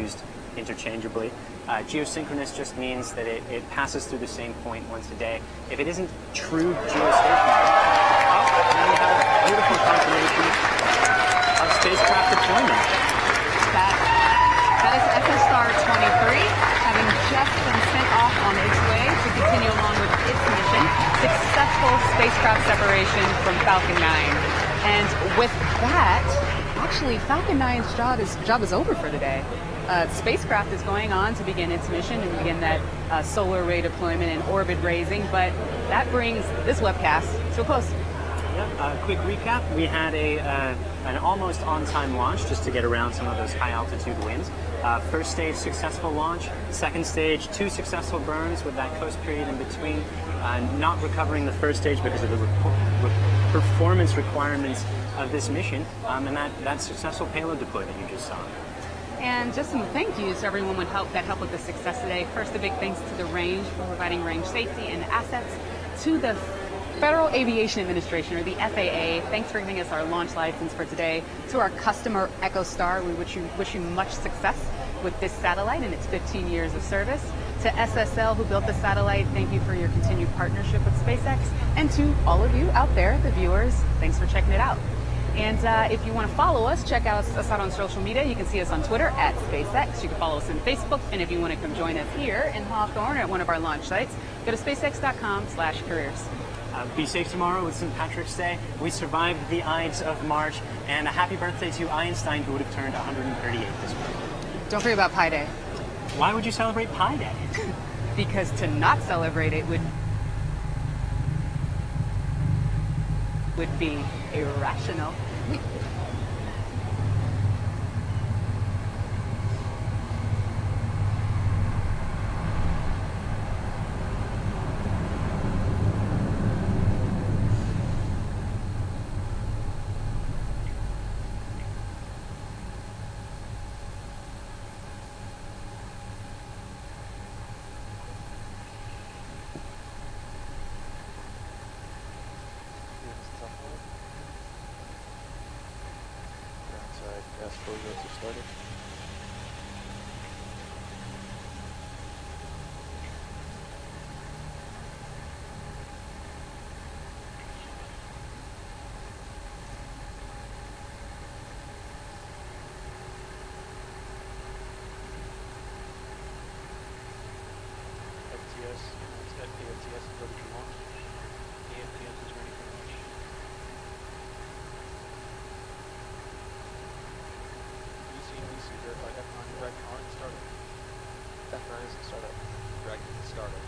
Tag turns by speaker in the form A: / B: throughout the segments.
A: used interchangeably. Geosynchronous just means that it passes through the same point once a day. If it isn't true geostationary, then we have a beautiful confirmation of spacecraft deployment.
B: That is SSR 23, having just been sent off on its way to continue along with its mission. Successful spacecraft separation from Falcon 9. And with that, actually, Falcon 9's job is over for the day. Spacecraft is going on to begin its mission and begin that solar array deployment and orbit raising, but that brings this webcast to a close.
A: Quick recap, we had an almost on-time launch just to get around some of those high-altitude winds. First stage, successful launch. Second stage, 2 successful burns with that coast period in between. Not recovering the first stage because of the performance requirements of this mission, and that successful payload deploy that you just saw.
B: And just some thank yous to everyone that helped with the success today. First, a big thanks to the range for providing range safety and assets, to the Federal Aviation Administration, or the FAA. Thanks for giving us our launch license for today. To our customer, EchoStar, we wish you much success with this satellite and its 15 years of service. To SSL, who built the satellite, thank you for your continued partnership with SpaceX. And to all of you out there, the viewers, thanks for checking it out. And if you want to follow us, check us out on social media. You can see us on Twitter at SpaceX. You can follow us on Facebook. And if you want to come join us here in Hawthorne at one of our launch sites, go to spacex.com/careers.
A: Be safe tomorrow with St. Patrick's Day. We survived the Ides of March. And a happy birthday to Einstein, who would have turned 138 this week.
B: Don't forget about Pi Day.
A: Why would you celebrate Pi Day?
B: Because to not celebrate it would be irrational.
C: Started. FTS, set the FTS is ready for launch. The FTS is ready for launch. DC verified F9 Dragon R and startup. F9 is in startup. Dragon is in startup.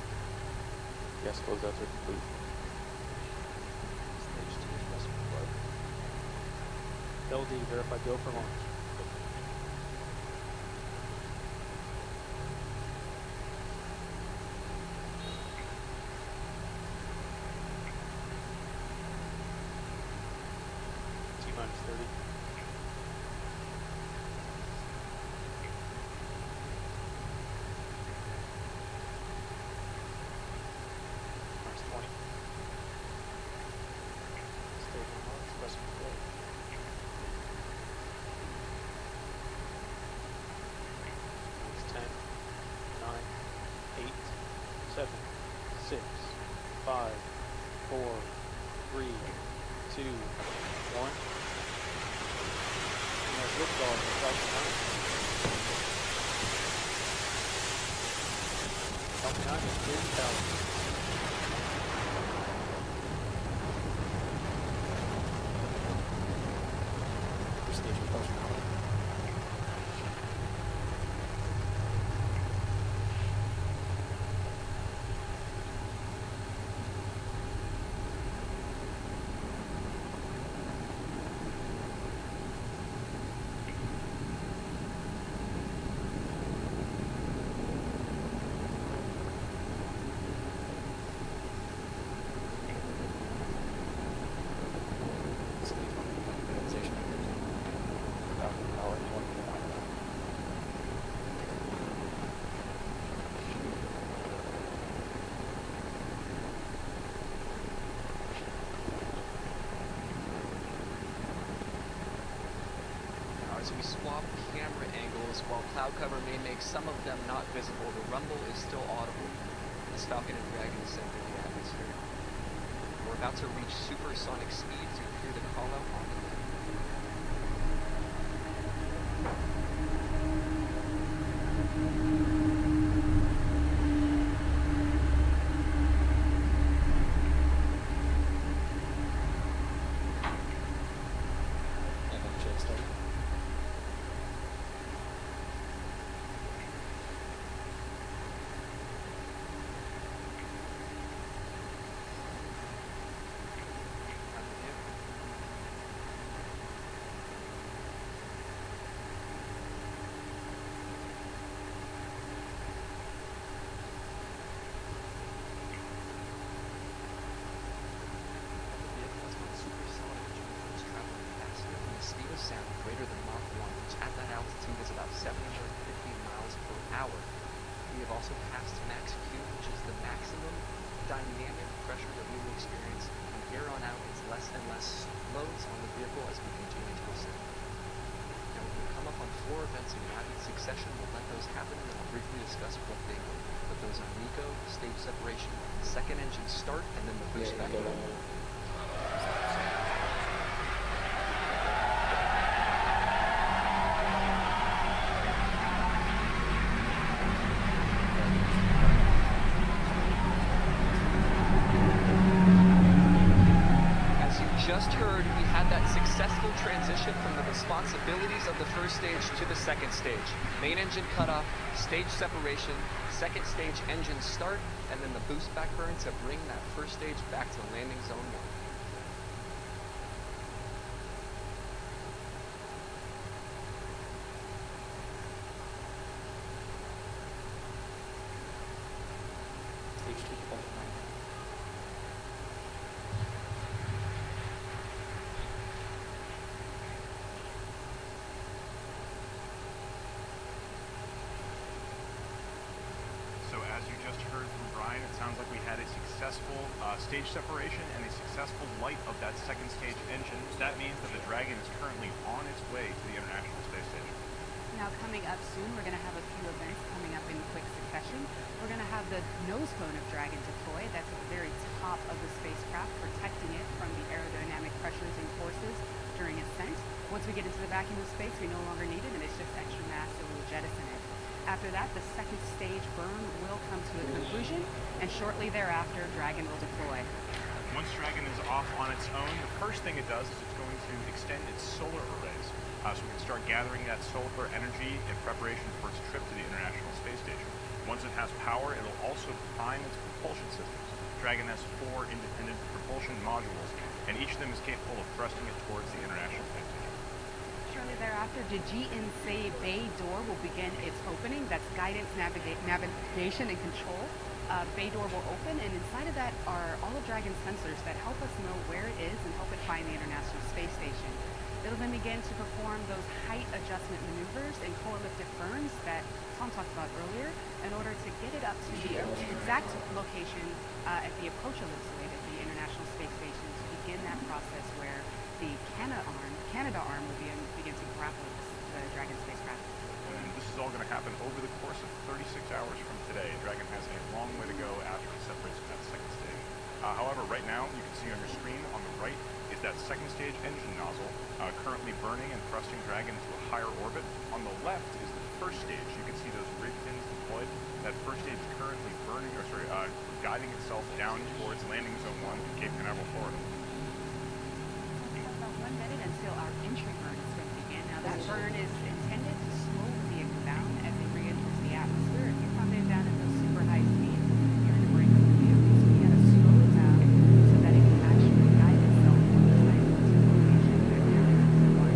C: Yes, closeouts are complete. Stage 2 is messing with blood. LD verified go for launch. T-minus 30.
D: So we swap camera angles
C: vehicles. While cloud cover may make some of them not visible, the rumble is still audible as Falcon and Dragon ascend through the atmosphere. We're about to reach supersonic speeds. You hear the call out on the net. Greater than Mach 1, which at that altitude is about 750 miles per hour. We have also passed max Q, which is the maximum dynamic pressure that we will experience. From here on out, it's less and less loads on the vehicle as we continue to ascend. Now, we're going to come up on 4 events in rapid succession. We'll let those happen, and then I'll briefly discuss what they were. But those are MECO, stage separation, second engine start, and then the boost back up. Just heard, we had that successful transition from the responsibilities of the first stage to the second stage. Main engine cutoff, stage separation, second stage engine start, and then the boost back burn to bring that first stage back to landing zone 1.
D: Stage separation and a successful light of that second stage engine. That means that the Dragon is currently on its way to the International Space Station.
B: Now coming up soon, we're going to have a few events coming up in quick succession. We're going to have the nose cone of Dragon deploy. That's at the very top of the spacecraft, protecting it from the aerodynamic pressures and forces during ascent. Once we get into the vacuum of space, we no longer need it, and it's just extra mass, so we'll jettison it. After that, the second stage burn will come to a conclusion, and shortly thereafter, Dragon will deploy.
D: Once Dragon is off on its own, the first thing it does is it's going to extend its solar arrays, so we can start gathering that solar energy in preparation for its trip to the International Space Station. Once it has power, it'll also prime its propulsion systems. Dragon has 4 independent propulsion modules, and each of them is capable of thrusting it towards the International Space Station.
B: Shortly thereafter, the bay door will begin its opening. That's guidance, navigation, and control. Bay door will open, and inside of that are all of Dragon's sensors that help us know where it is and help it find the International Space Station. It'll then begin to perform those height adjustment maneuvers and core-lifted burns that Tom talked about earlier in order to get it up to the exact location at the approach ellipsoid at the International Space Station to begin that process where the Canada arm will begin to grapple the Dragon spacecraft.
D: And this is all going to happen over the course of 36 hours from today. Dragon has a long way to go after it separates from that second stage. However, right now, you can see on your screen on the right is that second stage engine nozzle currently burning and thrusting Dragon into a higher orbit. On the left is the first stage. You can see those rig fins deployed. That first stage is currently guiding itself down towards landing zone 1 in Cape Canaveral, Florida.
B: About 1 minute until our entry burn is going to begin. Now that burn is intended to slow the vehicle down as it re-enters the atmosphere. If you come in down at those super high speeds, you're in the brake of the vehicle, so we got to slow it down so that it can actually guide itself from the site to the location that you're going to deploy.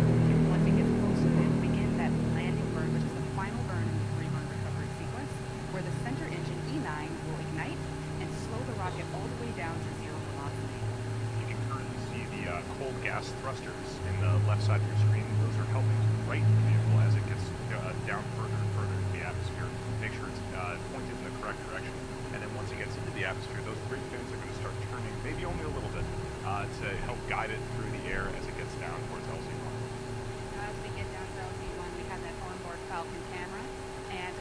B: Once it gets closer, it will begin that landing burn, which is the final burn in the 3-burn recovery sequence, where the center engine E9 will ignite and slow the rocket all the way down to 0 velocity.
D: You can currently see the cold gas thrusters in the left side of your screen. Those are helping to right the vehicle as it gets down further and further into the atmosphere. Make sure it's pointed in the correct direction. And then once it gets into the atmosphere, those rig fins are going to start turning, maybe only a little bit, to help guide it through the air as it gets down towards LZ1.
B: As we get down to LZ1, we have that onboard Falcon camera. And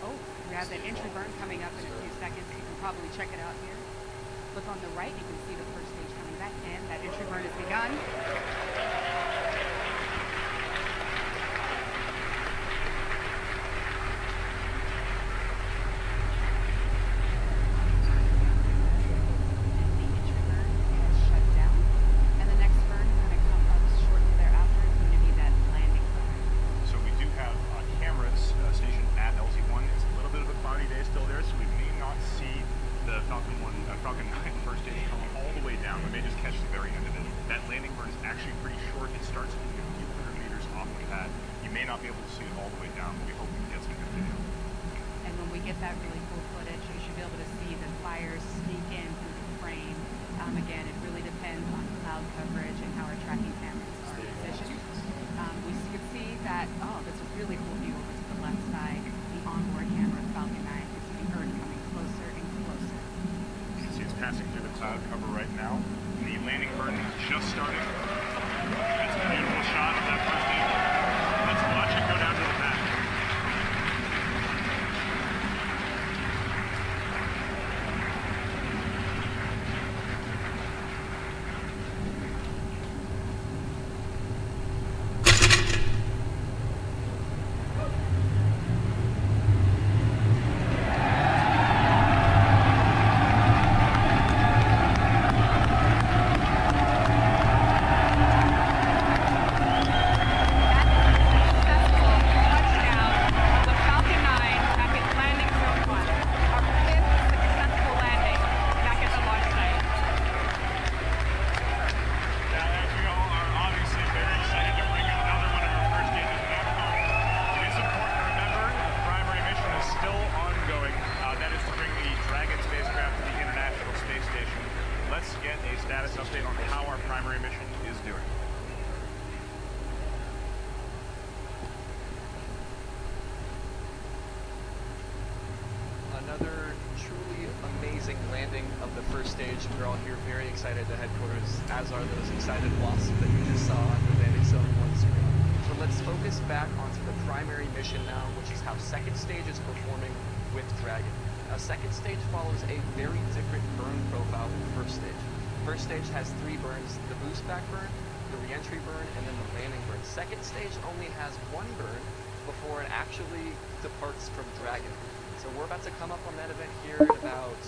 B: we have that entry burn coming up in a few seconds. You can probably check it out here. Look on the right, you can see the first stage coming back in. That entry burn has begun.
C: We're all here very excited at headquarters, as are those excited wasps that you just saw on the landing zone 1 screen. So let's focus back onto the primary mission now, which is how second stage is performing with Dragon. Now, second stage follows a very different burn profile than first stage. First stage has 3 burns: the boost back burn, the re-entry burn, and then the landing burn. Second stage only has 1 burn before it actually departs from Dragon. So we're about to come up on that event here in about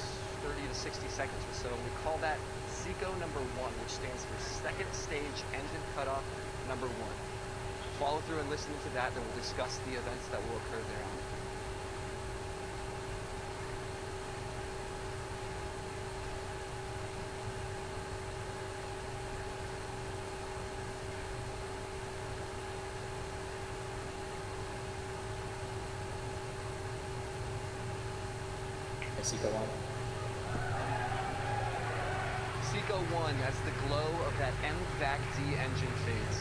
C: 30 to 60 seconds or so. We call that SECO number 1, which stands for Second Stage Engine Cutoff number 1. Follow through and listen to that, then we'll discuss the events that will occur thereafter.
E: SECO 1.
C: SECO 1, that's the glow of that MVAC-D engine fades.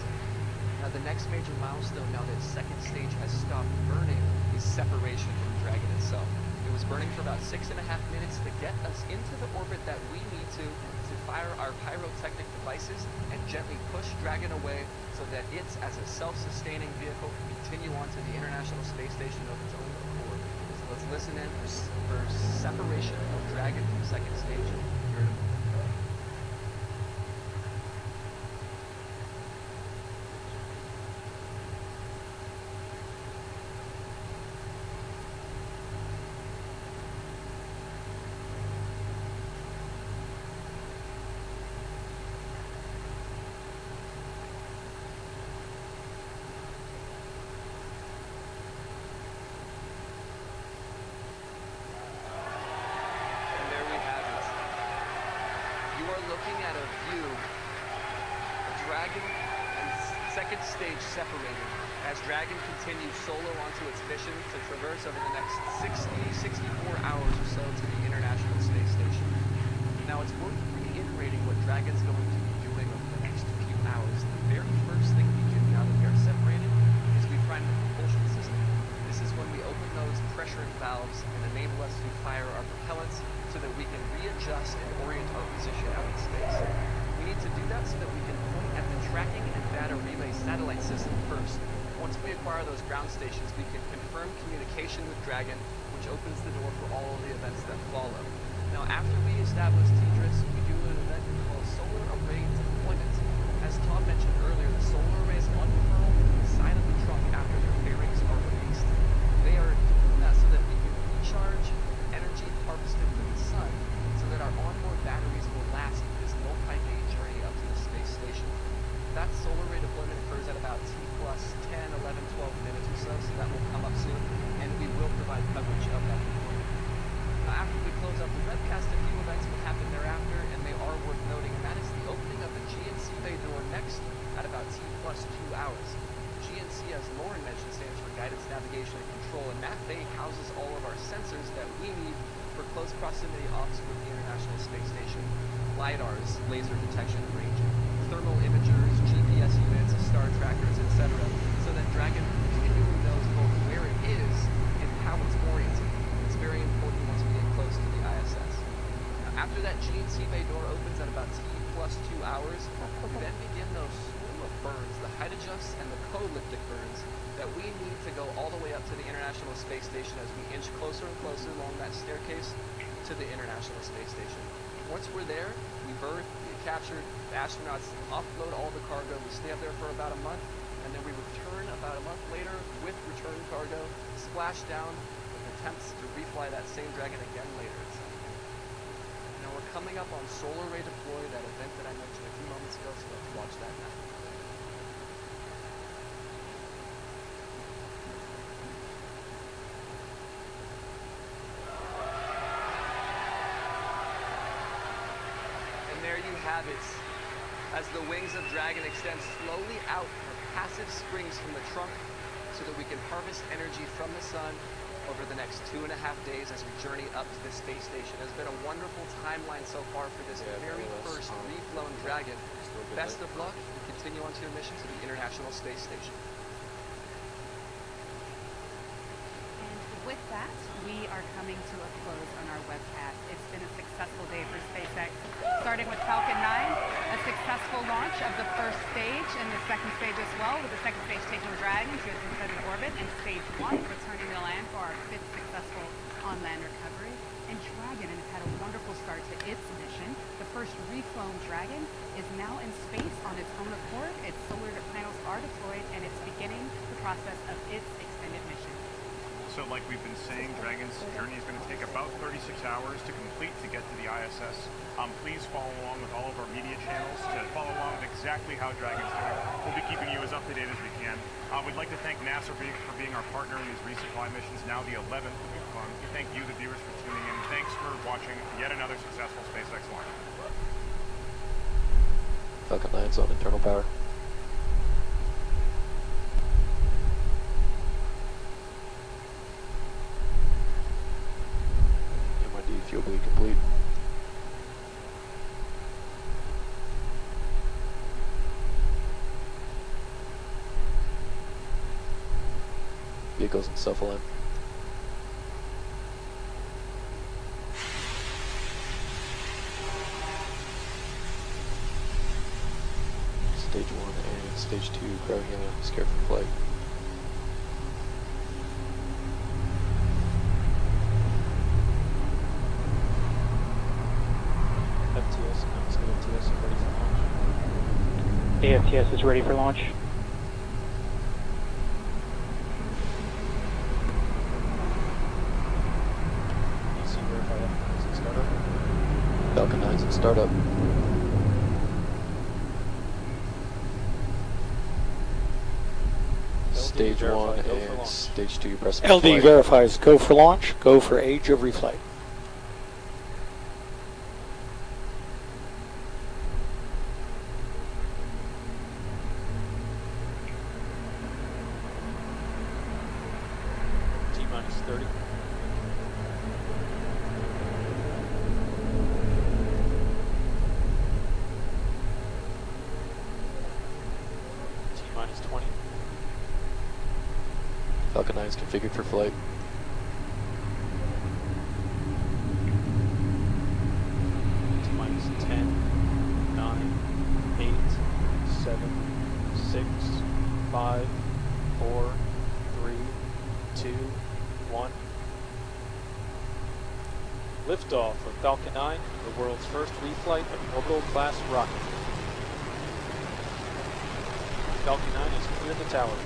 C: Now the next major milestone, now that second stage has stopped burning, is separation from Dragon itself. It was burning for about 6.5 minutes to get us into the orbit that we need to fire our pyrotechnic devices and gently push Dragon away so that it, as a self-sustaining vehicle, can continue on to the International Space Station of its own accord. So let's listen in for separation of Dragon from second stage here in a moment. Looking at a view of Dragon and second stage separated as Dragon continues solo onto its mission to traverse over the next 64 hours or so to the International Space Station. Now it's worth reiterating what Dragon's going to be doing over the next few hours. The very first thing we do now that we are separated is we prime the propulsion system. This is when we open those pressure valves and enable us to fire our propellants so that we can readjust and orient our position out in space. We need to do that so that we can point at the tracking and data relay satellite system first. once we acquire those ground stations, we can confirm communication with Dragon, which opens the door for all of the events that follow. Now, after we establish TDRS, we do an event called Solar Array Deployment. As Tom mentioned earlier, the solar arrays unfurl from the side of the trunk after their fairings are released. They are doing that so that we can recharge energy harvested from the sun, so that our onboard batteries will last this multi-day journey up to the space station. That solar array deployment occurs at about T plus 10, 11, 12 minutes or so that will come up soon, and we will provide coverage of that deployment. After we close up the webcast, a few events will happen thereafter, and they are worth noting, and that is the opening of the GNC bay door next at about T plus 2 hours. GNC, as Lauren mentioned, stands for Guidance, Navigation, and Control, and that bay houses all of our sensors that we need for close proximity ops with the International Space Station. LiDARs, laser detection and ranging, thermal imagers, GPS units, star trackers, etc., so that Dragon continually knows both where it is and how it's oriented. It's very important once we get close to the ISS. Now, after that GNC bay door opens at about T plus 2 hours, we then begin those slew of burns, the height adjusts and the co-elliptic burns, that we need to go all the way up to the International Space Station as we inch closer and closer along that staircase to the International Space Station. Once we're there, we berth, we get captured, the astronauts offload all the cargo, we stay up there for about a month, and then we return about a month later with return cargo, splash down with attempts to refly that same Dragon again later at some point. Now we're coming up on Solar Array Deploy, that event that I mentioned a few moments ago, so let's watch that now. There you have it. As the wings of Dragon extend slowly out for passive springs from the trunk so that we can harvest energy from the sun over the next 2.5 days as we journey up to the space station. It's been a wonderful timeline so far for this very first reflown Dragon. Best of luck and continue on to your mission to the International Space Station.
B: With that, we are coming to a close on our webcast. It's been a successful day for SpaceX, starting with Falcon 9, a successful launch of the first stage and the second stage as well, with the second stage taking Dragon to its intended orbit, and stage 1 returning to land for our 5th successful on-land recovery. And Dragon has had a wonderful start to its mission. The first reflown Dragon is now in space on its own accord. Its solar panels are deployed, and it's beginning the process of its extended mission.
D: So like we've been saying, Dragon's journey is going to take about 36 hours to complete to get to the ISS. Please follow along with all of our media channels to follow along with exactly how Dragon's doing. We'll be keeping you as up to date as we can. We'd like to thank NASA for being our partner in these resupply missions, now the 11th that we've flown. We thank you, the viewers, for tuning in. Thanks for watching yet another successful SpaceX launch.
E: Falcon 9's on internal power. Fuel bleed complete. Vehicles in self-align. Stage 1 and Stage 2 crowing out, scared for flight.
F: AFTS is ready for launch.
E: Falcon 9's in startup. Stage 1 and Stage 2 press
F: LD
E: flight.
F: verifies go for launch, go for age of reflight.
E: T-minus 30. T-minus 20. Falcon 9 is configured for flight.
G: T-minus 10, 9, 8, 7, 6, 5, 4,
F: Liftoff of Falcon 9, the world's first reflight of Orbital-class rocket. Falcon 9 has cleared the tower.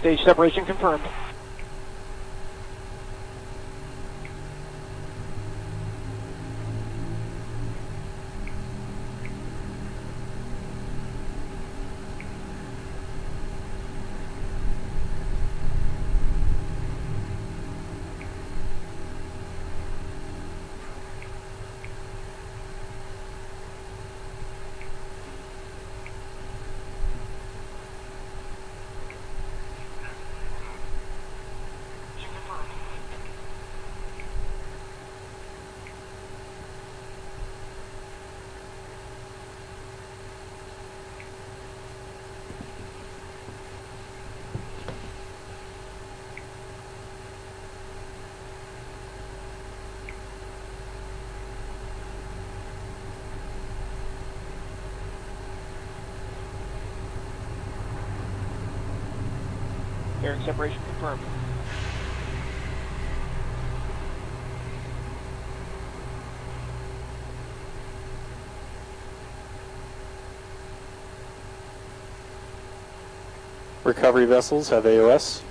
F: Stage separation confirmed. Fairing separation confirmed.
G: Recovery vessels have AOS.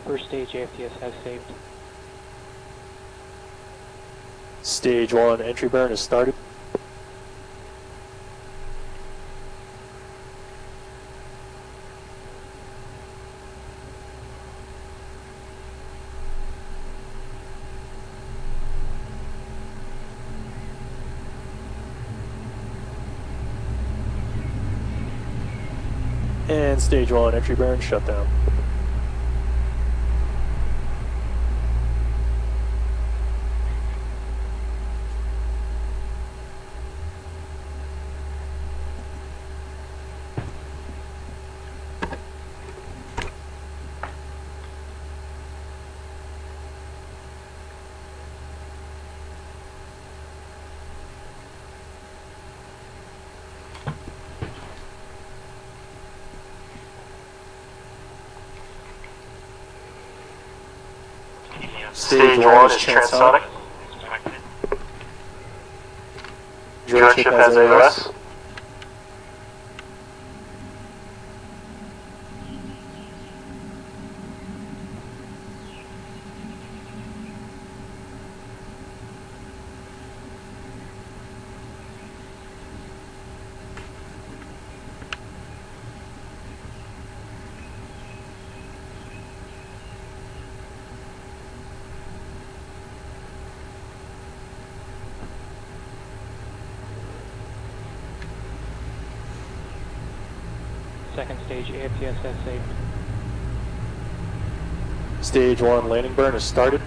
F: First stage AFTS has saved.
G: Stage 1 entry burn is started. And stage 1 entry burn shut down. Stage 1 is transonic. Drone ship has AOS.
F: Second stage AFTS has saved.
G: Stage 1 landing burn is started.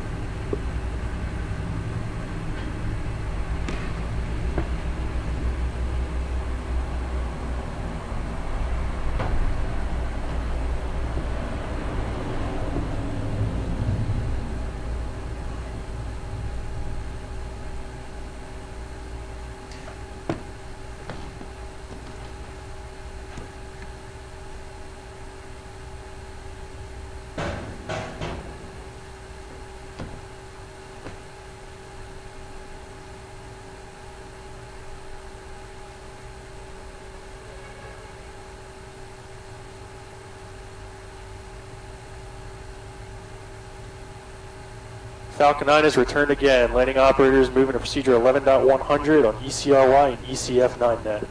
G: Falcon 9 has returned again. Landing operators moving to procedure 11.100 on ECRY and ECF9net.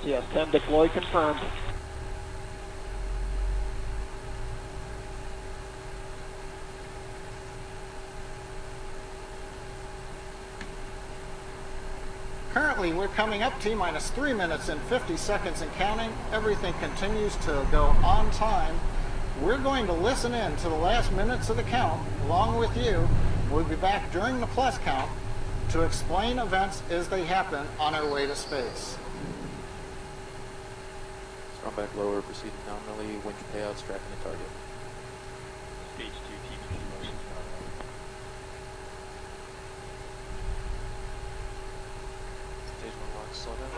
F: SES-10 deploy confirmed.
H: Currently, we're coming up T-minus 3 minutes and 50 seconds and counting. Everything continues to go on time. We're going to listen in to the last minutes of the count along with you. We'll be back during the plus count to explain events as they happen on our way to space.
E: Come back lower, proceeding nominally, winch payouts, tracking the target.
I: Stage 2 TBC motions nominal.
E: Stage 1 lock, slow down.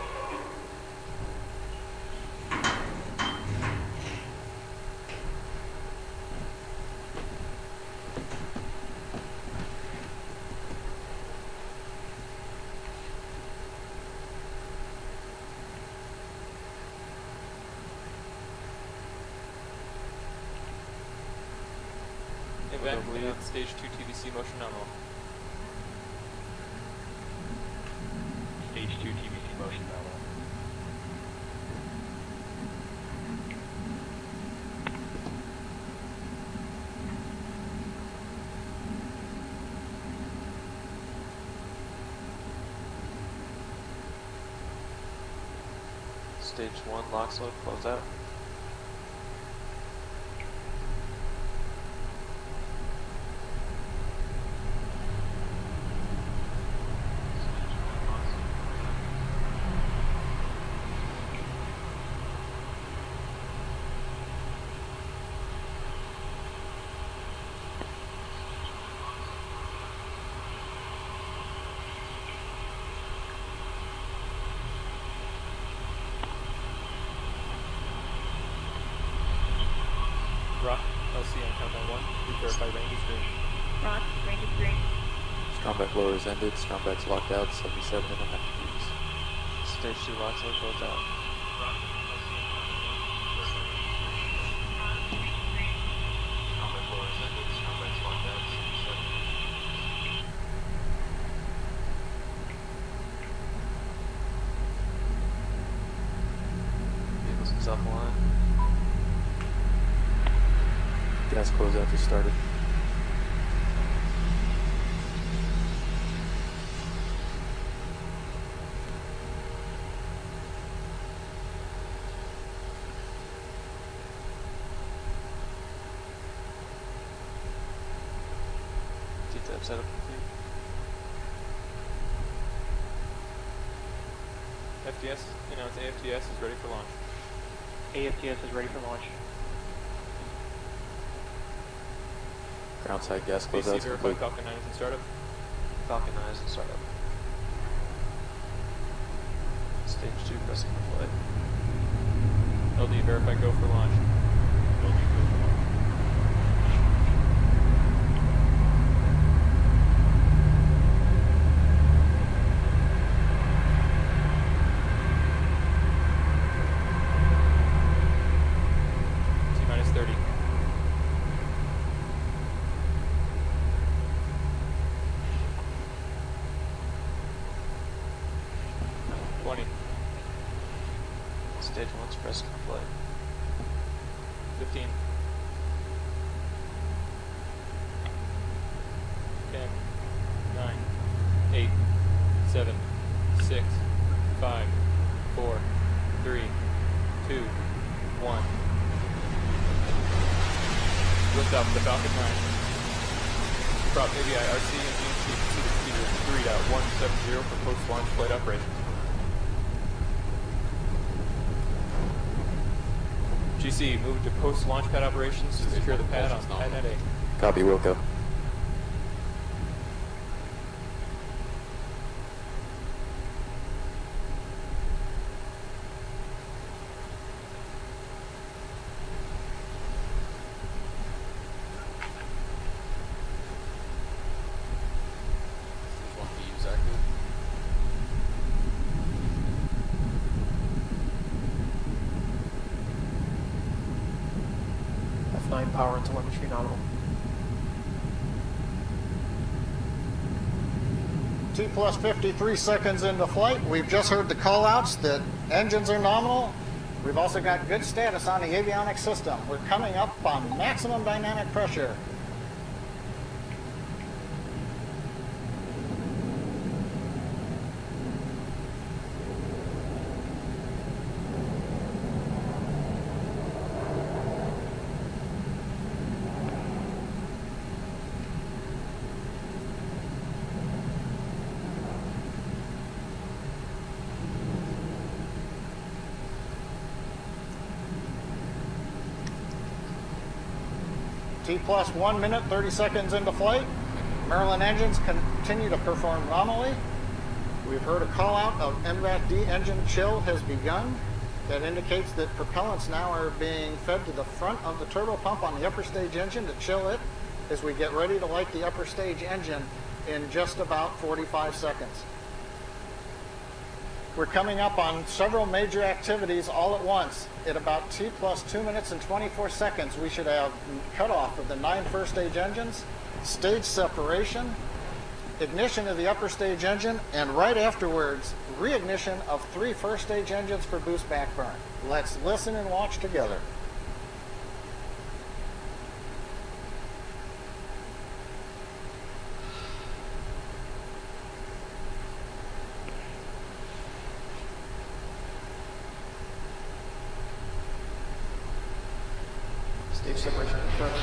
F: Event lead, stage 2 TBC motion nominal.
I: Stage 2 TBC motion nominal.
E: Stage 1 lock, slow, close out.
F: Rock, LC on countdown 1. Please verify range is green.
J: Rock, range is green.
E: Stromback lower is ended, Stromback's locked out, 77.5 degrees. Stage 2 lock, slow, close out. Stromback lower is ended, Stromback's locked out, 77. Vehicles is offline. Gas closeout just started. T-tab setup complete.
F: FTS, it's AFTS is ready for launch.
G: AFTS is ready for launch.
E: Ground side gas
F: BC
E: closeout
F: verify
E: complete.
F: Falcon 9 is in startup.
E: Falcon 9 is in startup. Stage 2 pressing the flight.
F: LD verify go for launch.
I: LD go for launch.
F: T-minus 30.
E: Stage 1's pressing the flight.
F: 15. 10, 9, 8, 7, 6, 5, 4, 3, 2, 1. Lift off the Falcon 9. Prop AVI RC and GNC proceeded speeder 3.170 for post-launch flight operations. GC, move to post-launch pad operations to secure the pad on PadNet A.
E: Copy, Wilco.
G: F9 power and telemetry nominal.
H: T plus 53 seconds into flight. We've just heard the call outs that engines are nominal. We've also got good status on the avionics system. We're coming up on maximum dynamic pressure. T plus 1 minute, 30 seconds into flight. Merlin engines continue to perform nominally. We've heard a call out of MVAT-D engine chill has begun. That indicates that propellants now are being fed to the front of the turbo pump on the upper stage engine to chill it as we get ready to light the upper stage engine in just about 45 seconds. We're coming up on several major activities all at once. At about T plus 2 minutes and 24 seconds, we should have cutoff of the 9 first stage engines, stage separation, ignition of the upper stage engine, and right afterwards, reignition of 3 first stage engines for boost back burn. Let's listen and watch together.
E: Stage separation confirmed.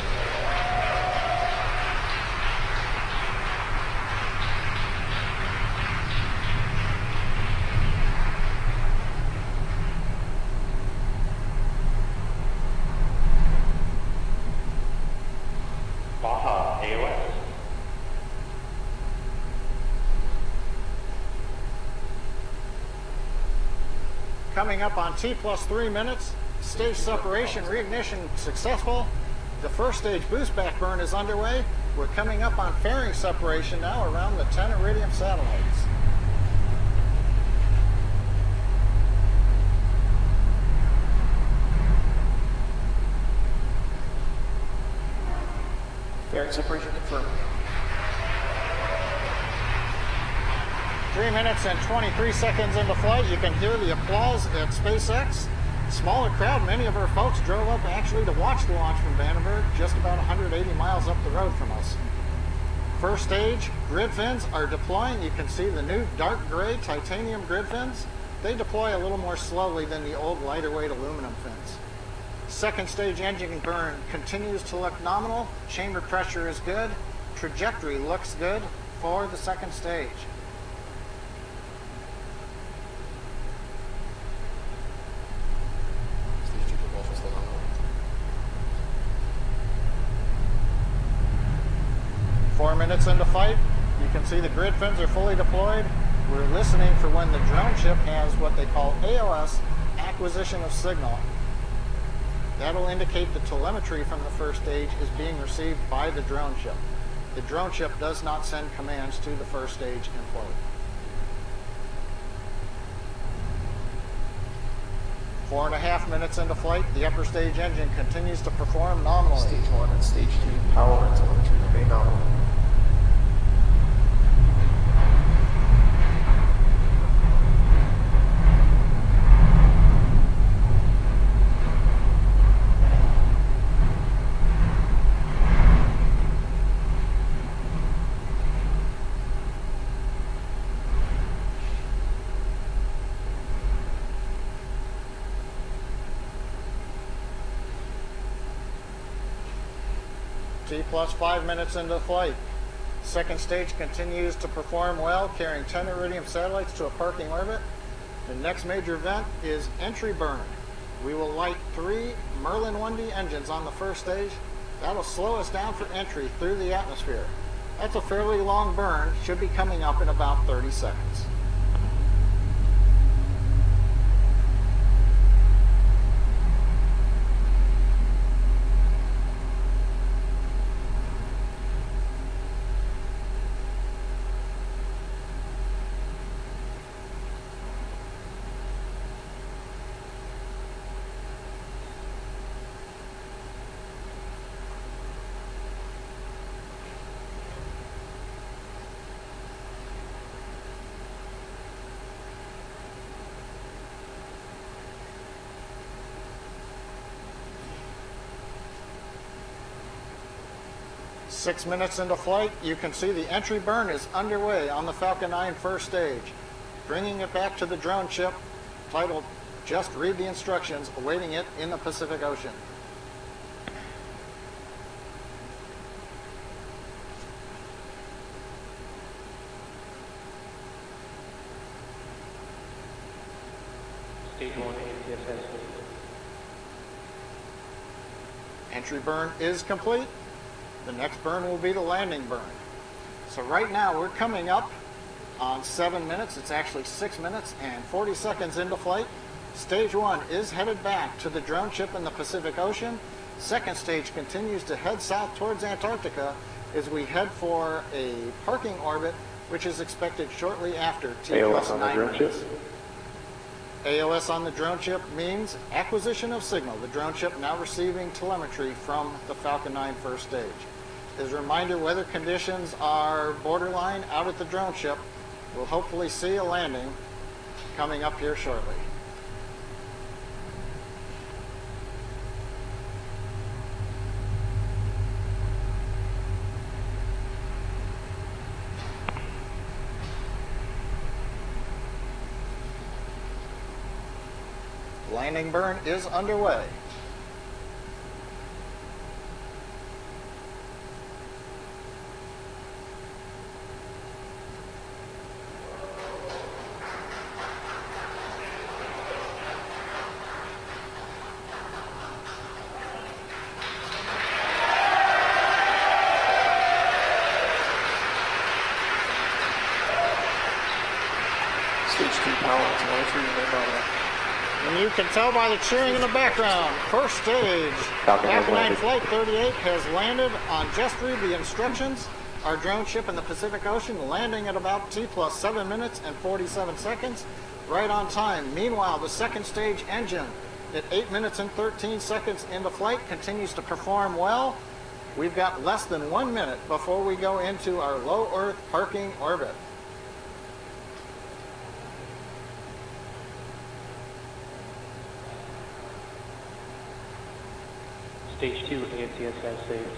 I: Baja AOS.
H: Coming up on T plus 3 minutes, stage separation, reignition successful. The first stage boost back burn is underway. We're coming up on fairing separation now around the 10 Iridium satellites.
E: Fairing separation confirmed.
H: 3 minutes and 23 seconds into flight. You can hear the applause at SPACEX. Smaller crowd, many of our folks drove up actually to watch the launch from Vandenberg, just about 180 miles up the road from us. First stage, grid fins are deploying. You can see the new dark gray titanium grid fins. They deploy a little more slowly than the old lighter weight aluminum fins. Second stage engine burn continues to look nominal. Chamber pressure is good. Trajectory looks good for the second stage.
E: Stage 2 propulsion still on.
H: 4 minutes into flight, you can see the grid fins are fully deployed. We're listening for when the drone ship has what they call AOS, acquisition of signal. That'll indicate the telemetry from the first stage is being received by the drone ship. The drone ship does not send commands to the first stage in flight. 4.5 minutes into flight, the upper stage engine continues to perform nominally.
E: Stage 1 and Stage 2 power and telemetry remain nominal.
H: T plus 5 minutes into flight. Second stage continues to perform well, carrying 10 Iridium satellites to a parking orbit. The next major event is entry burn. We will light 3 Merlin 1D engines on the first stage. That'll slow us down for entry through the atmosphere. That's a fairly long burn, should be coming up in about 30 seconds. Six minutes into flight, you can see the entry burn is underway on the Falcon 9 first stage. Bringing it back to the drone ship, titled Just Read the Instructions, awaiting it in the Pacific Ocean.
I: Stage 1 ATSS.
H: Entry burn is complete. The next burn will be the landing burn. So right now we're coming up on 7 minutes. It's actually 6 minutes and 40 seconds into flight. Stage 1 is headed back to the drone ship in the Pacific Ocean. Second stage continues to head south towards Antarctica as we head for a parking orbit, which is expected shortly after T plus 9 minutes. AOS on the drone ship means acquisition of signal. The drone ship now receiving telemetry from the Falcon 9 first stage. As a reminder, weather conditions are borderline out at the drone ship. We'll hopefully see a landing coming up here shortly. Landing burn is underway.
G: Stage 2 power and telemetry remain on.
H: And you can tell by the cheering in the background, first stage, Falcon 9 Flight 38 has landed on just read the instructions. Our drone ship in the Pacific Ocean landing at about T plus 7 minutes and 47 seconds, right on time. Meanwhile, the second stage engine at 8 minutes and 13 seconds into flight continues to perform well. We've got less than 1 minute before we go into our low Earth parking orbit.
I: Stage 2 ANTS has saved.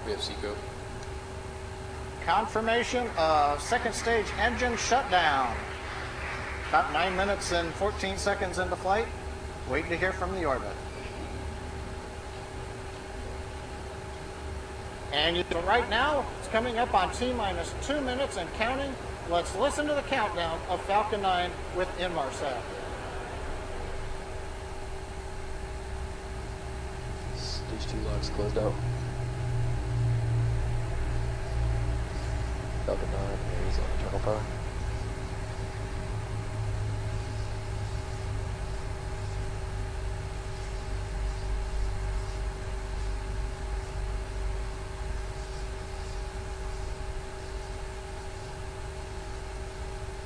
E: We have SECO.
H: Confirmation of second stage engine shutdown. About 9 minutes and 14 seconds into flight. Waiting to hear from the orbit. And right now, it's coming up on T minus 2 minutes and counting. Let's listen to the countdown of Falcon 9 with Inmarsat.
E: Stage 2 locks closed out. Falcon 9 is on internal power.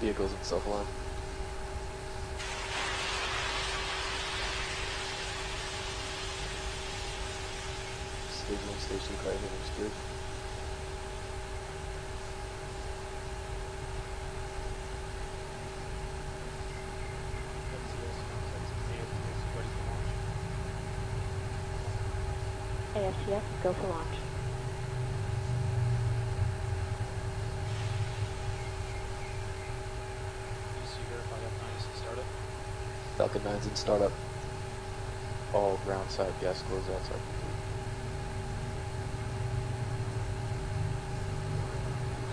E: Vehicles in self-align. Stage 1, Stage 2 cryogenic secured.
J: ASTS, go for launch.
E: Falcon 9's in startup. All ground side gas closeouts are complete.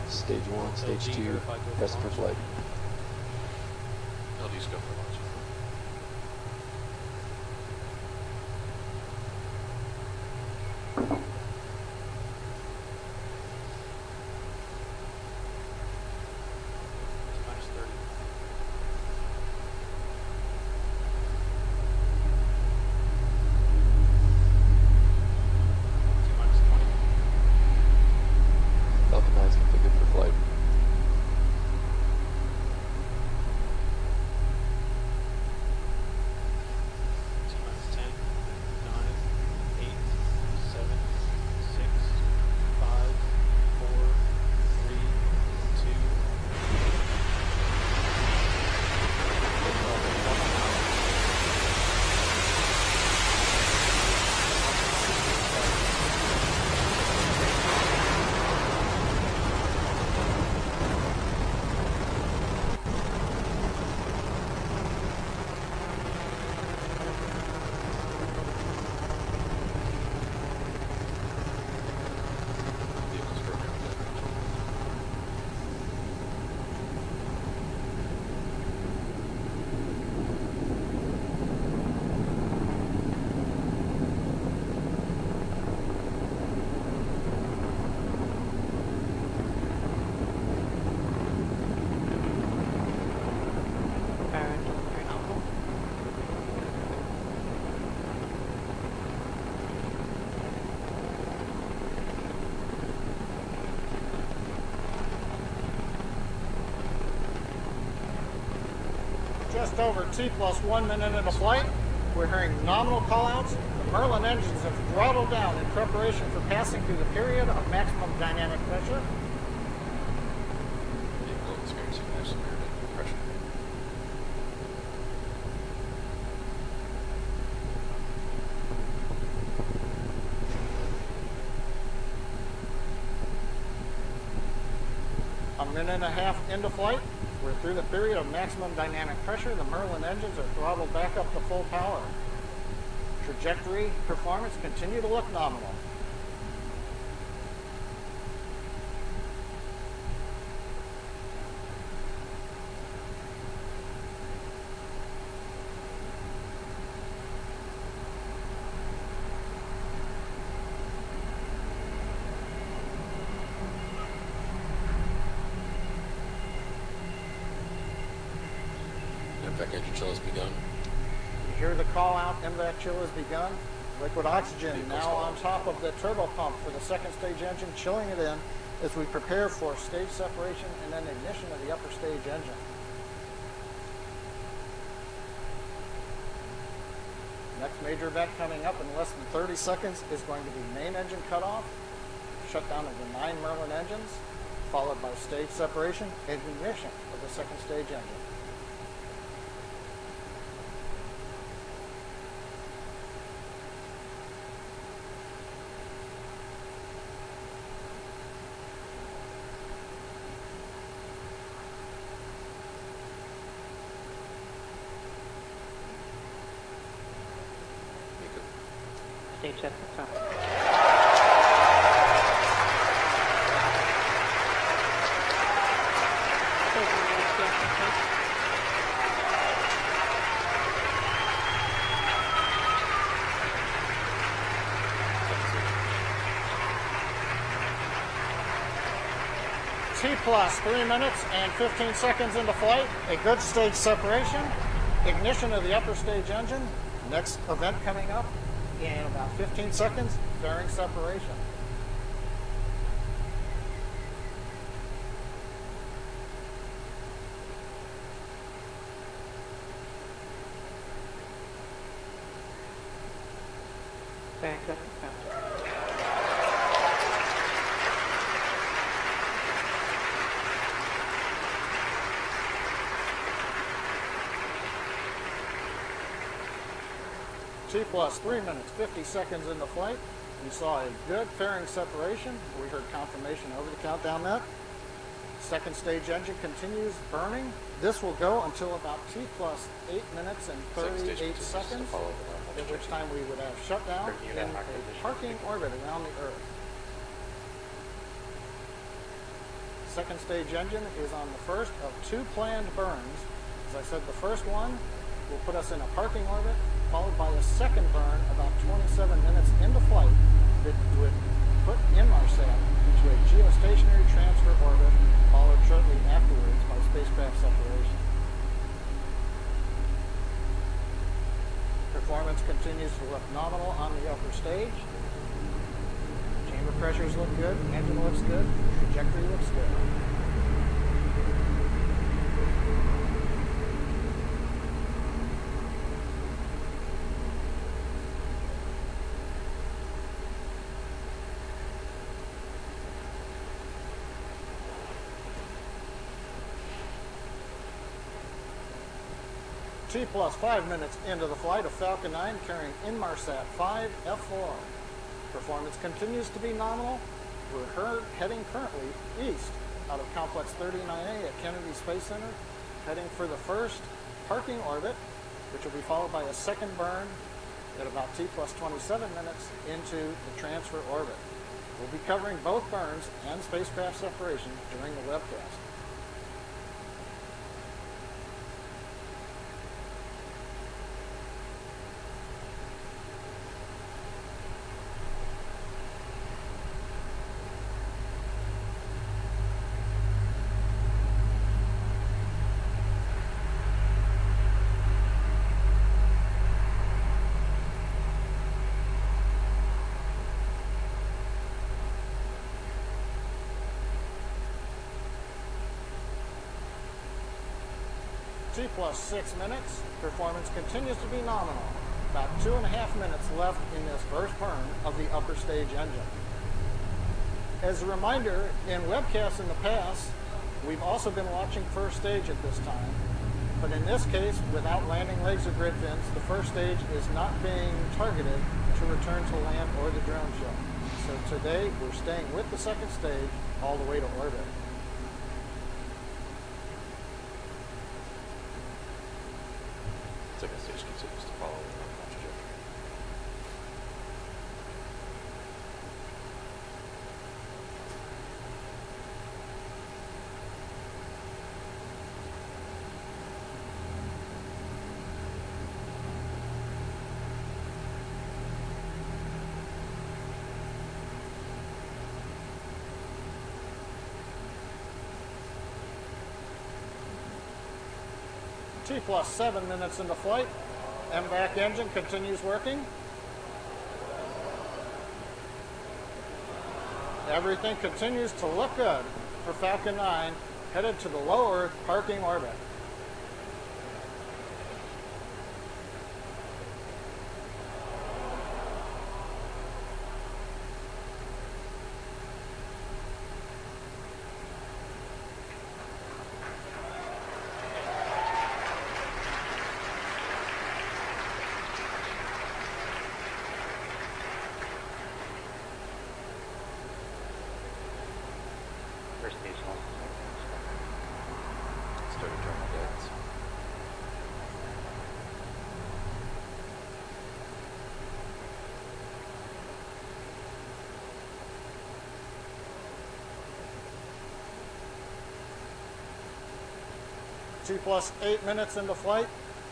E: Stage 1, Stage 2, test for flight.
F: LD's go for launch.
E: Falcon 9's configured for flight.
H: just over T plus 1 minute into flight. We're hearing nominal callouts. The Merlin engines have throttled down in preparation for passing through the period of maximum dynamic pressure.
F: Vehicle experiencing maximum aerodynamic pressure.
H: A minute and a half into flight. We're through the period of maximum dynamic pressure. The Merlin engines are throttled back up to full power. Trajectory performance continue to look nominal.
F: Impact engine chill has begun.
H: You hear the call out, MVAC chill has begun. Liquid oxygen now on top of the turbo pump for the second stage engine, chilling it in as we prepare for stage separation and then ignition of the upper stage engine. Next major event coming up in less than 30 seconds is going to be main engine cutoff, shutdown of the 9 Merlin engines, followed by stage separation and ignition of the second stage engine.
J: Stage set for top.
H: T plus 3 minutes and 15 seconds into flight. A good stage separation. Ignition of the upper stage engine. Next event coming up in about 15 seconds. Fairing separation.
J: Fairing set for top.
H: T plus 3 minutes, 50 seconds into flight. We saw a good fairing separation. We heard confirmation over the countdown net. Second stage engine continues burning. This will go until about T plus 8 minutes and 38 seconds, at which time we would have shutdown in a parking orbit around the Earth. Second stage engine is on the first of 2 planned burns. As I said, the first one will put us in a parking orbit, followed by a second burn about 27 minutes into flight that would put Inmarsat into a geostationary transfer orbit, followed shortly afterwards by spacecraft separation. Performance continues to look nominal on the upper stage. Chamber pressures look good, engine looks good, trajectory looks good. T plus 5 minutes into the flight of Falcon 9 carrying Inmarsat 5 F4. Performance continues to be nominal. We're heading currently east out of Complex 39A at Kennedy Space Center, heading for the first parking orbit, which will be followed by a second burn at about T plus 27 minutes into the transfer orbit. We'll be covering both burns and spacecraft separation during the webcast. T plus 6 minutes. Performance continues to be nominal. About 2.5 minutes left in this first burn of the upper stage engine. As a reminder, in webcasts in the past, we've also been watching first stage at this time. But in this case, without landing legs or grid fins, the first stage is not being targeted to return to land or the drone show. So today, we're staying with the second stage all the way to orbit.
E: Second stage continues to follow the normal trajectory.
H: T plus 7 minutes into flight. MVAC engine continues working. Everything continues to look good for Falcon 9, headed to the low Earth parking orbit.
I: First stage lost.
E: Started turning guidance.
H: T plus 8 minutes into flight.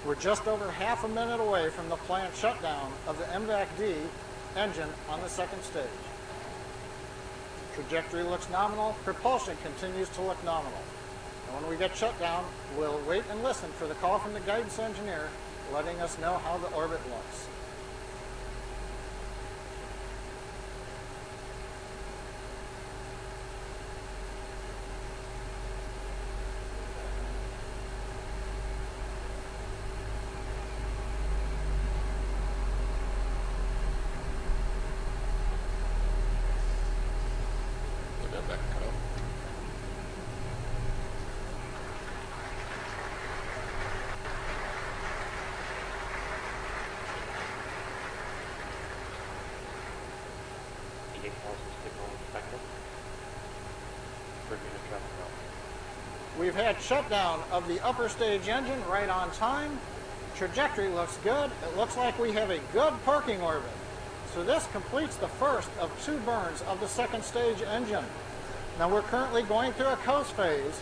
H: We're just over half a minute away from the planned shutdown of the MVAC-D engine on the second stage. Trajectory looks nominal. Propulsion continues to look nominal. And when we get shut down, we'll wait and listen for the call from the guidance engineer letting us know how the orbit looks.
E: Back cut off.
I: EA calls are signal inspected. For unit traffic out.
H: We've had shutdown of the upper stage engine right on time. Trajectory looks good. It looks like we have a good parking orbit. So this completes the first of 2 burns of the second stage engine. Now we're currently going through a coast phase.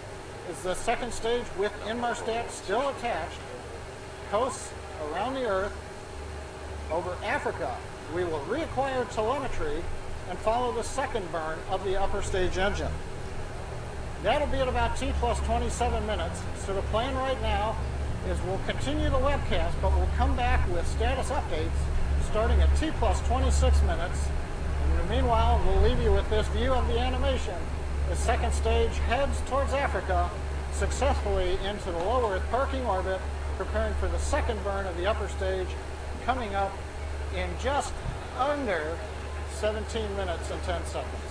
H: Is the second stage with Inmarsat still attached? Coasts around the Earth over Africa. We will reacquire telemetry and follow the second burn of the upper stage engine. That'll be at about T plus 27 minutes. So the plan right now is we'll continue the webcast, but we'll come back with status updates starting at T plus 26 minutes. And in the meanwhile, we'll leave you with this view of the animation. The second stage heads towards Africa, successfully into the low Earth parking orbit, preparing for the second burn of the upper stage, coming up in just under 17 minutes and 10 seconds.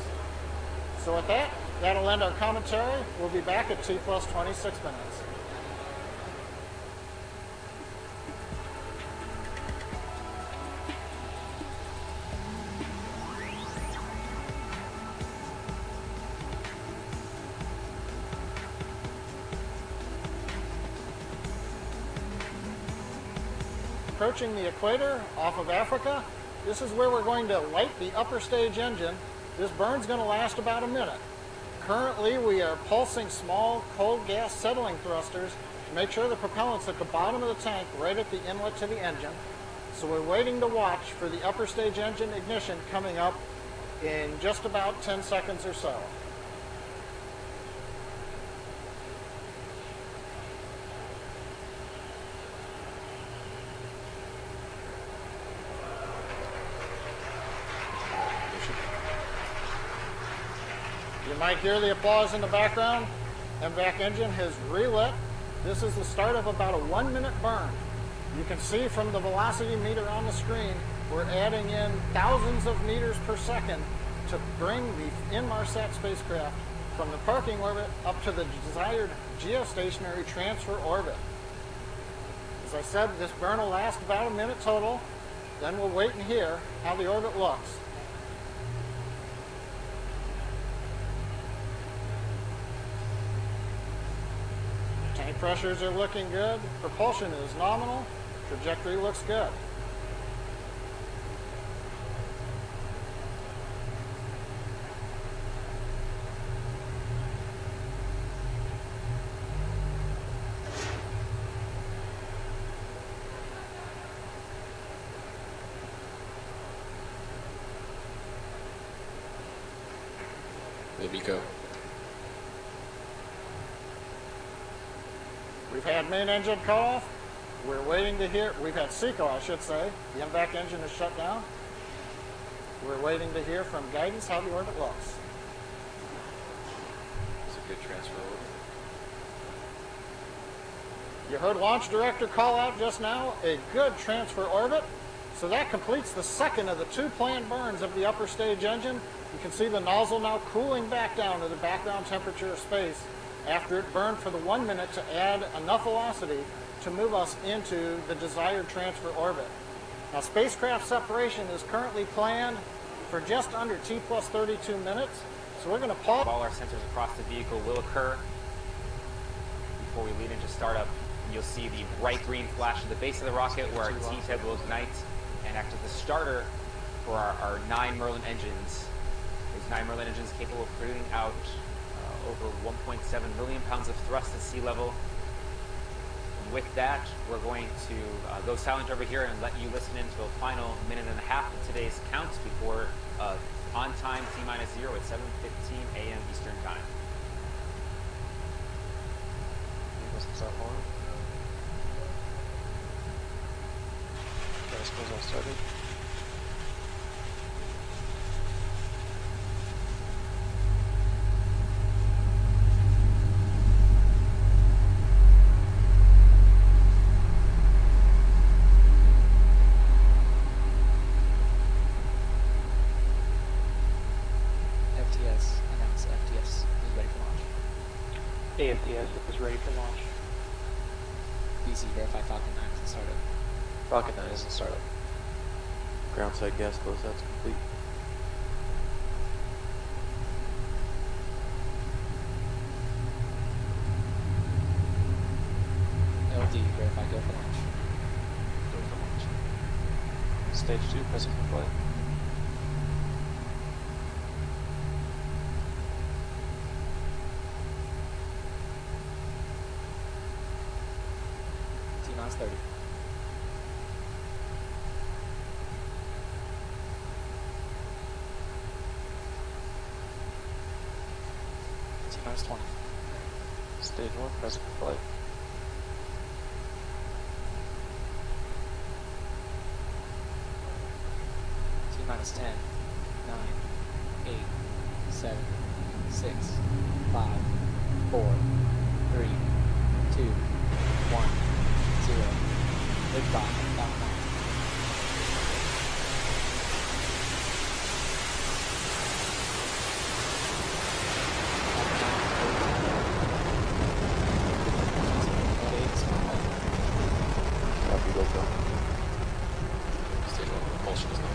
H: So with that, that'll end our commentary. We'll be back at T plus 26 minutes. Approaching the equator off of Africa, this is where we're going to light the upper stage engine. This burn's going to last about a minute. Currently, we are pulsing small cold gas settling thrusters to make sure the propellant's at the bottom of the tank, right at the inlet to the engine. So we're waiting to watch for the upper stage engine ignition coming up in just about 10 seconds or so. You might hear the applause in the background. MVAC engine has relit This is the start of about a 1 minute burn. You can see from the velocity meter on the screen, we're adding in thousands of meters per second to bring the Inmarsat spacecraft from the parking orbit up to the desired geostationary transfer orbit. As I said, this burn will last about a minute total. Then we'll wait and hear how the orbit looks. Tank pressures are looking good. Propulsion is nominal. Trajectory looks good.
E: There we go.
H: We've had main engine cut off. We're waiting to hear, we've had SECO, I should say. The MVAC engine is shut down. We're waiting to hear from guidance how the orbit looks.
E: It's a good transfer orbit.
H: You heard Launch Director call out just now, a good transfer orbit. So that completes the second of the 2 planned burns of the upper stage engine. You can see the nozzle now cooling back down to the background temperature of space after it burned for the 1 minute to add enough velocity to move us into the desired transfer orbit. Now, spacecraft separation is currently planned for just under T plus 32 minutes. So we're going to pause.
K: All our sensors across the vehicle will occur before we lead into startup. You'll see the bright green flash at the base of the rocket where our T-head will ignite and act as the starter for our 9 Merlin engines. These 9 Merlin engines capable of putting out over 1.7 million pounds of thrust at sea level. And with that, we're going to go silent over here and let you listen in to a final minute and a half of today's count before on time T-0 at 7:15 a.m. Eastern Time.
E: I suppose I started.
C: FTS announced FTS is ready for launch.
J: AFTS is ready for launch.
C: BC verify Falcon 9 is in startup.
E: Falcon 9 is in startup. Ground side gas closeout's complete.
C: LD verify go for launch.
E: Go for launch. Stage 2, pressing for flight.
C: T-minus 30. T-minus 20.
E: Stage 1, pressing for flight.
C: T-minus 10, 9, 8, 7, 6, 5, 4, 3, 2, 1, 0. Liftoff, Falcon 9.
E: Copy, go for Stage 1, propulsion is not.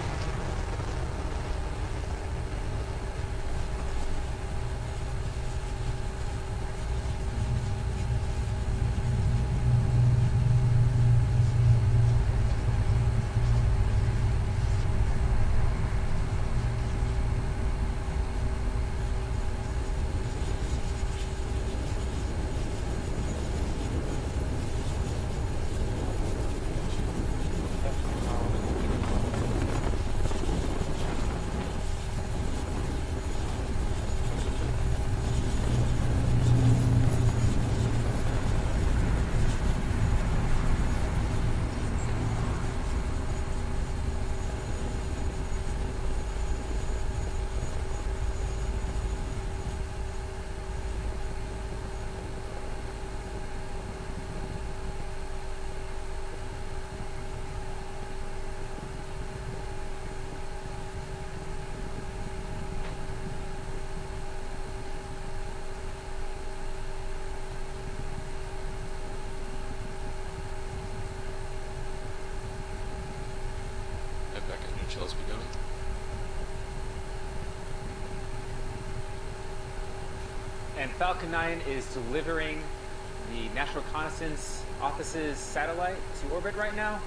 K: And Falcon 9 is delivering the National Reconnaissance Office's satellite to orbit right now.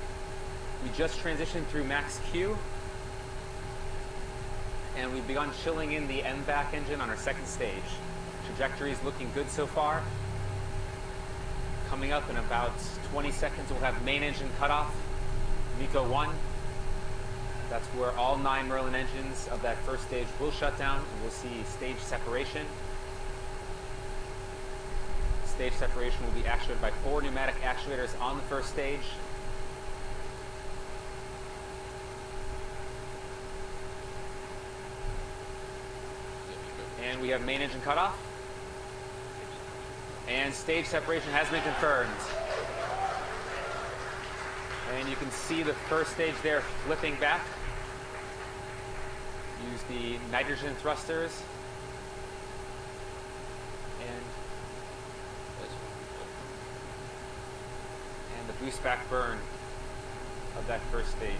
K: We just transitioned through max Q, and we've begun chilling in the MVAC engine on our second stage. Trajectory is looking good so far. Coming up in about 20 seconds, we'll have main engine cutoff, MECO 1. That's where all 9 Merlin engines of that first stage will shut down, and we'll see stage separation. Stage separation will be actuated by 4 pneumatic actuators on the first stage. And we have main engine cutoff. And stage separation has been confirmed. And you can see the first stage there flipping back. Use the nitrogen thrusters. And the boost back burn of that first stage.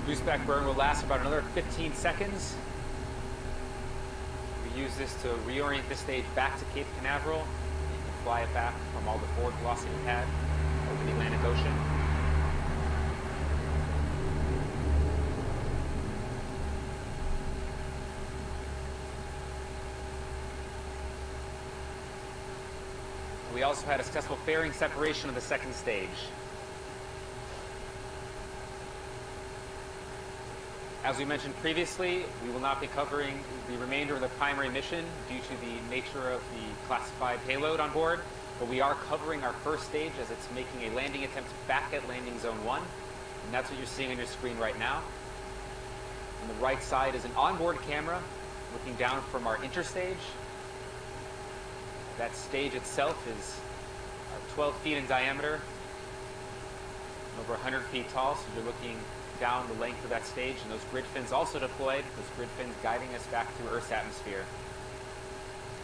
K: Boost back burn will last about another 15 seconds. We use this to reorient the stage back to Cape Canaveral. You can fly it back from all the forward velocity pad over the Atlantic Ocean. We also had a successful fairing separation of the second stage. As we mentioned previously, we will not be covering the remainder of the primary mission due to the nature of the classified payload on board, but we are covering our first stage as it's making a landing attempt back at landing zone 1, and that's what you're seeing on your screen right now. On the right side is an onboard camera looking down from our interstage. That stage itself is 12 feet in diameter, and over 100 feet tall, so you're looking down the length of that stage, and those grid fins also deployed, those grid fins guiding us back through Earth's atmosphere.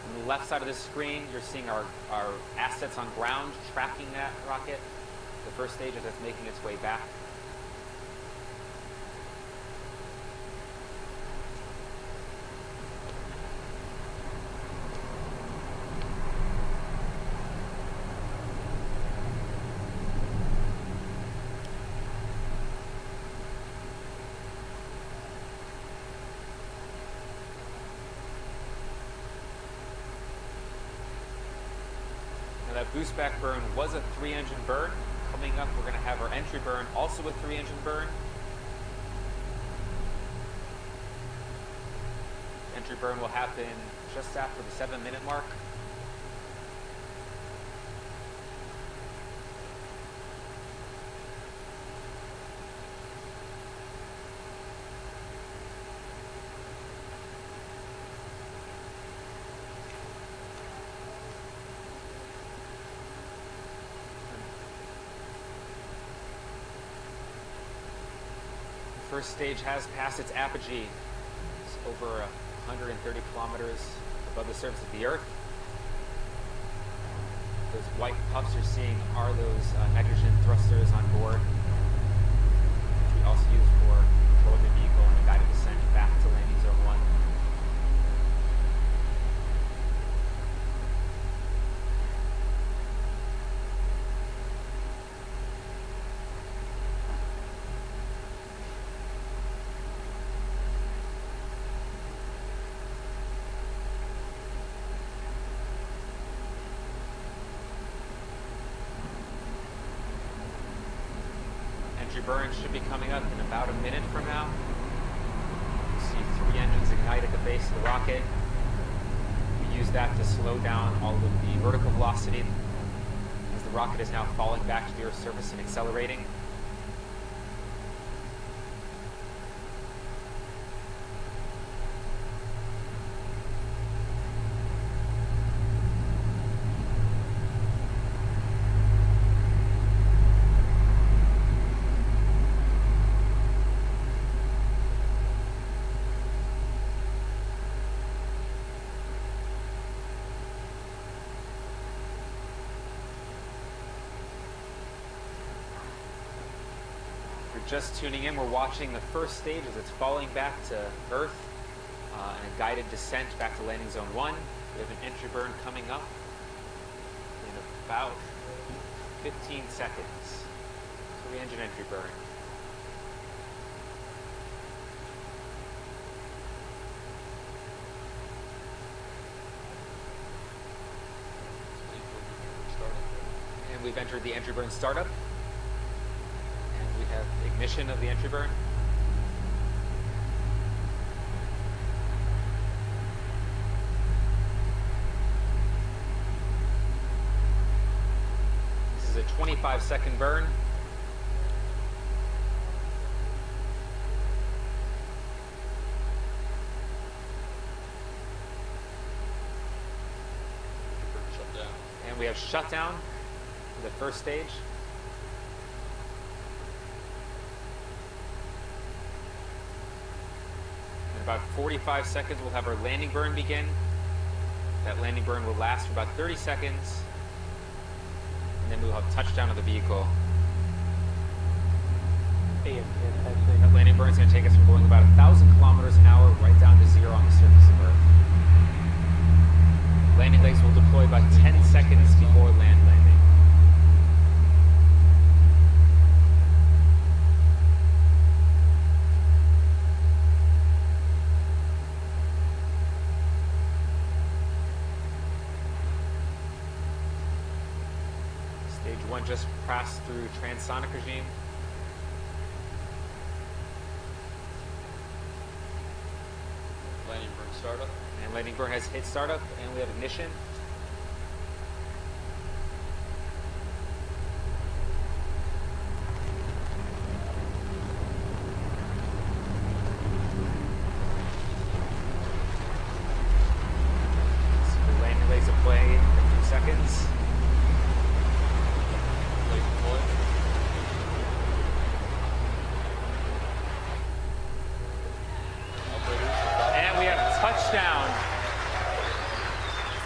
K: On the left side of the screen, you're seeing our assets on ground tracking that rocket, the first stage as it's making its way back. That boost back burn was a 3-engine burn. Coming up, we're going to have our entry burn also a 3-engine burn. Entry burn will happen just after the 7-minute mark. First stage has passed its apogee. It's over 130 kilometers above the surface of the Earth. Those white puffs you're seeing are those nitrogen thrusters on board, which we also use for controlling the vehicle and a guided descent back to landing zone 1. Burn should be coming up in about a minute from now. You see 3 engines ignite at the base of the rocket. We use that to slow down all of the vertical velocity as the rocket is now falling back to the Earth's surface and accelerating. just tuning in, we're watching the first stage as it's falling back to Earth and a guided descent back to landing zone 1. We have an entry burn coming up in about 15 seconds. So the engine entry burn. And we've entered the entry burn startup. And we have ignition of the entry burn. This is a 25-second burn. And we have shutdown for the first stage. In about 45 seconds, we'll have our landing burn begin. That landing burn will last for about 30 seconds. And then we'll have touchdown of the vehicle. That landing burn is going to take us from going about 1,000 kilometers an hour right down to 0 on the surface of Earth. Landing legs will deploy about 10 seconds before land landing. Stage 1 just passed through transonic regime.
F: Landing burn startup.
K: And landing burn has hit startup, and we have ignition. So the landing legs are playing in a few seconds.
F: Legs deployed.
K: And we have touchdown.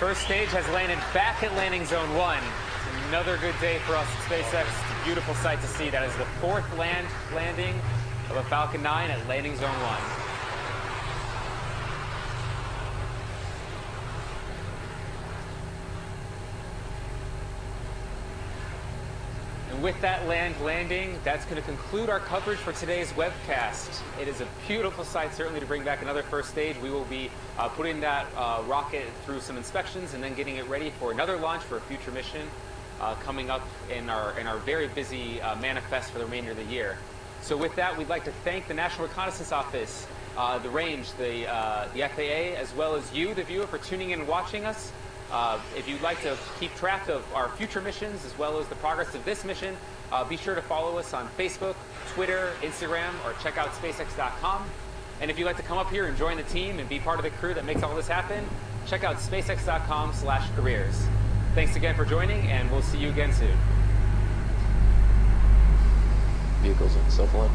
K: First stage has landed back at landing zone 1. It's another good day for us at SpaceX. It's a beautiful sight to see. That is the 4th landing of a Falcon 9 at landing zone 1. And with that landing, that's going to conclude our coverage for today's webcast. It is a beautiful sight, certainly, to bring back another first stage. We will be putting that rocket through some inspections and then getting it ready for another launch for a future mission coming up in our very busy manifest for the remainder of the year. So with that, we'd like to thank the National Reconnaissance Office, the range, the FAA, as well as you, the viewer, for tuning in and watching us. If you'd like to keep track of our future missions as well as the progress of this mission, be sure to follow us on Facebook, Twitter, Instagram, or check out SpaceX.com. And if you'd like to come up here and join the team and be part of the crew that makes all this happen, check out SpaceX.com/careers. Thanks again for joining, and we'll see you again soon.
E: Vehicles in self-align.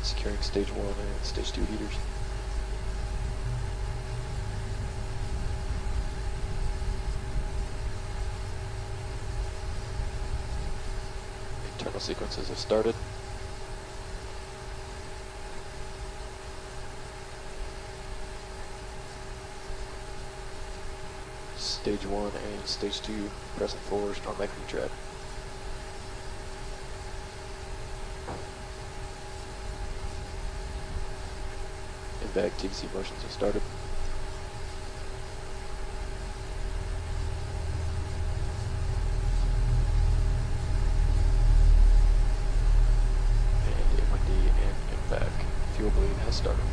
E: Securing stage 1 and stage 2 heaters. Internal sequences have started. Stage 1 and stage 2 pressing forward, strong back retrap. Back TVC motions have started. And MID and impact. Fuel bleed has started.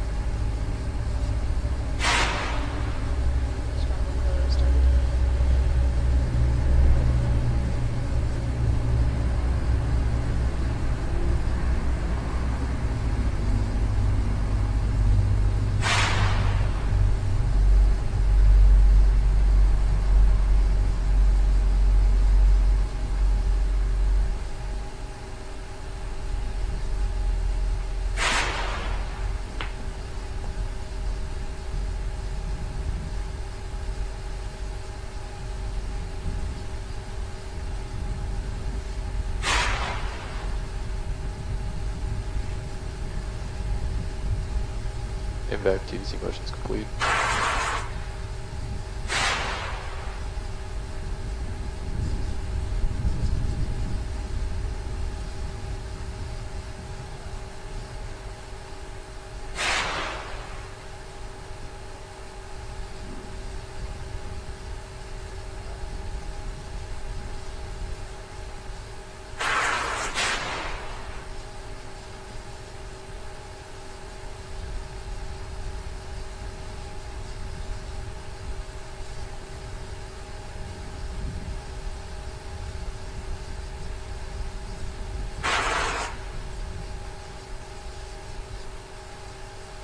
E: Impact TVC motions complete.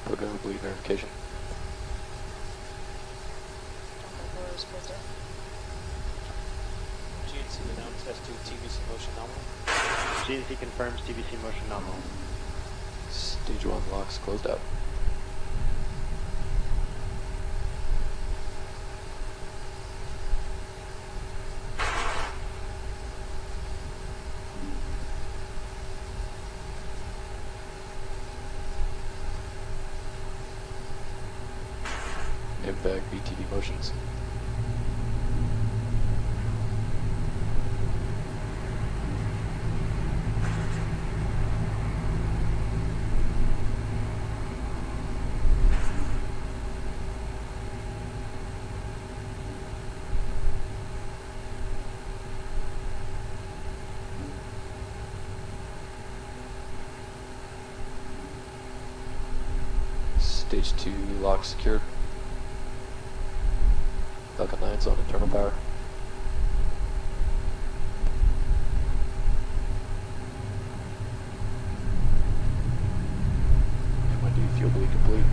E: Program bleed verification.
J: GNC announced S2 TVC motion nominal.
I: GNC confirms TVC motion nominal.
E: Stage 1 locks closed out. Impact BTV motions. Stage 2 lock secured. Falcon 9's on internal power. MID fuel bleed complete.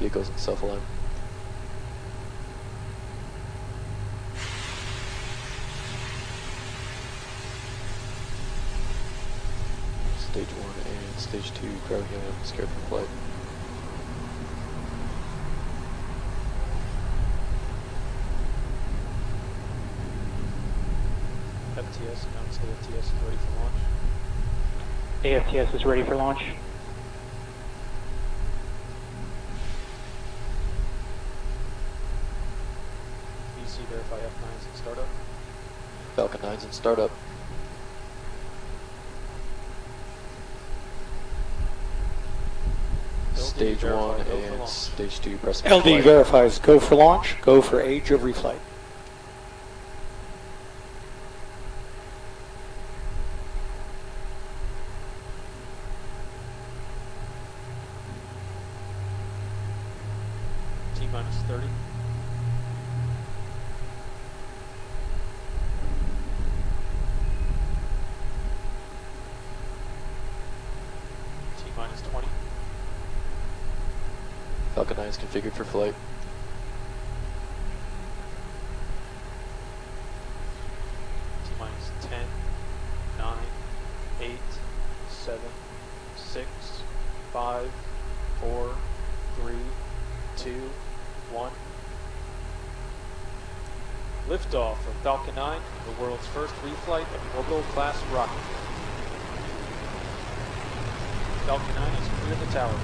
E: Vehicles in self-align. Stage 1 and Stage 2 ground helium scared for flight.
J: FTS announced AFTS is ready for launch.
I: AFTS is ready for launch.
J: BC verify F9s in startup.
E: Falcon 9's in startup. Stage 1 and Stage 2 press
L: LD
E: flight.
L: verifies go for launch, go for age of reflight.
J: T-minus 30. T-minus 20.
E: Falcon 9 is configured for flight.
J: T-minus 10, 9, 8, 7, 6, 5, 4, 3, 2, 1. Liftoff of Falcon 9, the world's first reflight of Orbital class rocket. Falcon 9 is clear the tower.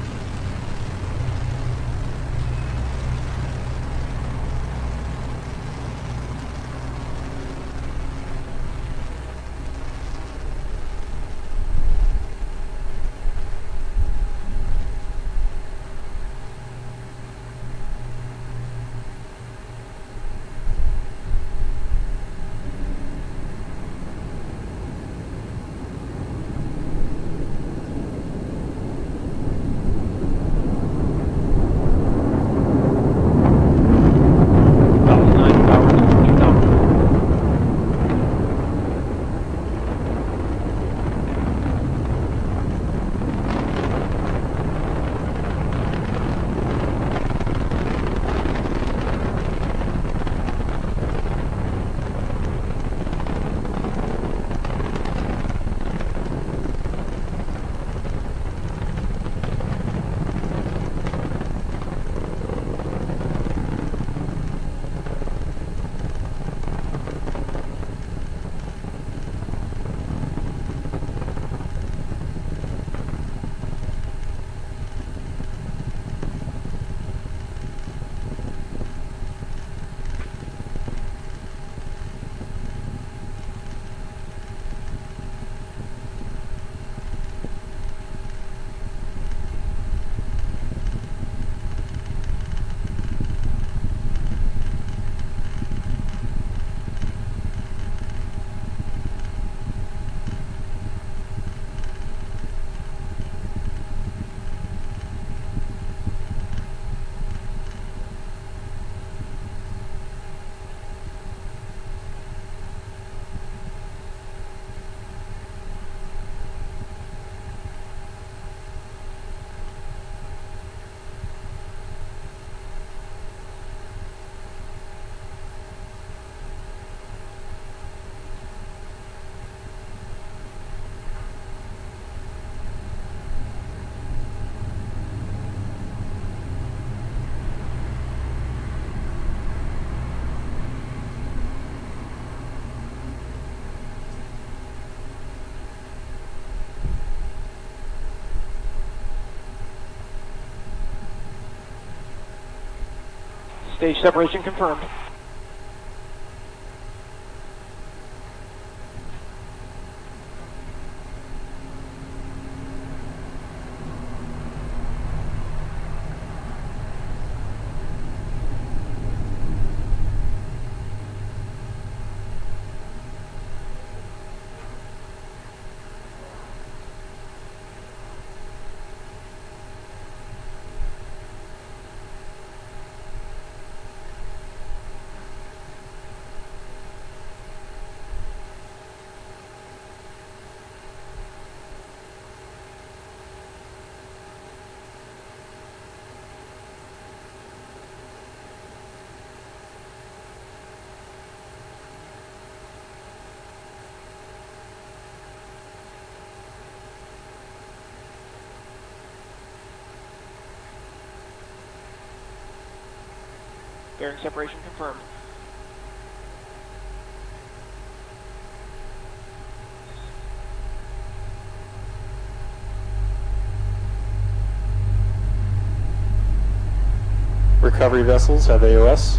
L: Stage separation confirmed. Bearing separation confirmed.
G: Recovery vessels have AOS.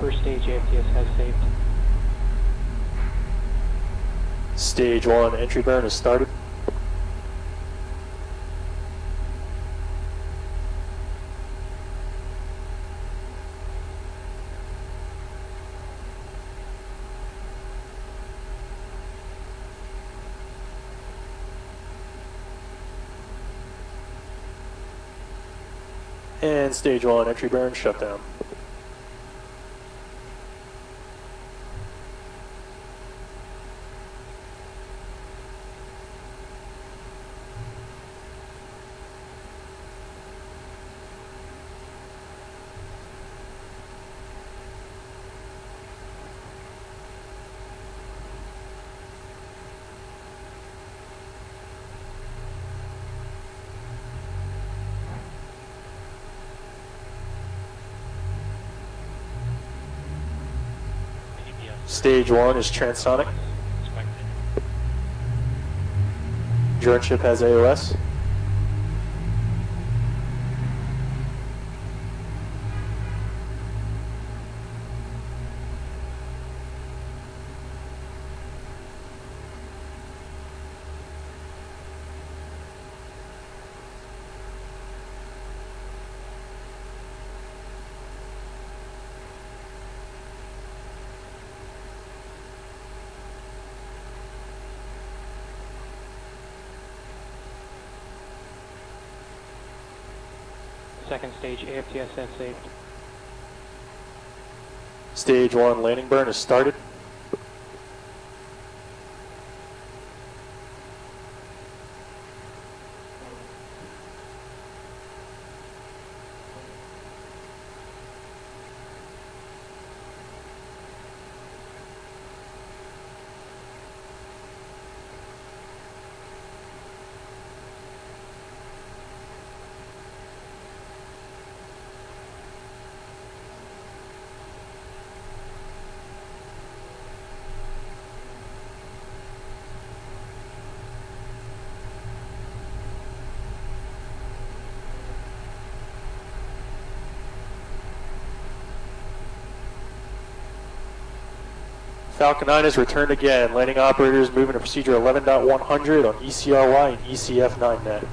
L: First stage AFTS has saved.
G: Stage 1 entry burn has started. And stage 1 entry burn shut down. Stage 1 is transonic. Drone ship has AOS.
L: Second stage AFTS has saved.
G: Stage 1 landing burn is started. Falcon 9 has returned again. Landing operators moving to procedure 11.100 on ECRY and ECF9 net.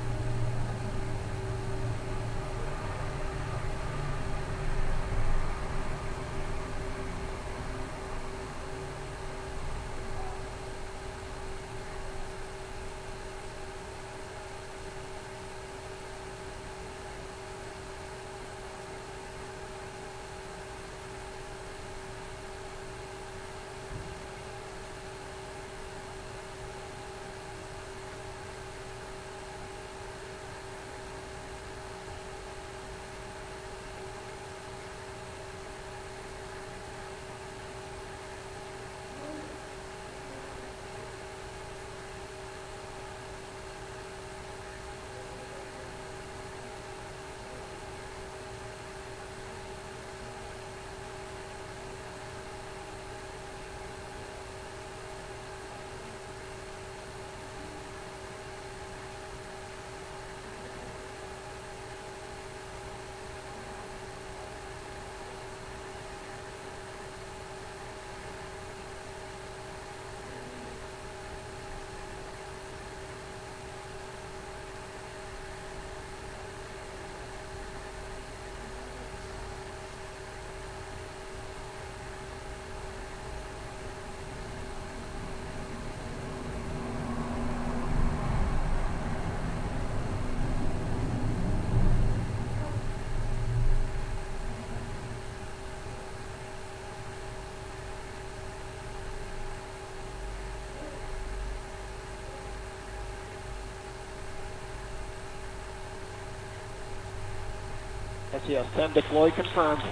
L: SES-10 deploy confirmed.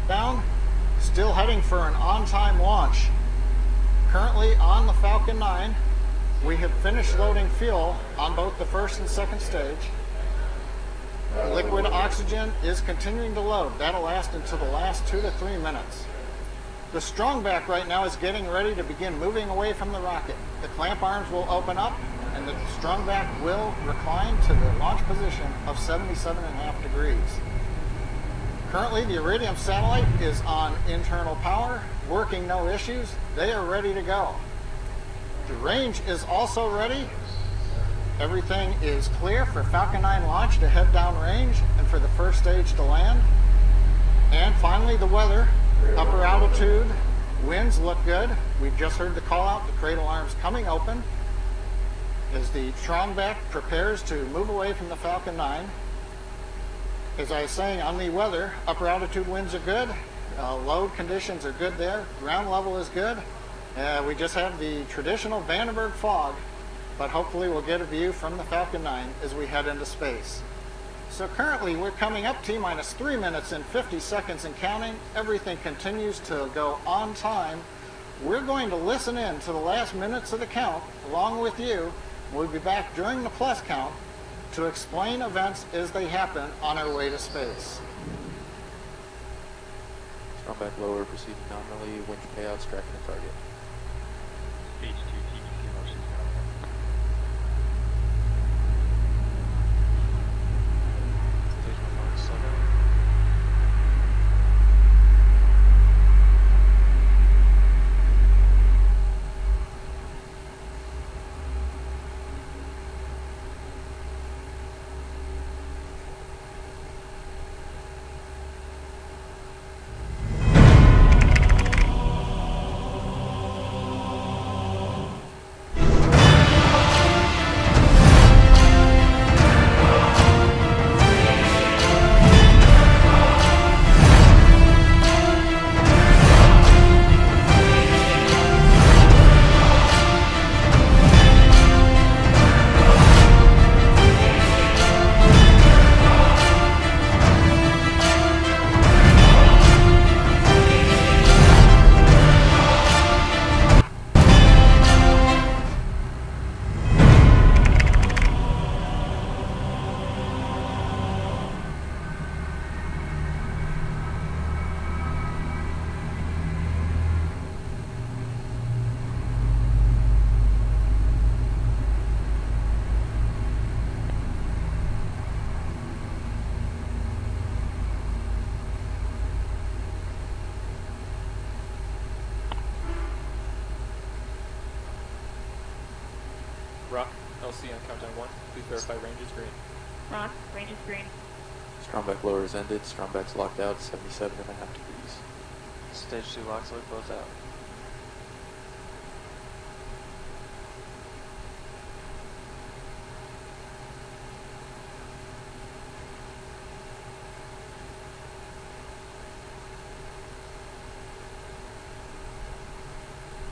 H: Down, still heading for an on-time launch. Currently on the Falcon 9, we have finished loading fuel on both the first and second stage. Liquid oxygen is continuing to load. That'll last until the last 2 to 3 minutes. The strongback right now is getting ready to begin moving away from the rocket. The clamp arms will open up and the strongback will recline to the launch position of 77.5 degrees. Currently, the Iridium satellite is on internal power, working no issues. They are ready to go. The range is also ready. Everything is clear for Falcon 9 launch to head down range and for the first stage to land. And finally, the weather. Upper altitude, winds look good. We've just heard the call out, the cradle arms coming open as the strongback prepares to move away from the Falcon 9. As I was saying, on the weather, upper altitude winds are good, load conditions are good there, ground level is good. We just have the traditional Vandenberg fog, but hopefully we'll get a view from the Falcon 9 as we head into space. So currently we're coming up T-minus 3 minutes and 50 seconds and counting. Everything continues to go on time. We're going to listen in to the last minutes of the count along with you. We'll be back during the plus count to explain events as they happen on our way to space.
E: Strongback lower, proceeding nominally, winch payouts, tracking the target.
I: Stage 2 TVC motions now. Stage 1 launch slow down.
F: Rock, LC on countdown 1. Please verify range is green.
M: Rock, range is green.
E: Strombeck lower is ended. Strombeck's locked out, 77.5 degrees.
I: Stage 2 lock slope closed out.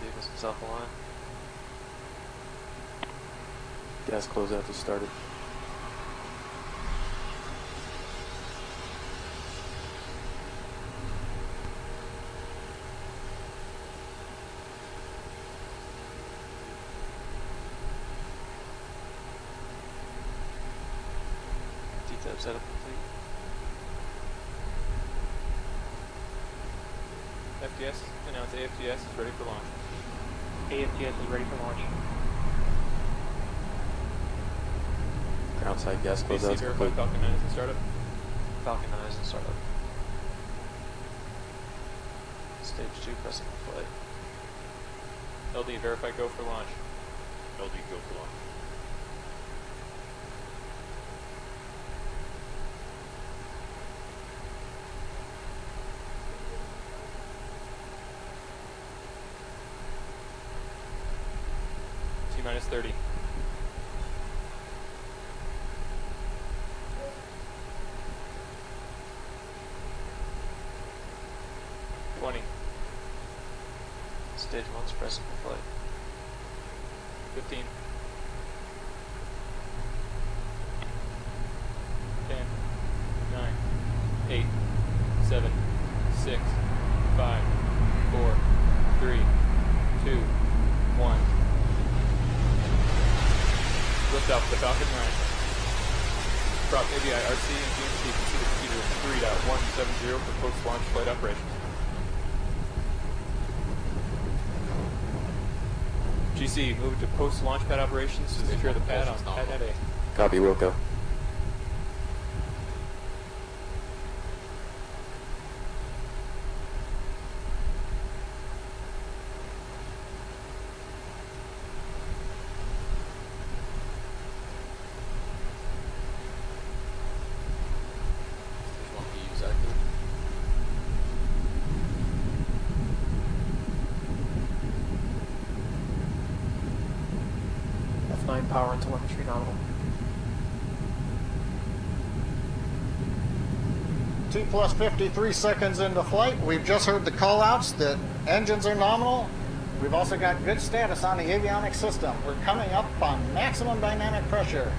I: Vehicles self-align.
E: Gas closeout just started.
I: T-tab setup complete.
F: FTS, announce AFTS is ready for launch.
L: AFTS is ready for launch.
E: Ground side gas
F: BC
E: closeout
F: verify
E: complete.
F: Falcon 9 is in startup.
I: Falcon 9 is in startup. Stage 2 pressing flight.
F: LD verify go for launch.
D: LD go for launch.
F: T-minus 30. 20.
I: Stage 1's pressing for flight.
F: 15. 10. 9. 8. 7. 6. 5. 4. 3. 2. 1. Lift off the Falcon 9. Prop ABI, RC, and GMC can see the computer 3.170 for post-launch flight operations. GC, move to post-launch pad operations to secure the pad on pad net A.
E: Copy, Wilco.
G: F9 power and telemetry nominal.
H: T plus 53 seconds into flight. We've just heard the call outs that engines are nominal. We've also got good status on the avionics system. We're coming up on maximum dynamic pressure.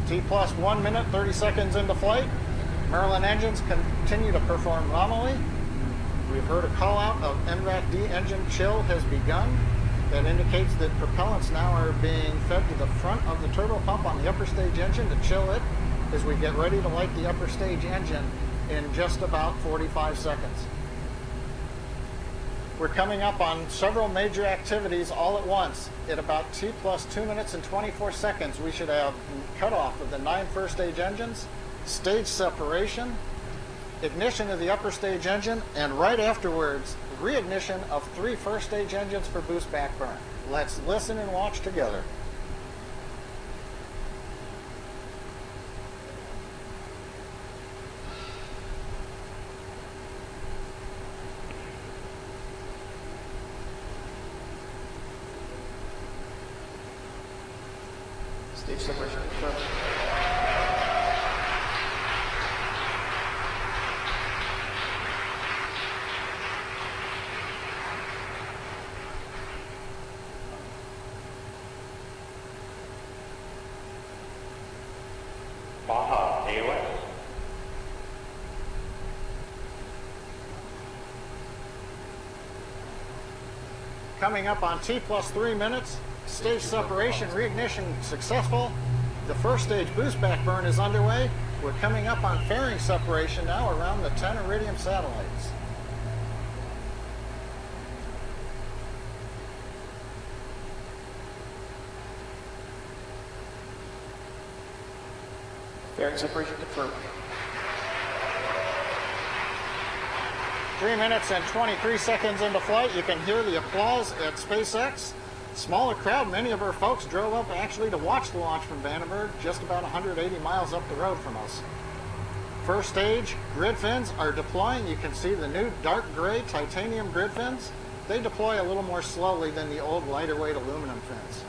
H: T plus 1 minute, 30 seconds into flight. Maryland engines continue to perform nominally. We've heard a call out of MRAT-D engine chill has begun. That indicates that propellants now are being fed to the front of the turbo pump on the upper stage engine to chill it as we get ready to light the upper stage engine in just about 45 seconds. We're coming up on several major activities all at once. At about T plus 2 minutes and 24 seconds, we should have cutoff of the 9 first stage engines, stage separation, ignition of the upper stage engine, and right afterwards, reignition of 3 first stage engines for boost back burn. Let's listen and watch together.
G: Stage separation confirmed.
I: Baja AOS.
H: Coming up on T plus 3 minutes, stage separation, reignition successful. The first stage boost back burn is underway. We're coming up on fairing separation now around the 10 Iridium satellites.
G: Fairing separation confirmed.
H: 3 minutes and 23 seconds into flight. You can hear the applause at SPACEX. Smaller crowd, many of our folks drove up actually to watch the launch from Vandenberg, just about 180 miles up the road from us. First stage, grid fins are deploying. You can see the new dark gray titanium grid fins. They deploy a little more slowly than the old lighter weight aluminum fins.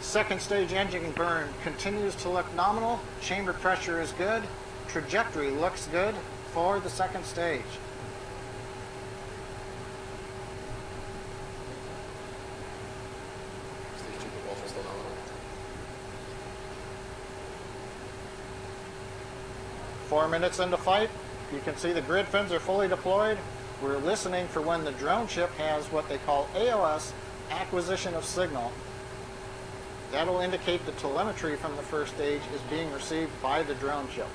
H: Second stage engine burn continues to look nominal. Chamber pressure is good. Trajectory looks good for the second stage.
E: Stage 2 propulsion still nominal.
H: 4 minutes into flight, you can see the grid fins are fully deployed. We're listening for when the drone ship has what they call AOS, acquisition of signal. That'll indicate the telemetry from the first stage is being received by the drone ship.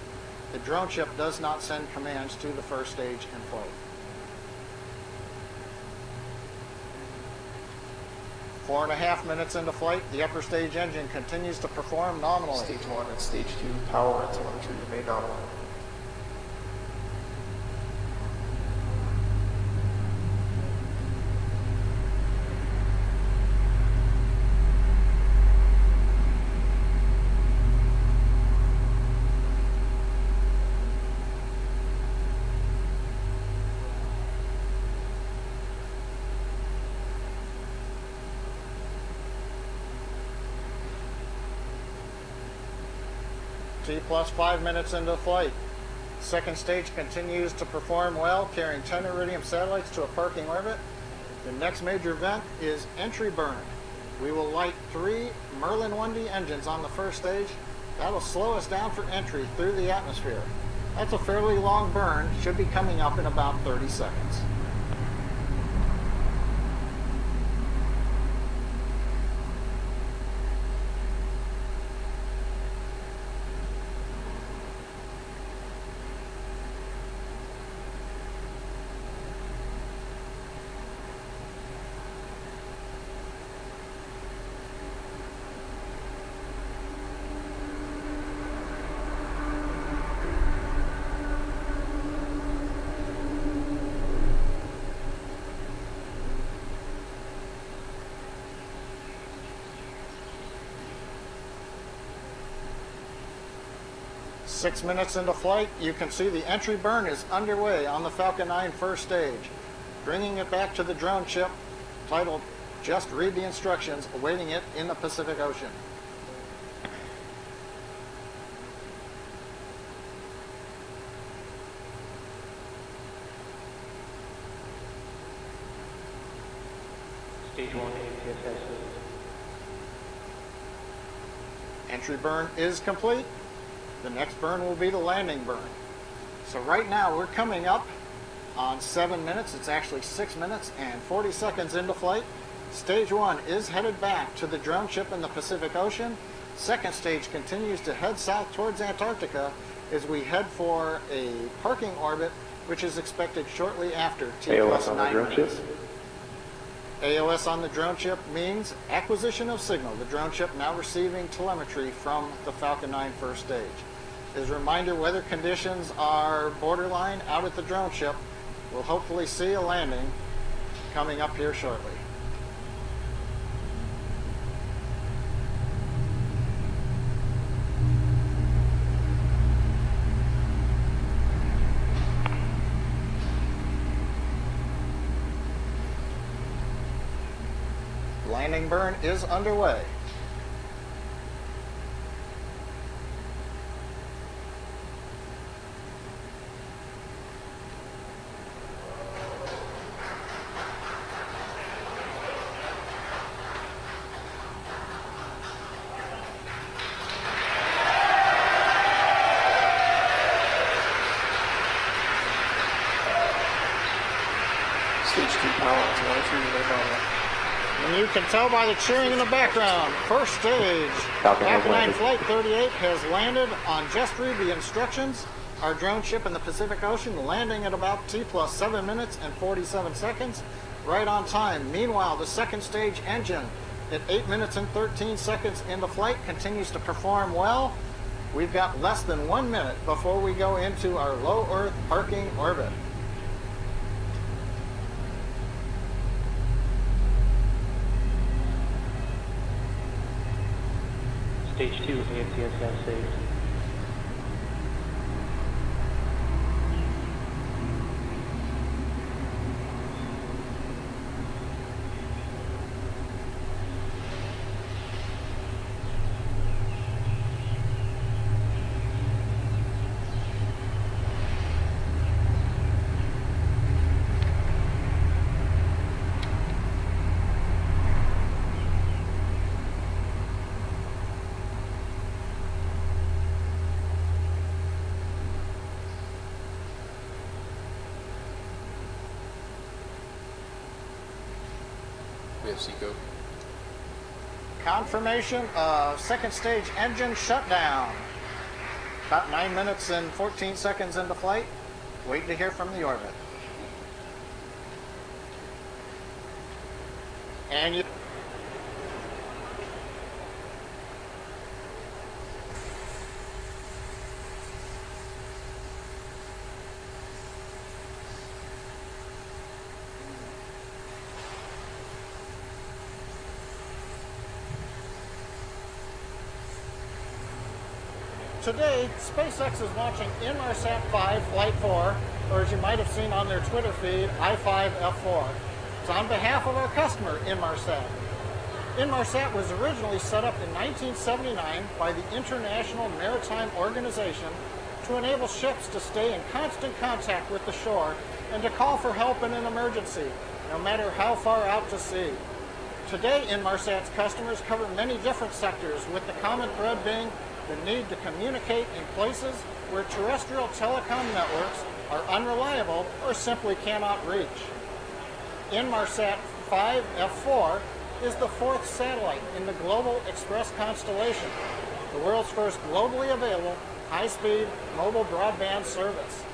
H: The drone ship does not send commands to the first stage in flight. 4.5 minutes into flight, the upper stage engine continues to perform nominally.
G: Stage 1 and Stage 2 power and telemetry remain nominal.
H: T plus 5 minutes into flight. Second stage continues to perform well, carrying 10 Iridium satellites to a parking orbit. The next major event is entry burn. We will light 3 Merlin 1D engines on the first stage. That'll slow us down for entry through the atmosphere. That's a fairly long burn, should be coming up in about 30 seconds. Six minutes into flight, you can see the entry burn is underway on the Falcon 9 first stage, bringing it back to the drone ship, titled Just Read the Instructions, awaiting it in the Pacific Ocean.
L: Stage 1 APSS.
H: Entry burn is complete. The next burn will be the landing burn. So right now we're coming up on 7 minutes. It's actually 6 minutes and 40 seconds into flight. Stage 1 is headed back to the drone ship in the Pacific Ocean. Second stage continues to head south towards Antarctica as we head for a parking orbit, which is expected shortly after T plus 9 minutes. AOS on the drone ship means acquisition of signal. The drone ship now receiving telemetry from the Falcon 9 first stage. As a reminder, weather conditions are borderline out at the drone ship. We'll hopefully see a landing coming up here shortly. Landing burn is underway.
G: Stage 2 power and telemetry remain nominal.
H: And you can tell by the cheering in the background, first stage, Falcon 9 Flight 38 has landed on just read the instructions. Our drone ship in the Pacific Ocean landing at about T plus 7 minutes and 47 seconds, right on time. Meanwhile, the second stage engine at 8 minutes and 13 seconds into flight continues to perform well. We've got less than 1 minute before we go into our low Earth parking orbit.
L: Stage 2, AFTS now saved.
F: We have Seco.
H: Confirmation of second stage engine shutdown. About 9 minutes and 14 seconds into flight. Waiting to hear from the orbit. And you... Today, SPACEX is launching Inmarsat 5 Flight 4, or as you might have seen on their Twitter feed, I5F4. It's on behalf of our customer, Inmarsat. Inmarsat was originally set up in 1979 by the International Maritime Organization to enable ships to stay in constant contact with the shore and to call for help in an emergency, no matter how far out to sea. Today, Inmarsat's customers cover many different sectors, with the common thread being the need to communicate in places where terrestrial telecom networks are unreliable or simply cannot reach. Inmarsat 5F4 is the fourth satellite in the Global Express constellation, the world's first globally available high-speed mobile broadband service.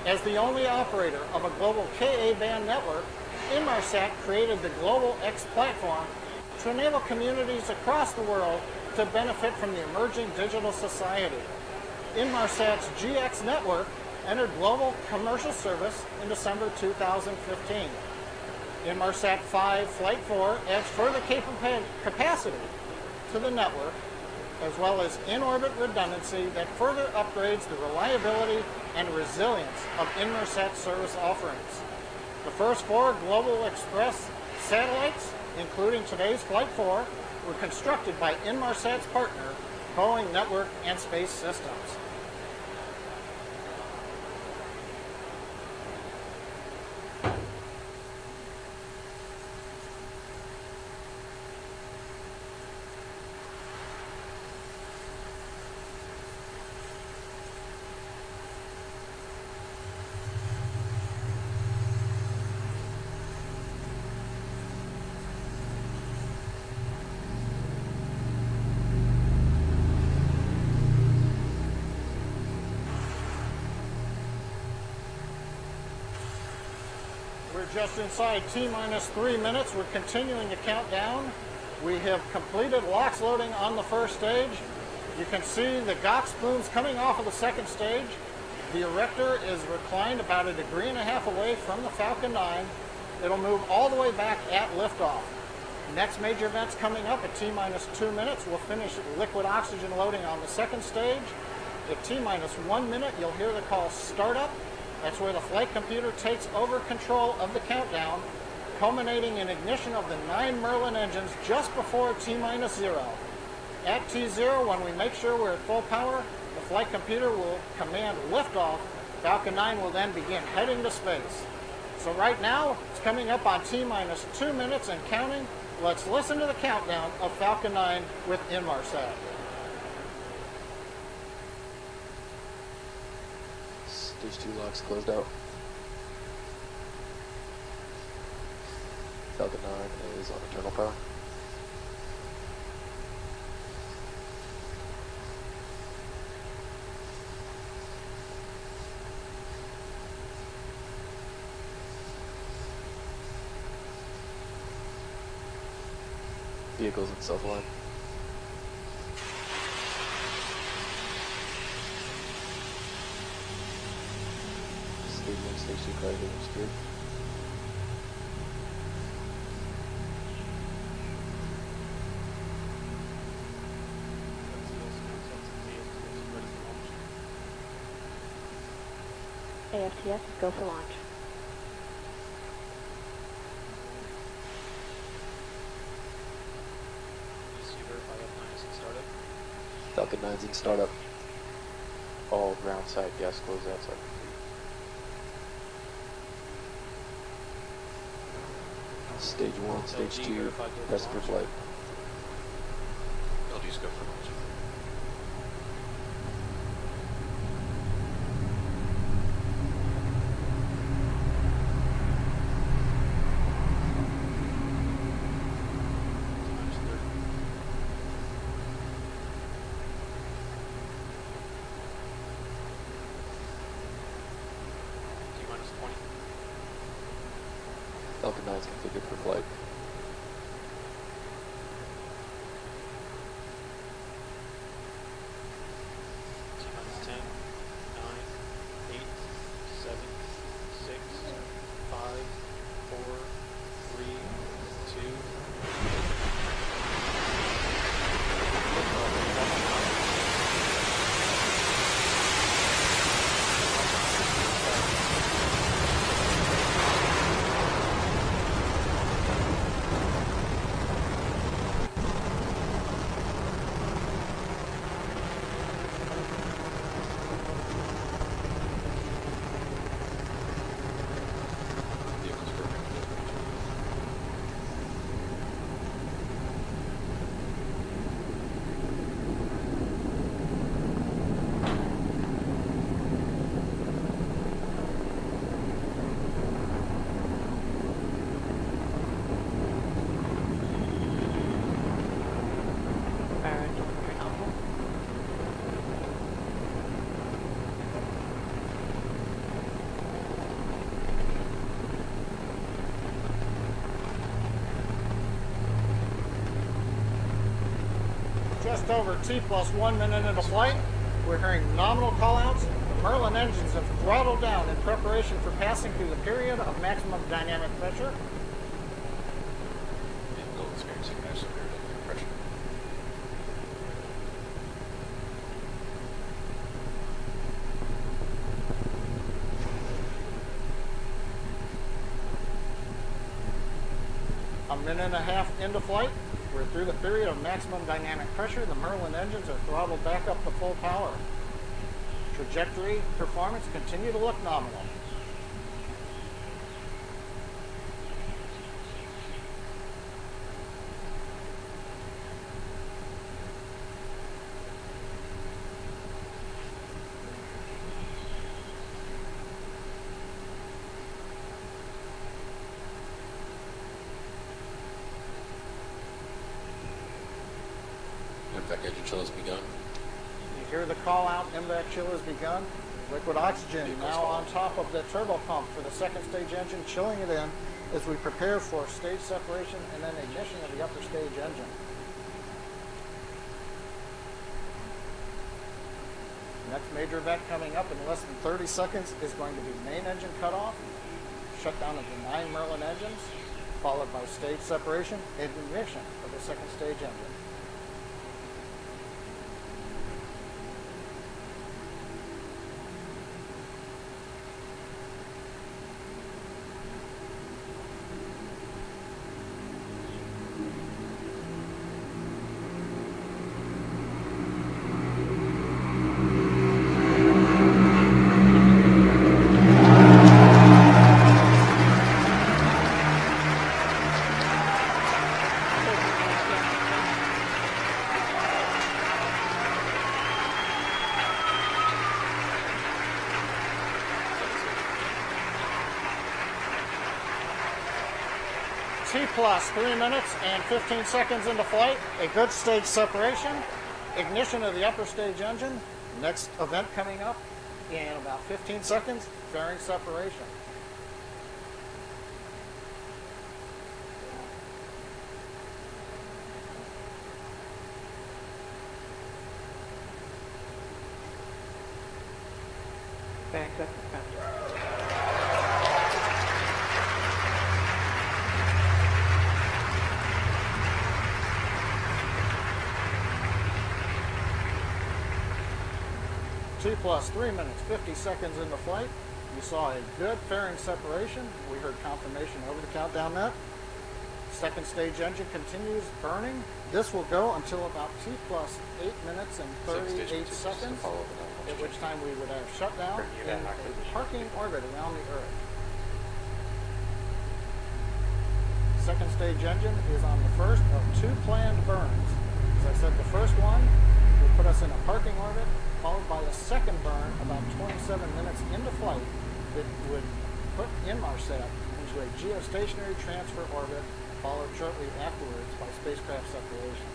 H: As the only operator of a global Ka-band network, Inmarsat created the Global X platform to enable communities across the world to benefit from the emerging digital society. Inmarsat's GX network entered global commercial service in December 2015. Inmarsat 5 Flight 4 adds further capacity to the network, as well as in-orbit redundancy that further upgrades the reliability and resilience of Inmarsat service offerings. The first 4 Global Express satellites, including today's Flight 4, were constructed by Inmarsat's partner, Boeing Network and Space Systems. Just inside T-minus 3 minutes. We're continuing to count down. We have completed LOX loading on the first stage. You can see the GOX plumes coming off of the second stage. The erector is reclined about 1.5 degrees away from the Falcon 9. It'll move all the way back at liftoff. Next major event's coming up at T-minus 2 minutes. We'll finish liquid oxygen loading on the second stage. At T-minus 1 minute, you'll hear the call startup. That's where the flight computer takes over control of the countdown, culminating in ignition of the 9 Merlin engines just before T-minus 0. At T0, when we make sure we're at full power, the flight computer will command liftoff. Falcon 9 will then begin heading to space. So right now, it's coming up on T-minus 2 minutes and counting. Let's listen to the countdown of Falcon 9 with Inmarsat.
E: Stage 2 LOX closed out. Falcon 9 is on internal power. Vehicles in self-line. Stage 1, Stage 2, cloud getting secured.
M: AFTS, go for launch.
E: Falcon 9's in startup. All ground side gas closeouts are complete. Stage 1, Stage 2, passenger flight.
I: LG's go for launch.
E: Falcon 9 is configured for flight.
J: T-minus 10, 9, 8, 7, 6, 5, 4, 3, 2,
H: Just over T+1 minute into flight, we're hearing nominal callouts. The Merlin engines have throttled down in preparation for passing through the period of maximum dynamic pressure.
I: Vehicle experiencing nice severe dynamic pressure.
H: A minute and a half into flight, we're through the period of maximum dynamic pressure. The Merlin engines are throttled back up to full power. Trajectory performance continue to look nominal.
I: MVAC engine chill has begun.
H: You hear the call out, MVAC chill has begun. Liquid oxygen now on top of the turbo pump for the second stage engine, chilling it in as we prepare for stage separation and then ignition of the upper stage engine. Next major event coming up in less than 30 seconds is going to be main engine cutoff, shutdown of the 9 Merlin engines, followed by stage separation and ignition of the second stage engine. T plus 3 minutes and 15 seconds into flight. A good stage separation. Ignition of the upper stage engine. Next event coming up in about 15 seconds. Fairing separation.
L: SPACEX
H: T plus 3 minutes, 50 seconds into flight. You saw a good fairing separation. We heard confirmation over the countdown net. Second stage engine continues burning. This will go until about T plus 8 minutes and 38 seconds, at which time we would have shut down in a parking orbit around the Earth. Second stage engine is on the first of 2 planned burns. As I said, the first one will put us in a parking orbit, followed by a second burn about 27 minutes into flight that would put Inmarsat into a geostationary transfer orbit, followed shortly afterwards by spacecraft separation.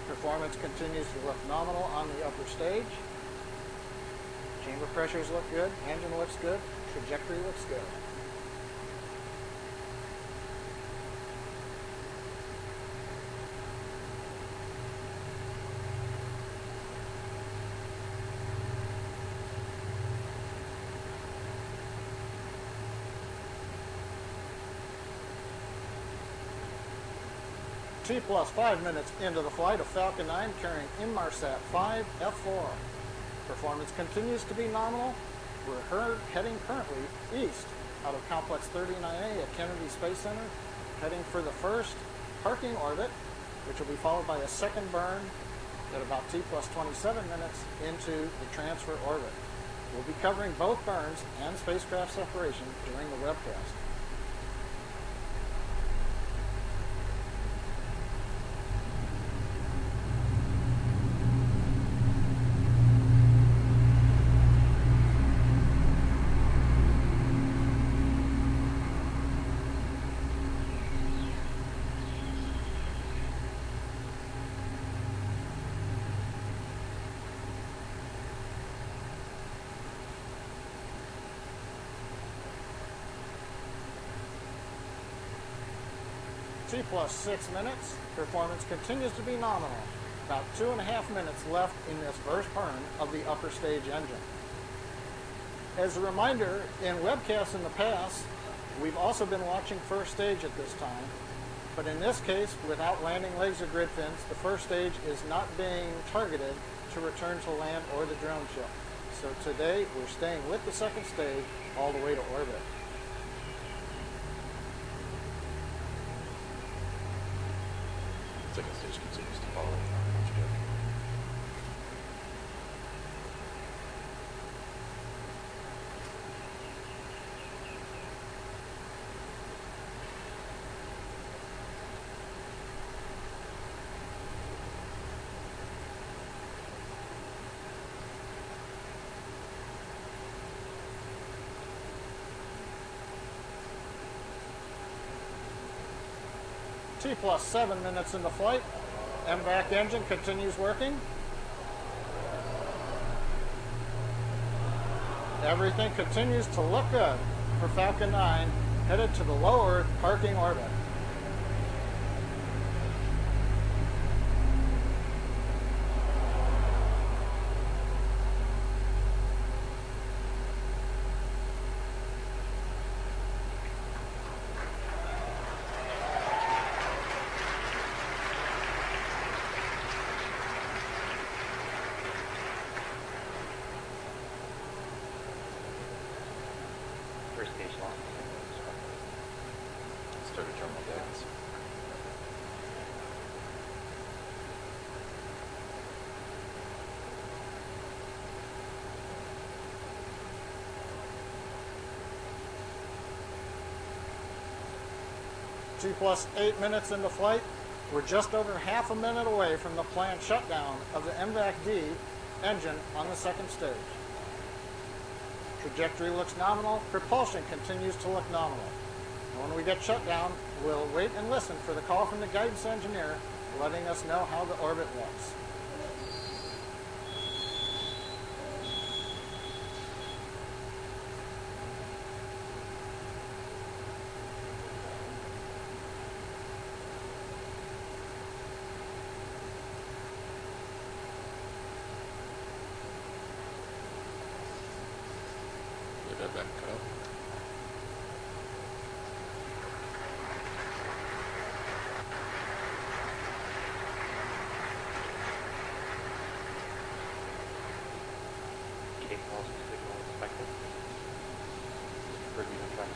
H: Performance continues to look nominal on the upper stage. Chamber pressures look good, engine looks good, trajectory looks good. T plus 5 minutes into the flight of Falcon 9 carrying Inmarsat 5 F4. Performance continues to be nominal. We're heading currently east out of Complex 39A at Kennedy Space Center, heading for the first parking orbit, which will be followed by a second burn at about T plus 27 minutes into the transfer orbit. We'll be covering both burns and spacecraft separation during the webcast. T plus 6 minutes. Performance continues to be nominal. About 2.5 minutes left in this first burn of the upper stage engine. As a reminder, in webcasts in the past, we've also been watching first stage at this time, but in this case, without landing legs or grid fins, the first stage is not being targeted to return to land or the drone ship. So today, we're staying with the second stage all the way to orbit.
N: Second stage continues to follow the trajectory.
H: T plus 7 minutes into flight. MVAC engine continues working. Everything continues to look good for Falcon 9, headed to the low Earth parking orbit.
N: Started terminal guidance.
H: T plus 8 minutes into flight. We're just over half a minute away from the planned shutdown of the MVAC-D engine on the second stage. Trajectory looks nominal. Propulsion continues to look nominal. And when we get shut down, we'll wait and listen for the call from the guidance engineer letting us know how the orbit looks.
E: Get that back up.
L: Gate positive signal expected. Review and traffic.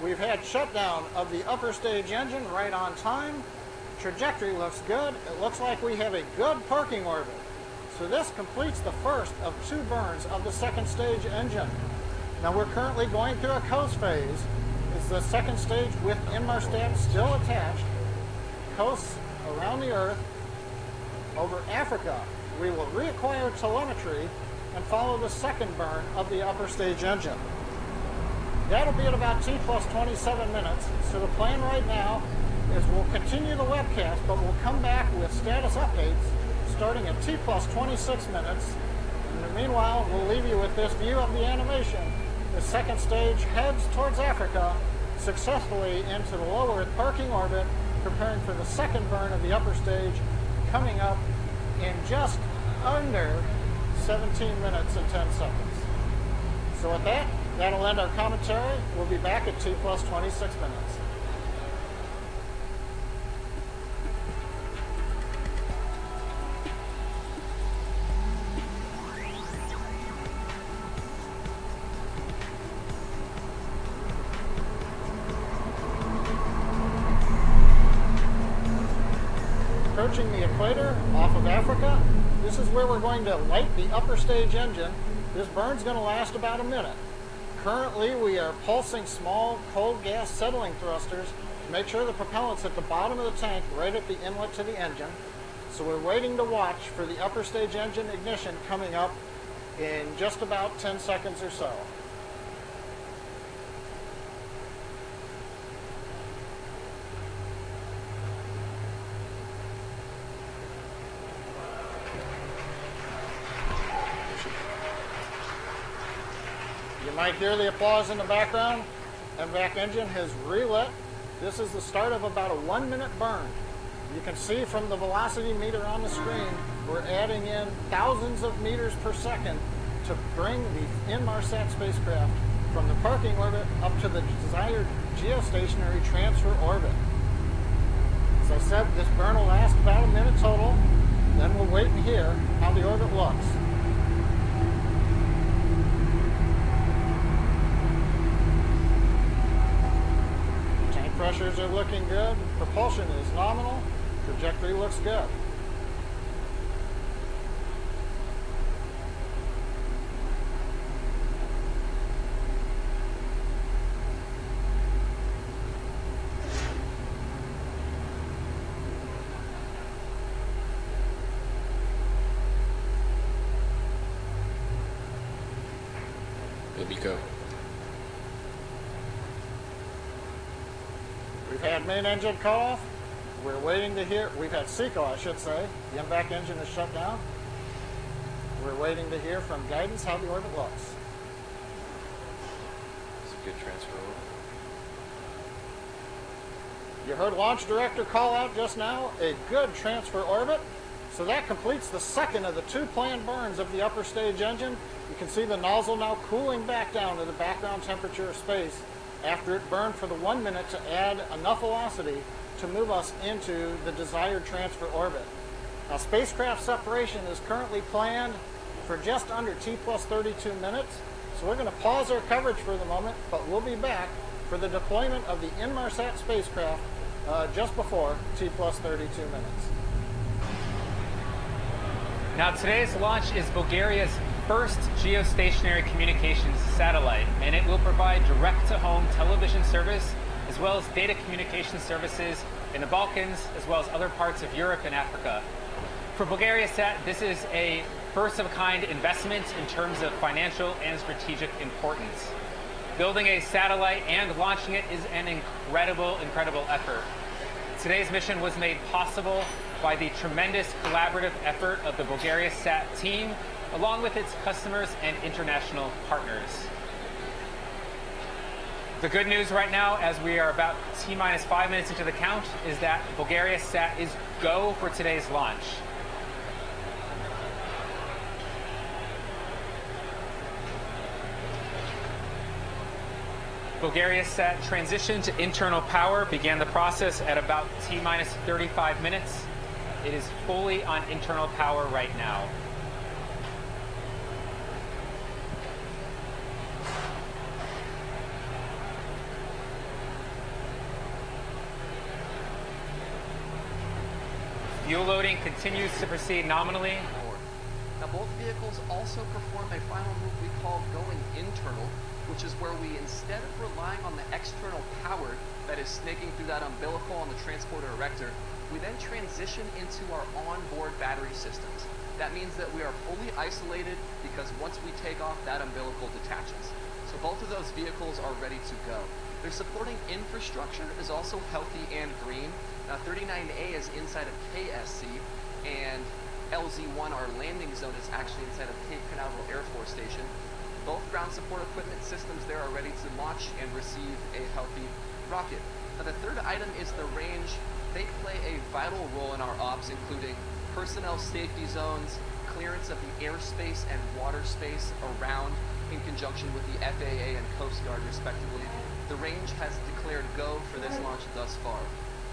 H: We've had shutdown of the upper stage engine right on time. Trajectory looks good. It looks like we have a good parking orbit. So this completes the first of 2 burns of the second stage engine. Now we're currently going through a coast phase. It's the second stage with Inmarsat still attached. Coasts around the Earth. Over Africa, we will reacquire telemetry and follow the second burn of the upper stage engine. That'll be at about T plus 27 minutes. So the plan right now is we'll continue the webcast, but we'll come back with status updates starting at T plus 26 minutes. And meanwhile, we'll leave you with this view of the animation. The second stage heads towards Africa, successfully into the low Earth parking orbit, preparing for the second burn of the upper stage, coming up in just under 17 minutes and 10 seconds. So with that, that'll end our commentary. We'll be back at T plus 26 minutes. Approaching the equator off of Africa, this is where we're going to light the upper stage engine. This burn's going to last about a minute. Currently, we are pulsing small cold gas settling thrusters to make sure the propellant's at the bottom of the tank, right at the inlet to the engine. So we're waiting to watch for the upper stage engine ignition coming up in just about 10 seconds or so. You might hear the applause in the background. MVAC engine has relit. This is the start of about a 1-minute burn. You can see from the velocity meter on the screen, we're adding in thousands of meters per second to bring the Inmarsat spacecraft from the parking orbit up to the desired geostationary transfer orbit. As I said, this burn will last about a minute total. Then we'll wait and hear how the orbit looks. Pressures are looking good. Propulsion is nominal. Trajectory looks good.
E: Baby go.
H: We've had main engine cut off. We're waiting to hear, we've had SECO, I should say. The MVAC engine is shut down. We're waiting to hear from guidance how the orbit looks.
E: It's a good transfer over.
H: You heard Launch Director call out just now, a good transfer orbit. So that completes the second of the 2 planned burns of the upper stage engine. You can see the nozzle now cooling back down to the background temperature of space after it burned for the 1 minute to add enough velocity to move us into the desired transfer orbit. Now, spacecraft separation is currently planned for just under T plus 32 minutes. So we're going to pause our coverage for the moment, but we'll be back for the deployment of the Inmarsat spacecraft just before T plus 32 minutes.
K: Now, today's launch is Bulgaria's first geostationary communications satellite, and it will provide direct-to-home television service as well as data communication services in the Balkans as well as other parts of Europe and Africa. For BulgariaSat, this is a first-of-a-kind investment in terms of financial and strategic importance. Building a satellite and launching it is an incredible, incredible effort. Today's mission was made possible by the tremendous collaborative effort of the BulgariaSat team, along with its customers and international partners. The good news right now, as we are about T-minus 5 minutes into the count, is that BulgariaSat is go for today's launch. BulgariaSat transition to internal power began the process at about T-minus 35 minutes. It is fully on internal power right now. Fuel loading continues to proceed nominally.
C: Now both vehicles also perform a final move we call going internal, which is where we, instead of relying on the external power that is snaking through that umbilical on the transporter erector, we then transition into our onboard battery systems. That means that we are fully isolated because once we take off, that umbilical detaches. So both of those vehicles are ready to go. Their supporting infrastructure is also healthy and green. Now 39A is inside of KSC, and LZ1, our landing zone, is actually inside of Cape Canaveral Air Force Station. Both ground support equipment systems there are ready to launch and receive a healthy rocket. Now the third item is the range. They play a vital role in our ops, including personnel safety zones, clearance of the airspace and water space around, in conjunction with the FAA and Coast Guard, respectively. The range has declared go for this launch thus far.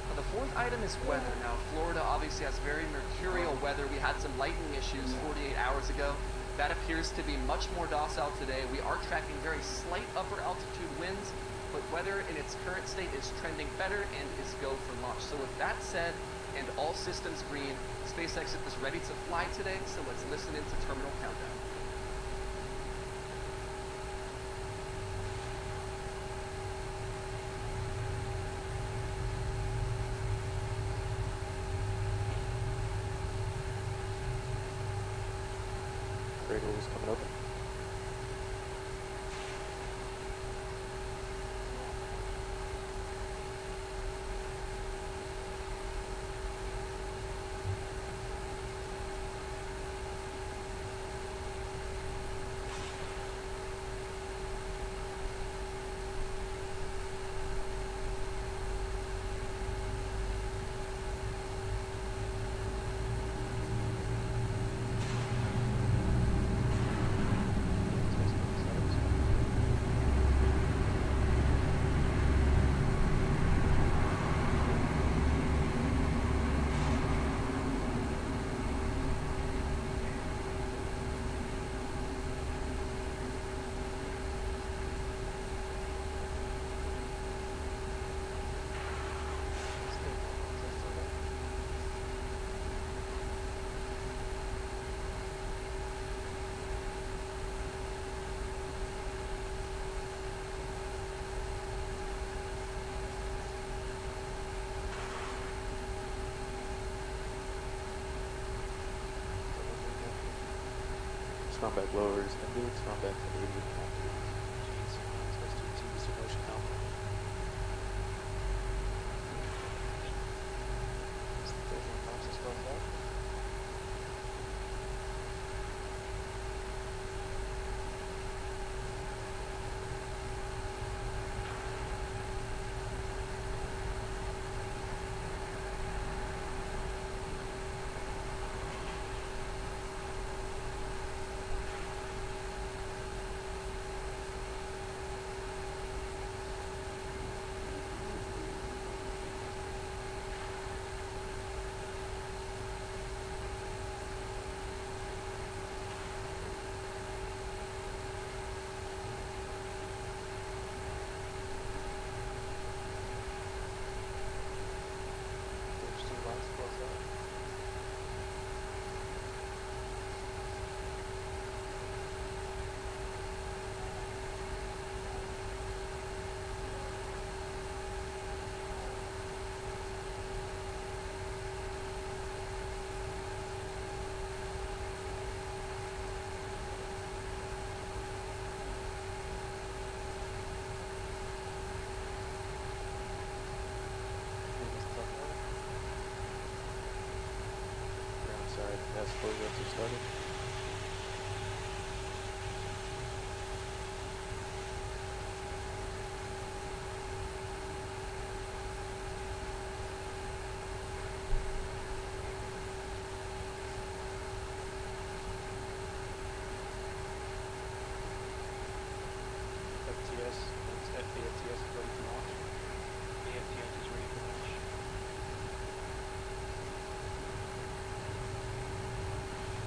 C: Now, the fourth item is weather. Now, Florida obviously has very mercurial weather. We had some lightning issues 48 hours ago. That appears to be much more docile today. We are tracking very slight upper altitude winds, but weather in its current state is trending better and is go for launch. So with that said, and all systems green, SpaceX is ready to fly today, so let's listen into terminal countdown.
E: Cradle is coming open. Combat blowers ended, combat to 80 motion now.
J: AFTS is ready for launch. AFTS is ready for launch.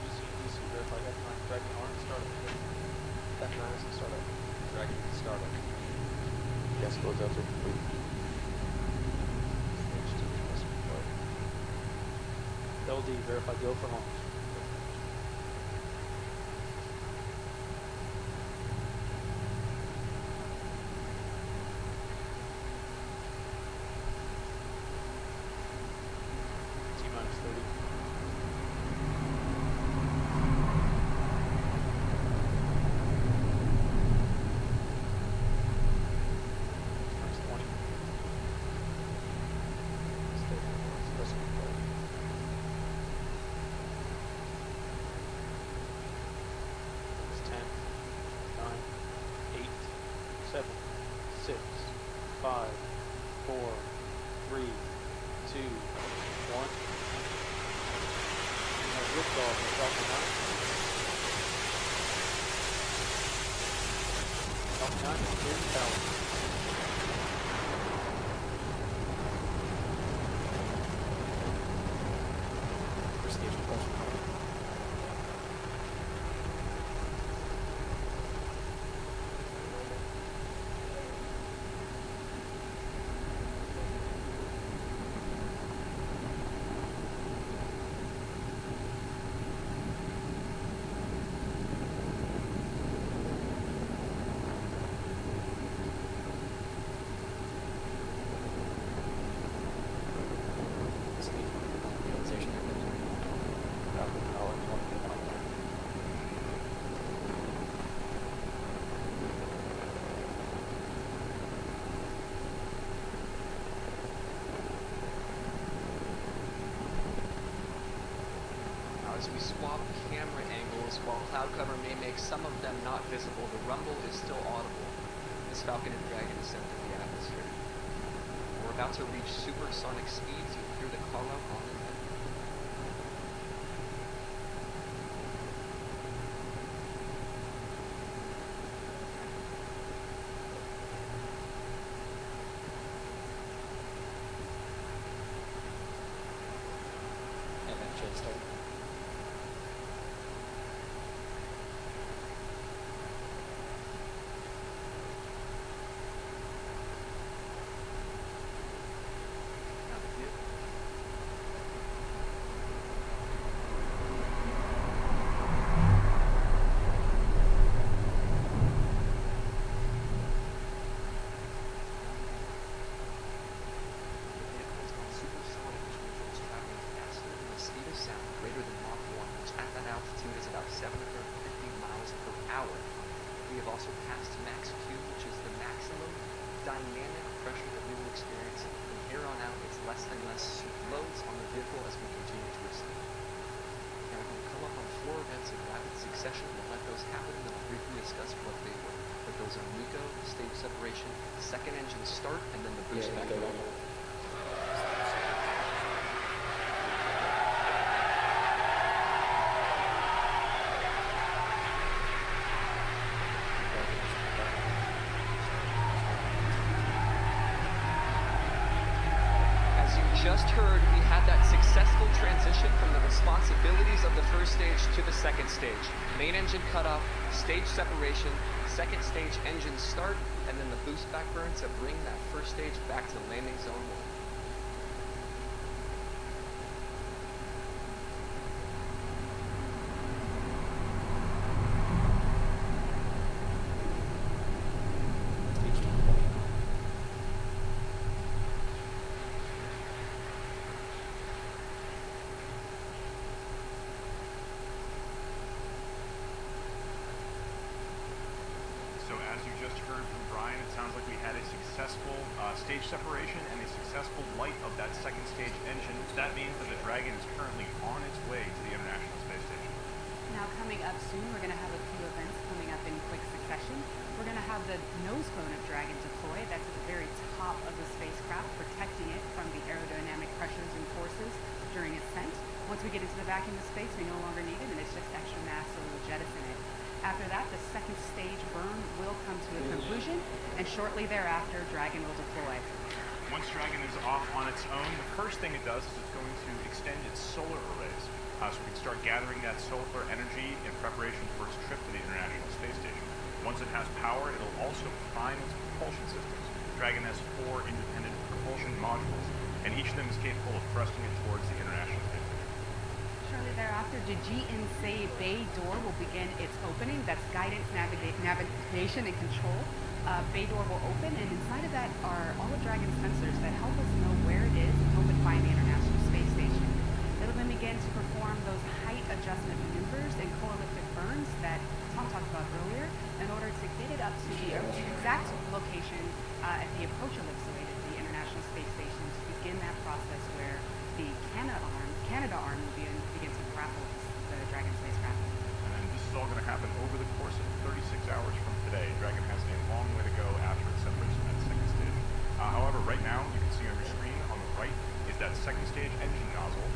J: DC and DC, verify F9 Dragon arm startup.
E: F9 is the startup. Dragon is the startup. Gas closeouts are complete. Stage 2 must be deployed.
J: LD, verify go for launch. T-minus 30. Minus 20.
E: Stage 1 must be deployed.
J: It's 10, 9, 8, 7, 6, 5, 4, 3, 2, 1. We have liftoff of Falcon 9. Falcon 9 is clear to power.
E: First stage propulsion.
C: As we swap camera angles, while cloud cover may make some of them not visible, the rumble is still audible as Falcon and Dragon ascend through the atmosphere. We're about to reach supersonic speeds. You hear the call out on the net.
E: MFJ start.
C: Dynamic pressure that we will experience from here on out. It's less and less loads on the vehicle as we continue to ascend. Now we're going to come up on 4 events in rapid succession. We'll let those happen and then I'll briefly discuss what they were. But those are MECO, stage separation, second engine start, and then the boost back. Just heard, we had that successful transition from the responsibilities of the first stage to the second stage. Main engine cutoff, stage separation, second stage engine start, and then the boost back burn to bring that first stage back to landing zone 1.
D: Stage separation and a successful light of that second stage engine. That means that the Dragon is currently on its way to the International Space Station.
B: Now coming up soon, we're going to have a few events coming up in quick succession. We're going to have the nose cone of Dragon deploy. That's at the very top of the spacecraft, protecting it from the aerodynamic pressures and forces during ascent. Once we get into the vacuum of space, we no longer need it, and it's just extra mass, so we'll jettison it. After that, the second stage burn will come to a conclusion. fusion, and shortly thereafter, Dragon will deploy.
D: Once Dragon is off on its own, the first thing it does is it's going to extend its solar arrays, so we can start gathering that solar energy in preparation for its trip to the International Space Station. Once it has power, it'll also prime its propulsion systems. Dragon has 4 independent propulsion modules, and each of them is capable of thrusting it towards the International Space Station.
B: Shortly thereafter, the GN-Bay door will begin its opening. That's guidance, navigation, and control. Bay door will open, and inside of that are all of Dragon's sensors that help us know where it is and help it find the International Space Station. It'll then begin to perform those height adjustment maneuvers and co-elliptic burns that Tom talked about earlier in order to get it up to the exact location at the approach ellipsoid at the International Space Station to begin that process where the Canada arm will begin to grapple the Dragon spacecraft.
D: And this is all going to happen over the course of 36 hours from today. Dragon has a long way to go after it separates from that second stage. However, right now, you can see on your screen on the right is that second stage engine nozzle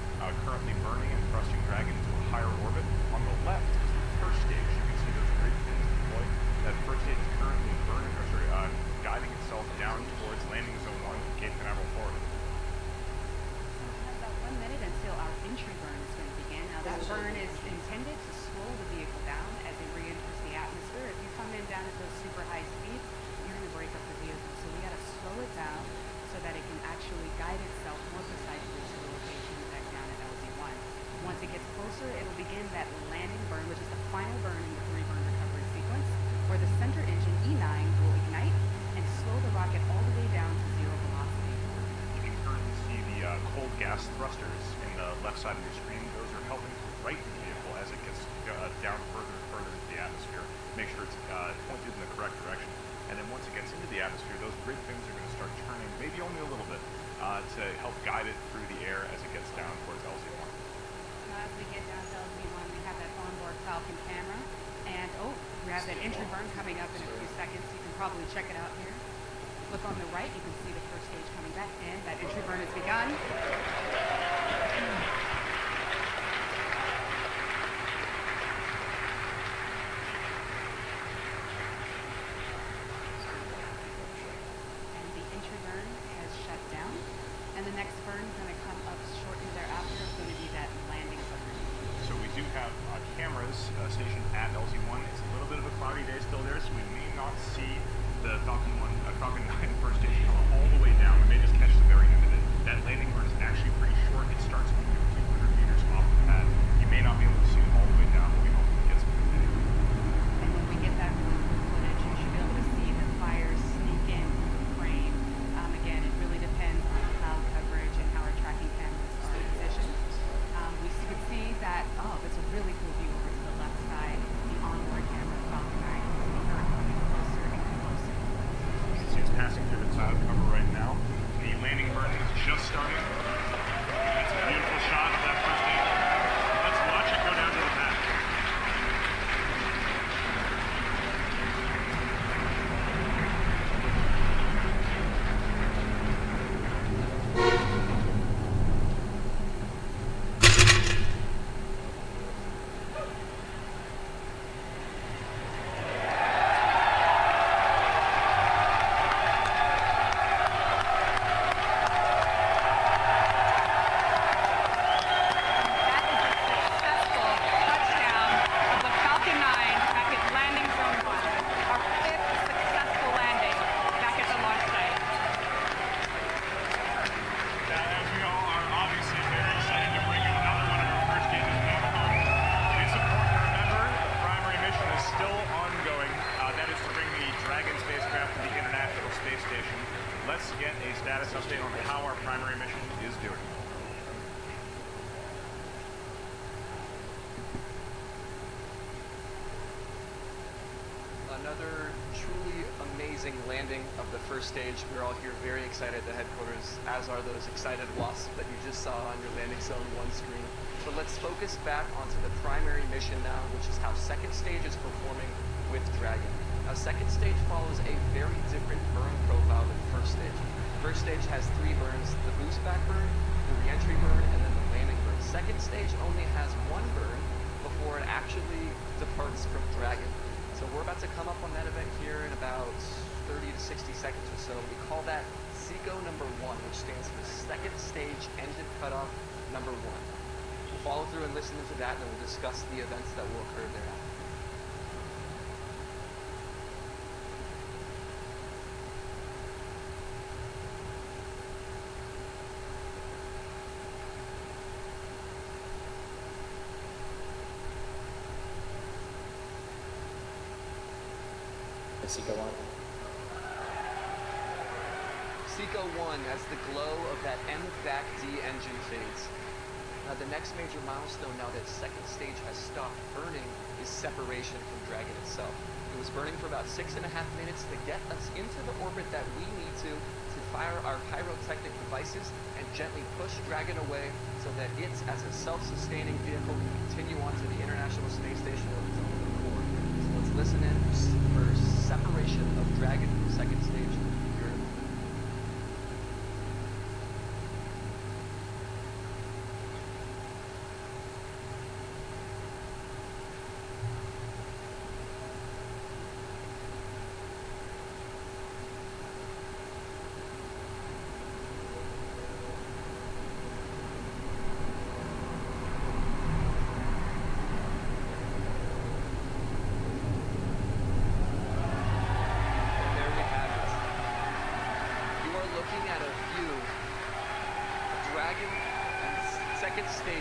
D: currently burning and thrusting Dragon into a higher orbit. On the left is the first stage. You can see those grid pins deployed. That first stage is currently guiding itself down towards landing zone 1 in Cape Canaveral, Florida.
B: So we have about 1 minute until our entry burn is going to begin. Now that burn is intended to slow the vehicle down as it re-enters the atmosphere. If you come in down at those super high speeds, you're going to break up the vehicle. So we got to slow it down so that it can actually guide itself more precisely to the location back down at LZ1. Once it gets closer, it'll begin that landing burn, which is the final burn in the 3-burn recovery sequence, where the center engine E9 will ignite and slow the rocket all the way down to 0 velocity.
D: You can currently see the cold gas thrusters in the left side of your screen. Those are helping to right the vehicle as it gets down further and further into the atmosphere. Make sure it's pointed in the correct direction. And then once it gets into the atmosphere, those grid fins are going to start turning, maybe only a little bit, to help guide it through the air as it gets down towards LZ1.
B: Now as we get down to LZ1, we have that onboard Falcon camera. And we have that entry burn coming up in a few seconds. You can probably check it out here. Look on the right, you can see the first stage coming back in. That entry burn has begun. And the entry burn has shut down. And the next burn is going to come up shortly thereafter. It's going to be that landing burn.
D: So we do have cameras stationed at LZ1. It's a little bit of a cloudy day still there, so we may not see the Falcon 9 first stage come all the way down. We may just catch the very end of it. That landing burn is actually pretty short. It starts only a few hundred meters off the pad. You may not be able to see it all the way down, but we hope we get some good video.
B: And when we get that really cool footage, you should be able to see the fires sneak in the frame. Again, it really depends on the cloud coverage and how our tracking cameras are positioned. We can see that, that's a really cool view over to the left side. The onboard camera Falcon 9 is coming closer and closer.
D: You can see it's passing through the cloud cover right now. The landing burn is just starting. That's a beautiful shot of that first stage. Let's watch it go down to the pad. Let's get a status update on how our primary mission is doing.
C: Another truly amazing landing of the first stage. We're all here very excited at the headquarters, as are those excited wasps that you just saw on your landing zone 1 screen. But let's focus back onto the primary mission now, which is how second stage is performing with Dragon. Now, second stage follows a very different burn profile than first stage. First stage has 3 burns: the boost back burn, the re-entry burn, and then the landing burn. Second stage only has 1 burn before it actually departs from Dragon. So we're about to come up on that event here in about 60 seconds or so. We call that SECO number 1, which stands for second stage engine cutoff number 1. We'll follow through and listen into that, and then we'll discuss the events that will occur thereafter.
K: SECO 1.
C: SECO 1 as the glow of that MVAC-D engine fades. Now the next major milestone now that second stage has stopped burning is separation from Dragon itself. It was burning for about 6.5 minutes to get us into the orbit that we need to fire our pyrotechnic devices and gently push Dragon away so that it, as a self-sustaining vehicle, can continue on to the International Space Station of its own accord. So let's listen in for separation of Dragon from second stage.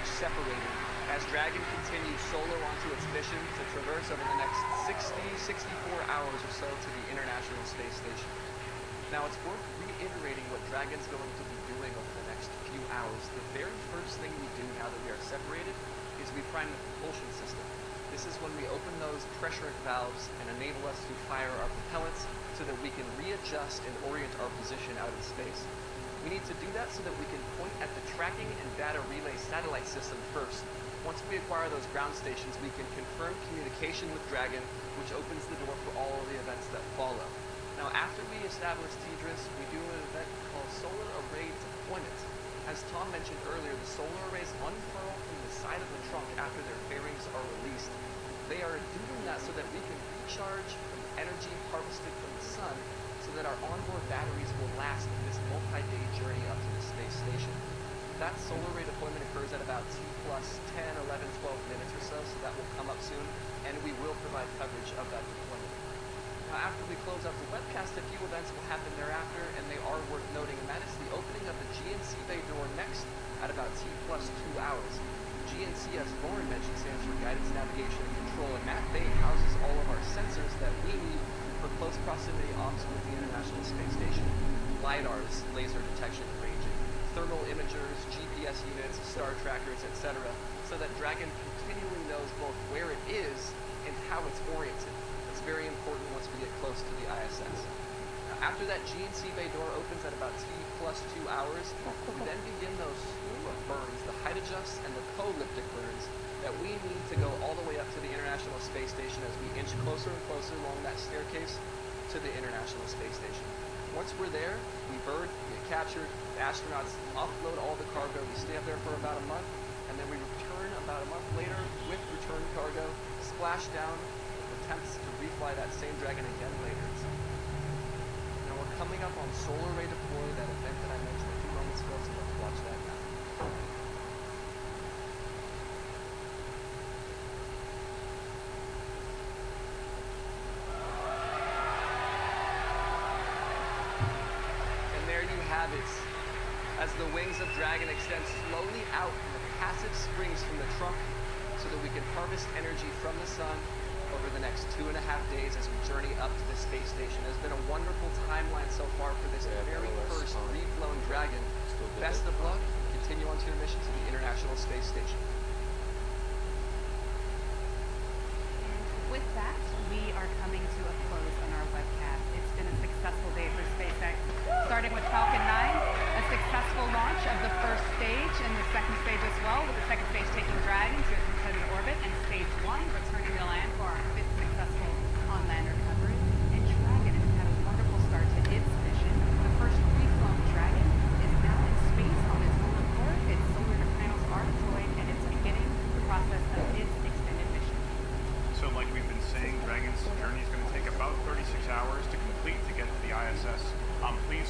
C: Separating as Dragon continues solo onto its mission to traverse over the next 64 hours or so to the International Space Station. Now it's worth reiterating what Dragon's going to be doing over the next few hours. The very first thing we do now that we are separated is we prime the propulsion system. This is when we open those pressure valves and enable us to fire our propellants so that we can readjust and orient our position out in space. We need to do that so that we can point at the tracking and data relay satellite system first. Once we acquire those ground stations, we can confirm communication with Dragon, which opens the door for all of the events that follow. Now, after we establish TDRS, we do an event called Solar Array Deployment. As Tom mentioned earlier, the solar arrays unfurl from the side of the trunk after their fairings are released. They are doing that so that we can recharge from energy harvested from the sun, so that our onboard batteries will last this multi-day journey up to the space station. That solar array deployment occurs at about T plus 10, 11, 12 minutes or so that will come up soon, and we will provide coverage of that deployment. Now, after we close out the webcast, a few events will happen thereafter, and they are worth noting, and that is the opening of the GNC bay door next at about T plus 2 hours. GNC, as Lauren mentioned, stands for Guidance, Navigation, and Control, and that bay houses all of our sensors that we need for close proximity ops with the International Space Station. LiDARs, laser detection and ranging, thermal imagers, GPS units, star trackers, etc., so that Dragon continually knows both where it is and how it's oriented. It's very important once we get close to the ISS. Now, after that GNC bay door opens at about T plus 2 hours, we then begin those slew of burns, the height adjust and the co-elliptic burns, that we need to go all the way up to the International Space Station as we inch closer and closer along that staircase to the International Space Station. Once we're there, we bird, we get captured, the astronauts offload all the cargo, we stay up there for about a month, and then we return about a month later with return cargo, splash down, with attempts to refly that same Dragon again later. So, now we're coming up on Solar Array Deploy, that event that I mentioned a few moments ago, so let's watch that now. As the wings of Dragon extend slowly out from the passive springs from the trunk so that we can harvest energy from the sun over the next 2.5 days as we journey up to the space station. It's been a wonderful timeline so far for this very first reflown Dragon. Best of luck. Continue on to your mission to the International Space Station.
B: And with that, we are coming to a close on our webcast. It's been a successful day for SpaceX, starting with Falcon 9, a successful launch of the first stage and the second stage as well, with the second stage taking Dragon to its intended orbit, and stage 1 returning to land for our 5th successful on-land recovery. And Dragon has had a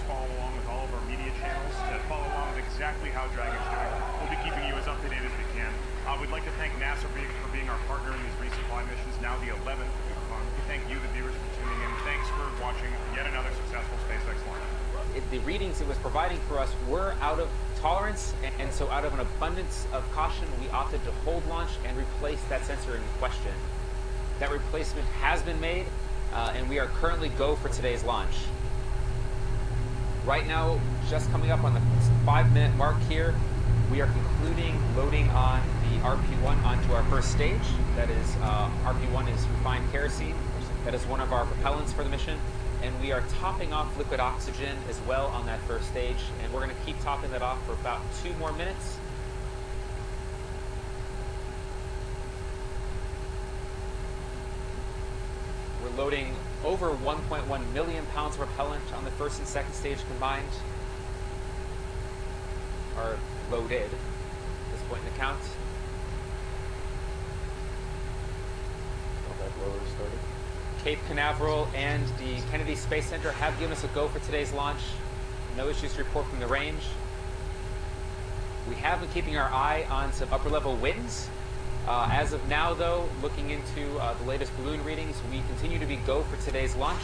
D: follow along with all of our media channels to follow along with exactly how Dragon's doing. We'll be keeping you as up to date as we can. We'd like to thank NASA for being our partner in these resupply missions, now the 11th. We thank you, the viewers, for tuning in. Thanks for watching yet another successful SpaceX launch.
K: The readings it was providing for us were out of tolerance, and so out of an abundance of caution, we opted to hold launch and replace that sensor in question. That replacement has been made, and we are currently go for today's launch. Right now, just coming up on the 5-minute mark here, we are concluding loading on the RP-1 onto our first stage. That is, RP-1 is refined kerosene. That is one of our propellants for the mission. And we are topping off liquid oxygen as well on that first stage. And we're going to keep topping that off for about 2 more minutes. We're loading over 1.1 million pounds of propellant on the first and second stage combined. Are loaded at this point in the count.
E: That blower started.
K: Cape Canaveral and the Kennedy Space Center have given us a go for today's launch. No issues to report from the range. We have been keeping our eye on some upper level winds. As of now though, looking into the latest balloon readings, we continue to be go for today's launch.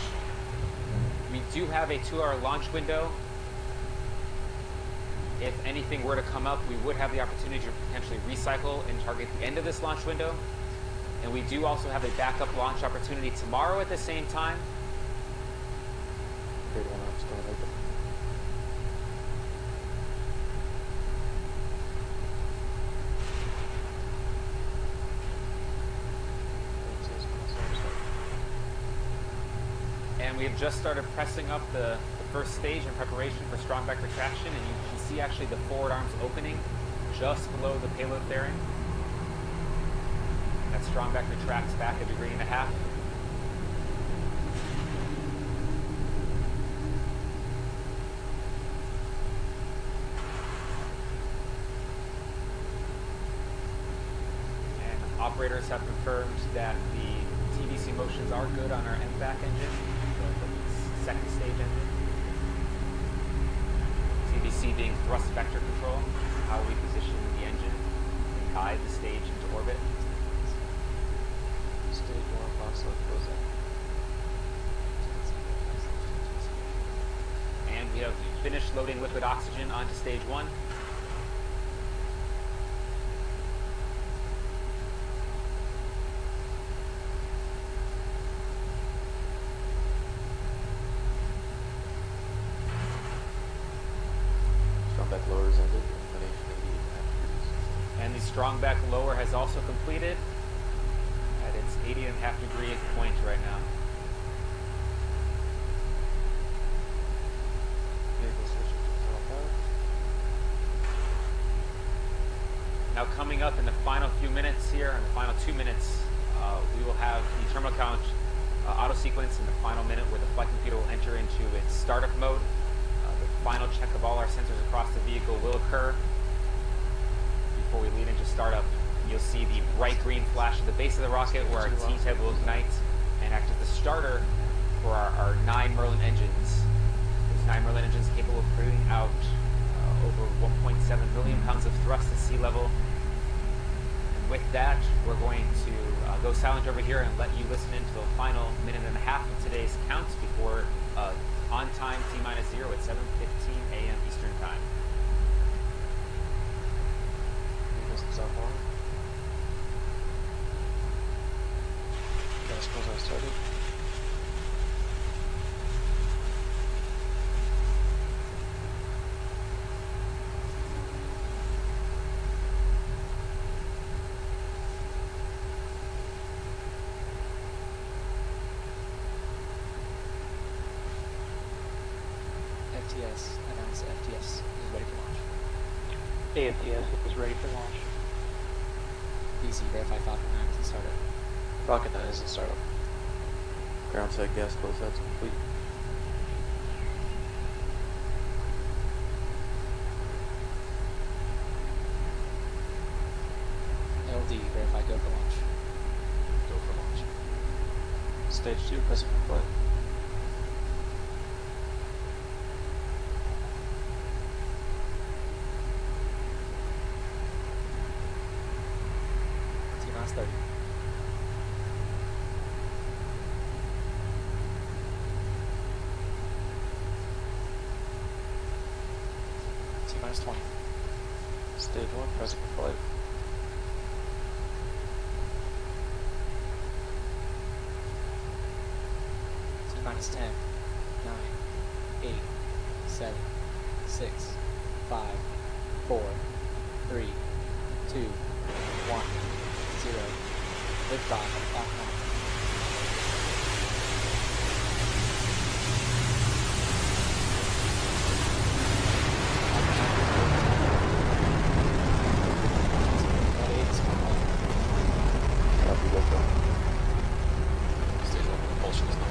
K: We do have a 2-hour launch window. If anything were to come up, we would have the opportunity to potentially recycle and target the end of this launch window. And we do also have a backup launch opportunity tomorrow at the same time.
E: Grade 1 ops going open.
K: And we have just started pressing up the first stage in preparation for strong back retraction, and you can see actually the forward arms opening just below the payload fairing. That strong back retracts back 1.5 degrees. And operators have confirmed that the TVC motions are good on our MVAC engine, the second stage engine. TVC being thrust vector control, how we position the engine and guide the stage into orbit.
E: Stage 1 box left close out.
K: And we have finished loading liquid oxygen onto stage 1.
E: Strongback lower is ended. Inclination 88.5 degrees.
K: And the strongback lower has also completed at its 80.5 degree point right now.
E: Vehicle switching to throttle power.
K: Now coming up in the final few minutes here, in the final 2 minutes, we will have the terminal count auto sequence in the final minute where the flight computer will enter into its startup mode. The final check of all our sensors across the vehicle will occur before we lead into startup. You'll see the bright green flash at the base of the rocket where our T-head will ignite and act as the starter for our 9 Merlin engines. Those 9 Merlin engines capable of putting out over 1.7 billion pounds of thrust at sea level. And with that, we're going to go silent over here and let you listen into the final 1.5 minutes of today's count before on time T-0 at 7:15 a.m. Eastern Time.
E: Vehicles south line. Gas close out started.
C: FTS announced FTS is ready for launch.
L: AFTS is ready for launch.
C: BC verify Falcon 9 is in startup.
E: Falcon 9 is in startup. Ground set gas closeout's complete.
C: LD verify go for launch.
E: Go for launch. Stage 2 pressing for flight. minus 20. Stage 1, pressing for flight.
O: Minus 10, 9, 8, 7, 6, 5, 4, 3, 2, 1, 0. Liftoff of Falcon 9.
N: Stage 1 propulsion is not.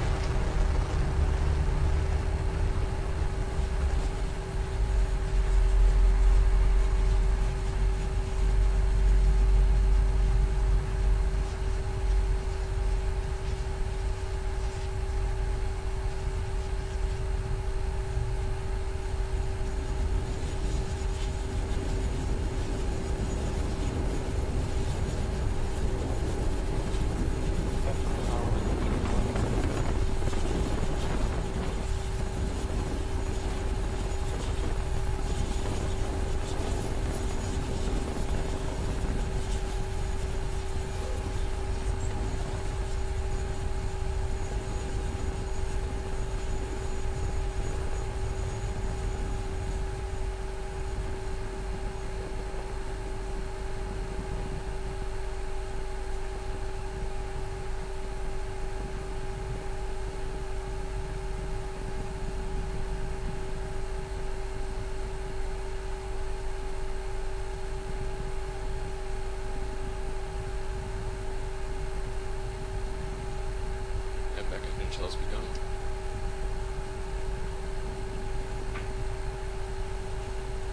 N: Back engine shall has begun.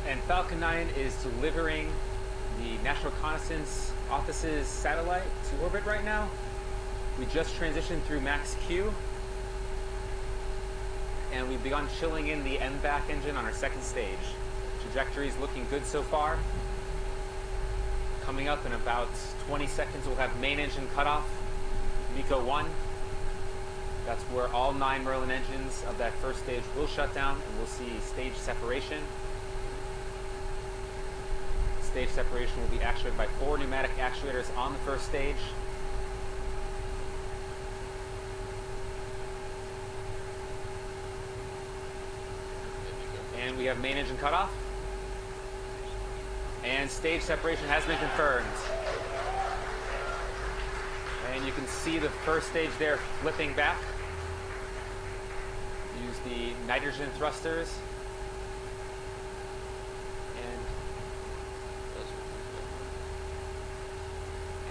K: And Falcon 9 is delivering the National Reconnaissance Office's satellite to orbit right now. We just transitioned through max Q, and we've begun chilling in the MVAC engine on our second stage. Trajectory is looking good so far. Coming up in about 20 seconds, we'll have main engine cutoff, MECO 1. That's where all 9 Merlin engines of that first stage will shut down, and we'll see stage separation. Stage separation will be actuated by 4 pneumatic actuators on the first stage. And we have main engine cutoff. And stage separation has been confirmed. And you can see the first stage there flipping back. Use the nitrogen thrusters.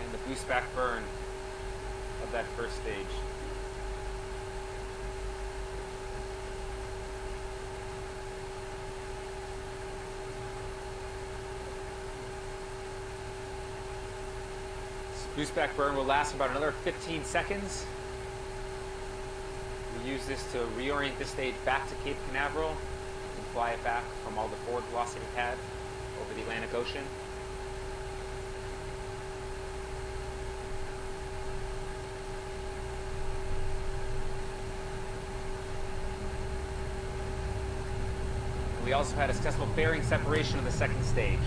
K: And the boost back burn of that first stage. Boost back burn will last about another 15 seconds. We use this to reorient the stage back to Cape Canaveral and fly it back from all the forward velocity pad over the Atlantic Ocean. We also had a successful bearing separation of the second stage.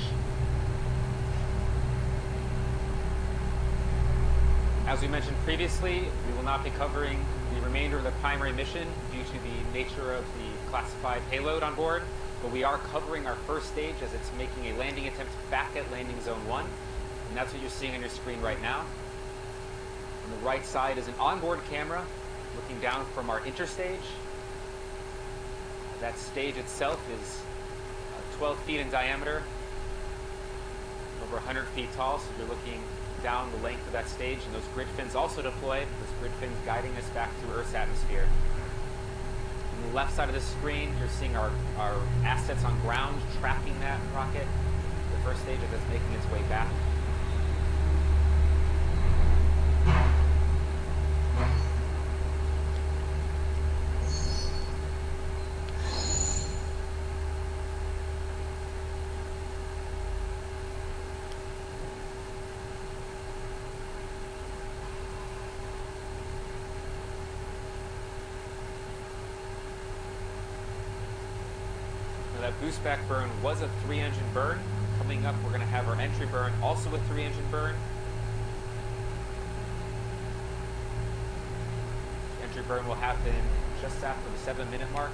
K: As we mentioned previously, we will not be covering the remainder of the primary mission due to the nature of the classified payload on board, but we are covering our first stage as it's making a landing attempt back at landing zone 1, and that's what you're seeing on your screen right now. On the right side is an onboard camera looking down from our interstage. That stage itself is 12 feet in diameter, over 100 feet tall, so you're looking down the length of that stage, and those grid fins also deployed, those grid fins guiding us back through Earth's atmosphere. On the left side of the screen, you're seeing our assets on ground tracking that rocket, the first stage as it's making its way back. Now that boost back burn was a 3-engine burn. Coming up, we're going to have our entry burn, also a 3-engine burn. The entry burn will happen just after the 7-minute mark.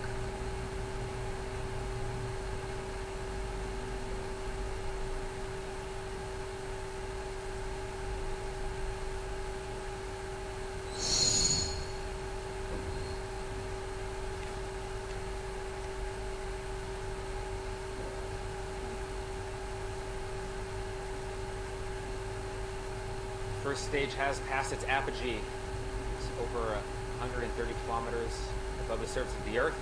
K: First stage has passed its apogee. It's over 130 kilometers above the surface of the Earth.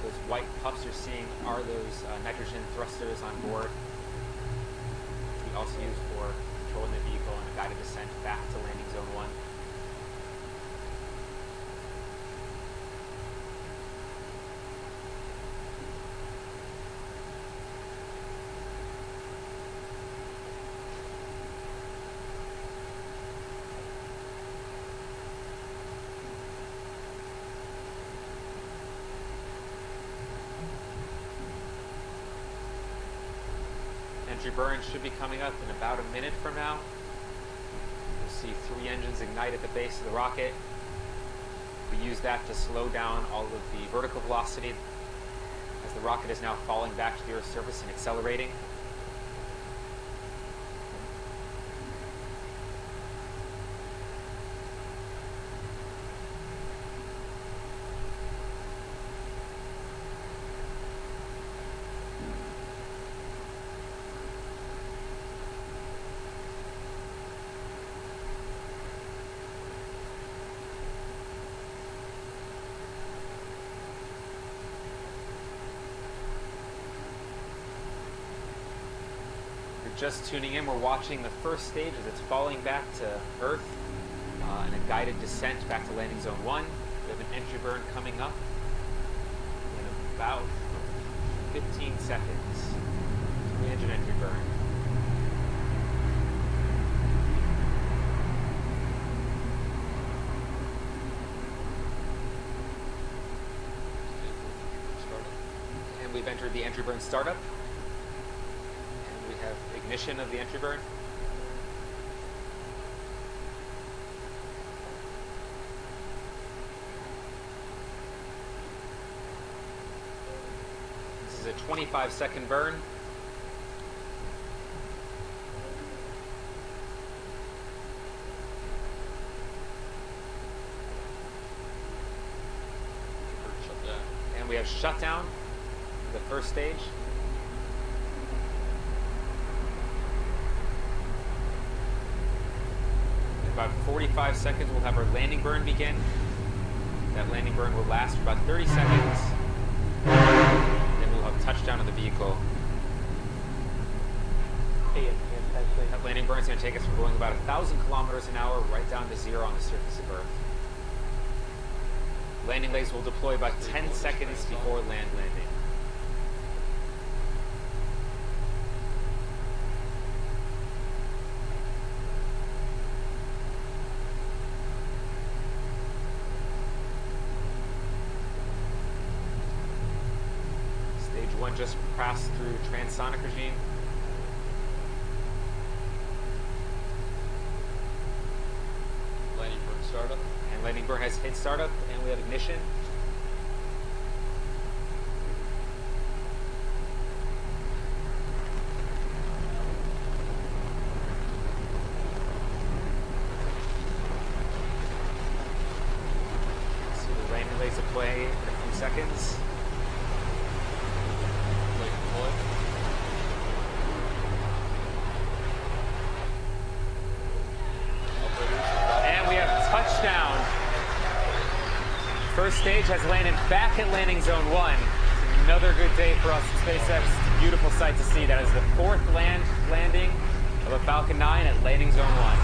K: Those white puffs you're seeing are those nitrogen thrusters on board. We also use for controlling the vehicle and a guided descent back to landing zone 1. Entry burn should be coming up in about a minute from now. You'll see 3 engines ignite at the base of the rocket. We use that to slow down all of the vertical velocity as the rocket is now falling back to the Earth's surface and accelerating. Just tuning in, we're watching the first stage as it's falling back to Earth and a guided descent back to landing zone 1. We have an entry burn coming up in about 15 seconds. 3-engine entry burn. And we've entered the entry burn startup. We have ignition of the entry burn. This is a 25-second burn. And we have shutdown for the first stage. About 45 seconds, we'll have our landing burn begin. That landing burn will last for about 30 seconds. Then we'll have touchdown of the vehicle. That landing burn is going to take us from going about 1,000 kilometers an hour right down to 0 on the surface of Earth. Landing legs will deploy about 10 seconds before landing. Stage 1 just passed through transonic regime.
F: Landing burn startup.
K: And landing burn has hit startup, and we have ignition. So the landing legs deploy in a few seconds. And we have touchdown. First stage has landed back at landing zone 1. Another good day for us at SpaceX. It's a beautiful sight to see. That is the 4th landing of a Falcon 9 at landing zone 1.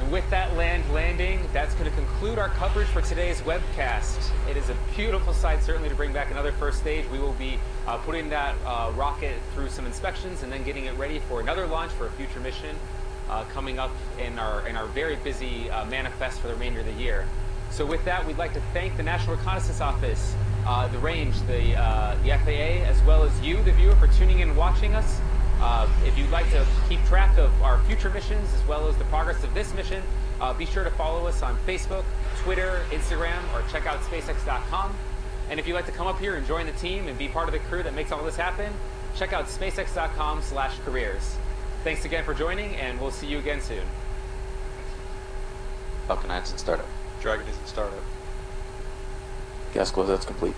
K: And with that landing, that's going to conclude conclude our coverage for today's webcast. It is a beautiful sight, certainly, to bring back another first stage. We will be putting that rocket through some inspections and then getting it ready for another launch for a future mission coming up in our very busy manifest for the remainder of the year. So with that, we'd like to thank the National Reconnaissance Office, the range, the FAA, as well as you, the viewer, for tuning in and watching us. If you'd like to keep track of our future missions as well as the progress of this mission, be sure to follow us on Facebook, Twitter, Instagram, or check out SPACEX.com. And if you'd like to come up here and join the team and be part of the crew that makes all this happen, check out SPACEX.com/careers. Thanks again for joining, and we'll see you again soon.
E: Falcon 9's in startup.
F: Dragon is in startup.
E: Gas closeout's complete.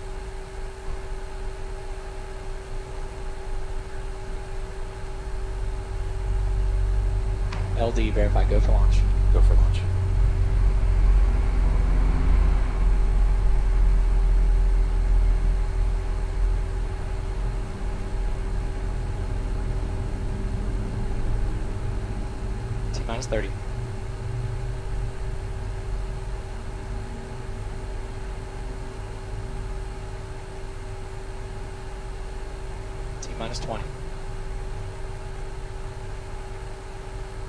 O: LD, verify, go for launch.
E: Go for launch.
O: T-minus 30. T-minus 20.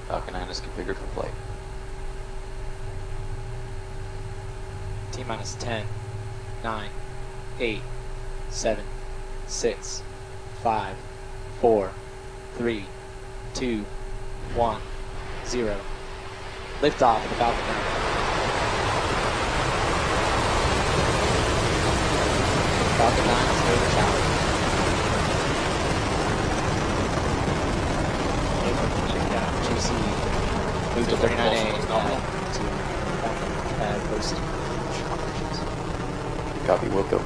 E: Falcon 9 is configured for flight.
O: T-minus 10, 9, 8, 7, 6, 5, 4, 3, 2, 1, 0. Lift off of the Falcon 9. Falcon 9 is over tower. GC, move to 39A to post operations.
E: Copy, we'll go.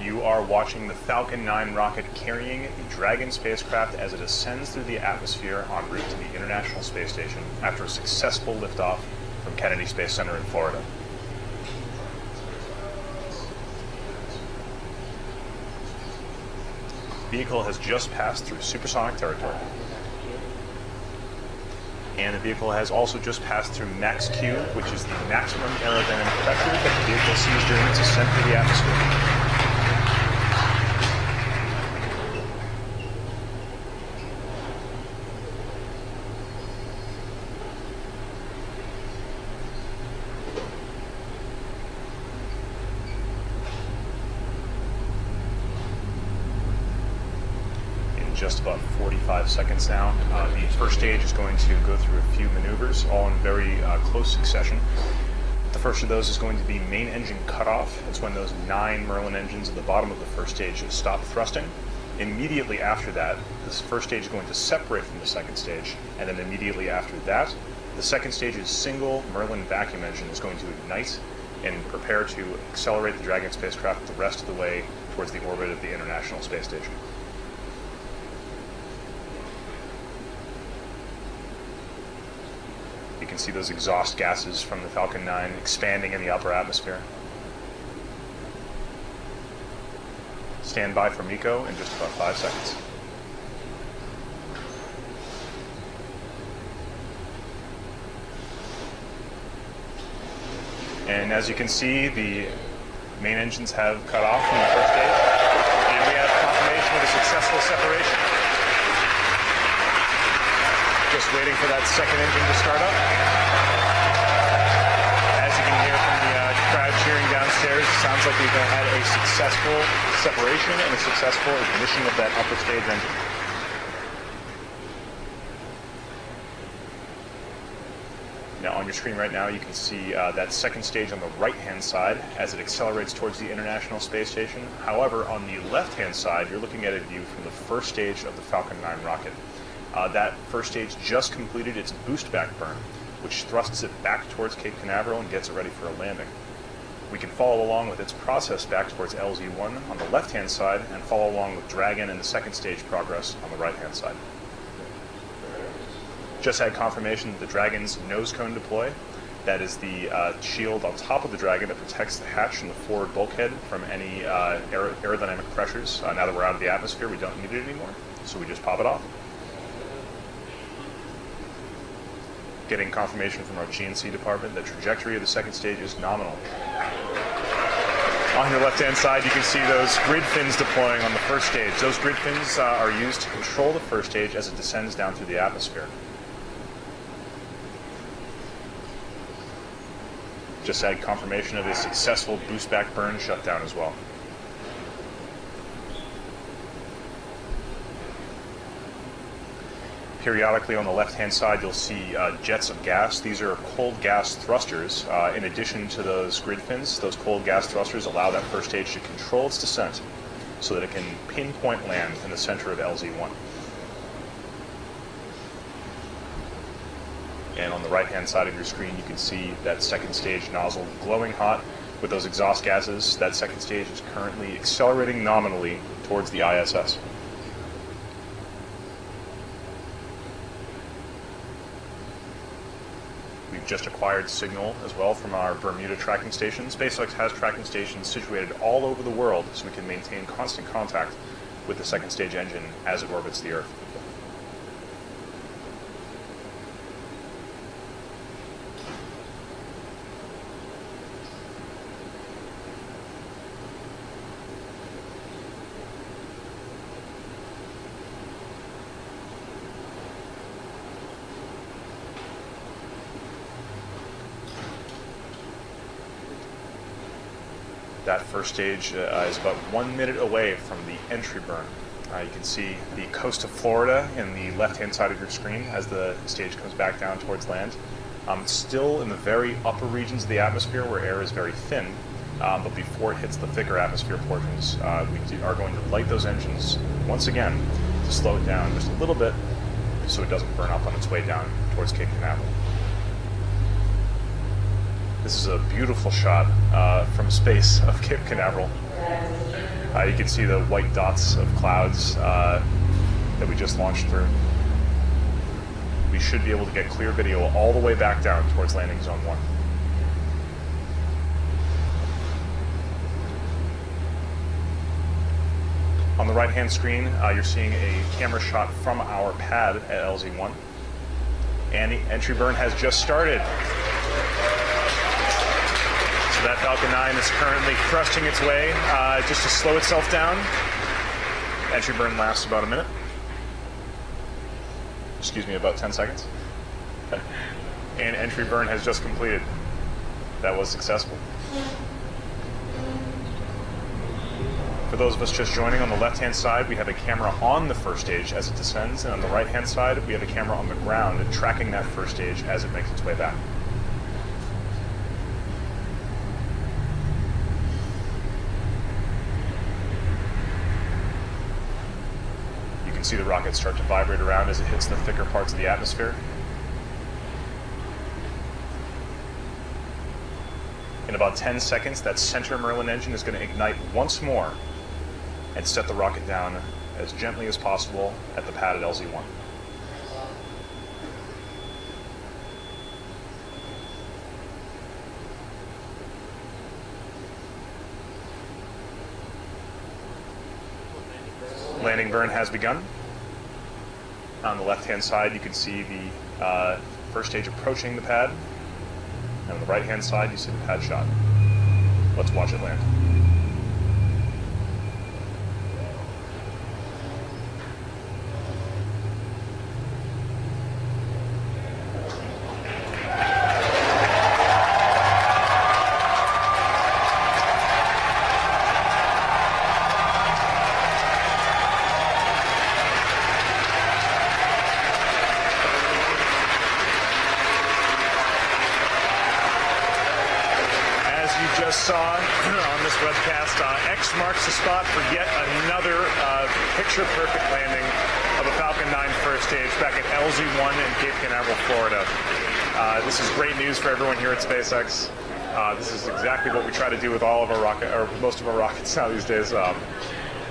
D: You are watching the Falcon 9 rocket carrying the Dragon spacecraft as it ascends through the atmosphere en route to the International Space Station after a successful liftoff from Kennedy Space Center in Florida. The vehicle has just passed through supersonic territory. And the vehicle has also just passed through max Q, which is the maximum aerodynamic pressure that the vehicle sees during its ascent through the atmosphere. Just about 45 seconds now. The first stage is going to go through a few maneuvers, all in very close succession. The first of those is going to be main engine cutoff. It's when those 9 Merlin engines at the bottom of the first stage stop thrusting. Immediately after that, this first stage is going to separate from the second stage, and then immediately after that, the second stage's single Merlin vacuum engine is going to ignite and prepare to accelerate the Dragon spacecraft the rest of the way towards the orbit of the International Space Station. You can see those exhaust gases from the Falcon 9 expanding in the upper atmosphere. Stand by for MECO in just about 5 seconds. And as you can see, the main engines have cut off from the first stage, and we have confirmation of a successful separation. Just waiting for that second engine to start up. As you can hear from the crowd cheering downstairs, it sounds like we've had a successful separation and a successful ignition of that upper stage engine. Now on your screen right now, you can see that second stage on the right-hand side as it accelerates towards the International Space Station. However, on the left-hand side, you're looking at a view from the first stage of the Falcon 9 rocket. That first stage just completed its boost back burn, which thrusts it back towards Cape Canaveral and gets it ready for a landing. We can follow along with its process back towards LZ1 on the left-hand side and follow along with Dragon and the second stage progress on the right-hand side. Just had confirmation that the Dragon's nose cone deploy. That is the shield on top of the Dragon that protects the hatch and the forward bulkhead from any aerodynamic pressures. Now that we're out of the atmosphere, we don't need it anymore, so we just pop it off. Getting confirmation from our GNC department that trajectory of the second stage is nominal. On your left-hand side, you can see those grid fins deploying on the first stage. Those grid fins are used to control the first stage as it descends down through the atmosphere. Just had confirmation of a successful boost back burn shutdown as well. Periodically on the left-hand side, you'll see jets of gas. These are cold gas thrusters. In addition to those grid fins, those cold gas thrusters allow that first stage to control its descent so that it can pinpoint land in the center of LZ1. And on the right-hand side of your screen, you can see that second stage nozzle glowing hot with those exhaust gases. That second stage is currently accelerating nominally towards the ISS. We've just acquired signal as well from our Bermuda tracking station. SpaceX has tracking stations situated all over the world so we can maintain constant contact with the second stage engine as it orbits the Earth. That first stage is about 1 minute away from the entry burn. You can see the coast of Florida in the left-hand side of your screen as the stage comes back down towards land. Still in the very upper regions of the atmosphere where air is very thin, but before it hits the thicker atmosphere portions, we are going to light those engines once again to slow it down just a little bit so it doesn't burn up on its way down towards Cape Canaveral. This is a beautiful shot from space of Cape Canaveral. You can see the white dots of clouds that we just launched through. We should be able to get clear video all the way back down towards landing zone 1. On the right-hand screen, you're seeing a camera shot from our pad at LZ1. And the entry burn has just started. So that Falcon 9 is currently thrusting its way just to slow itself down. Entry burn lasts about a minute. Excuse me, about 10 seconds. And entry burn has just completed. That was successful. For those of us just joining, on the left-hand side, we have a camera on the first stage as it descends, and on the right-hand side, we have a camera on the ground tracking that first stage as it makes its way back. See the rocket start to vibrate around as it hits the thicker parts of the atmosphere. In about 10 seconds, that center Merlin engine is going to ignite once more and set the rocket down as gently as possible at the pad at LZ1. Landing burn has begun. On the left-hand side, you can see the first stage approaching the pad. And on the right-hand side, you see the pad shot. Let's watch it land. Saw on this webcast, X marks the spot for yet another picture-perfect landing of a Falcon 9 first stage back at LZ1 in Cape Canaveral, Florida. This is great news for everyone here at SpaceX. This is exactly what we try to do with all of our most of our rockets now these days.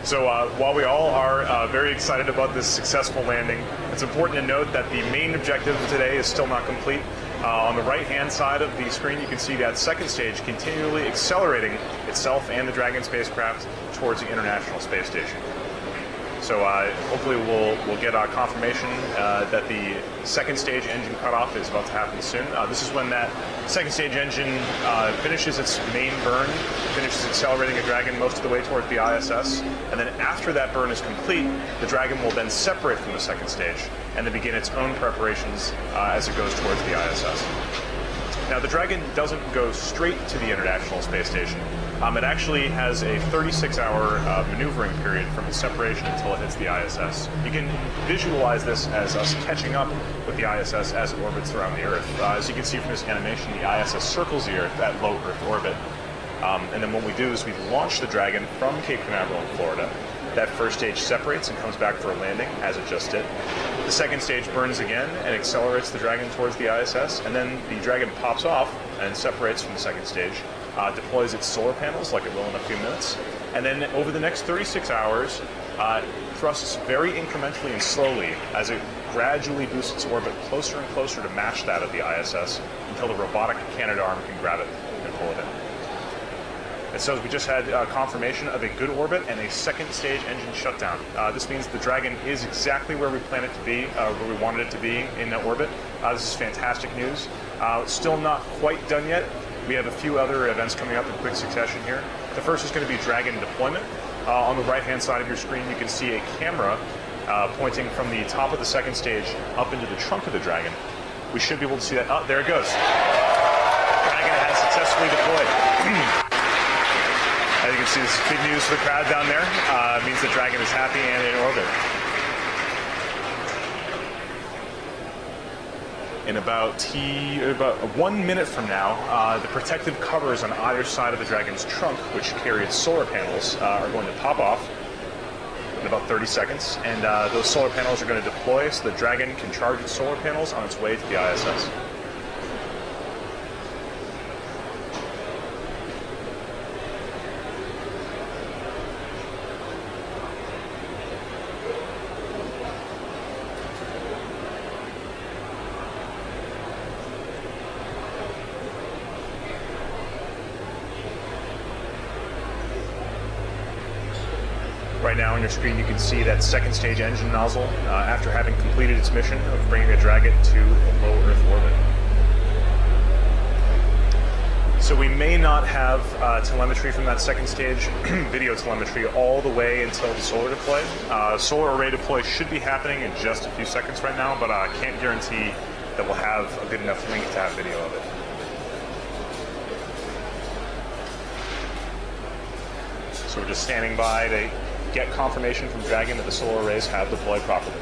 D: So while we all are very excited about this successful landing, it's important to note that the main objective today is still not complete. On the right-hand side of the screen, you can see that second stage continually accelerating itself and the Dragon spacecraft towards the International Space Station. So hopefully we'll get confirmation that the second stage engine cutoff is about to happen soon. This is when that second stage engine finishes its main burn, finishes accelerating a Dragon most of the way towards the ISS, and then after that burn is complete, the Dragon will then separate from the second stage and then begin its own preparations as it goes towards the ISS. Now the Dragon doesn't go straight to the International Space Station. It actually has a 36-hour maneuvering period from its separation until it hits the ISS. You can visualize this as us catching up with the ISS as it orbits around the Earth. As you can see from this animation, the ISS circles the Earth at low Earth orbit. And then what we do is we launch the Dragon from Cape Canaveral in Florida. That first stage separates and comes back for a landing, as it just did. The second stage burns again and accelerates the Dragon towards the ISS, and then the Dragon pops off and separates from the second stage, deploys its solar panels like it will in a few minutes, and then over the next 36 hours, thrusts very incrementally and slowly as it gradually boosts its orbit closer and closer to match that of the ISS until the robotic Canadarm can grab it and pull it in. And so we just had confirmation of a good orbit and a second stage engine shutdown. This means the Dragon is exactly where we planned it to be, where we wanted it to be in orbit. This is fantastic news. Still not quite done yet. We have a few other events coming up in quick succession here. The first is going to be Dragon deployment. On the right-hand side of your screen, you can see a camera pointing from the top of the second stage up into the trunk of the Dragon. We should be able to see that. Oh, there it goes. Dragon has successfully deployed. As you can see, this is big news for the crowd down there. It means the Dragon is happy and in orbit. In about 1 minute from now, the protective covers on either side of the Dragon's trunk, which carry its solar panels, are going to pop off in about 30 seconds. And those solar panels are going to deploy so the Dragon can charge its solar panels on its way to the ISS. Right now on your screen you can see that second stage engine nozzle after having completed its mission of bringing the Dragon to a low Earth orbit. So we may not have telemetry from that second stage, video telemetry, all the way until the solar deploy. Solar array deploy should be happening in just a few seconds right now, but I can't guarantee that we'll have a good enough link to have video of it. So we're just standing by to get confirmation from Dragon that the solar arrays have deployed properly.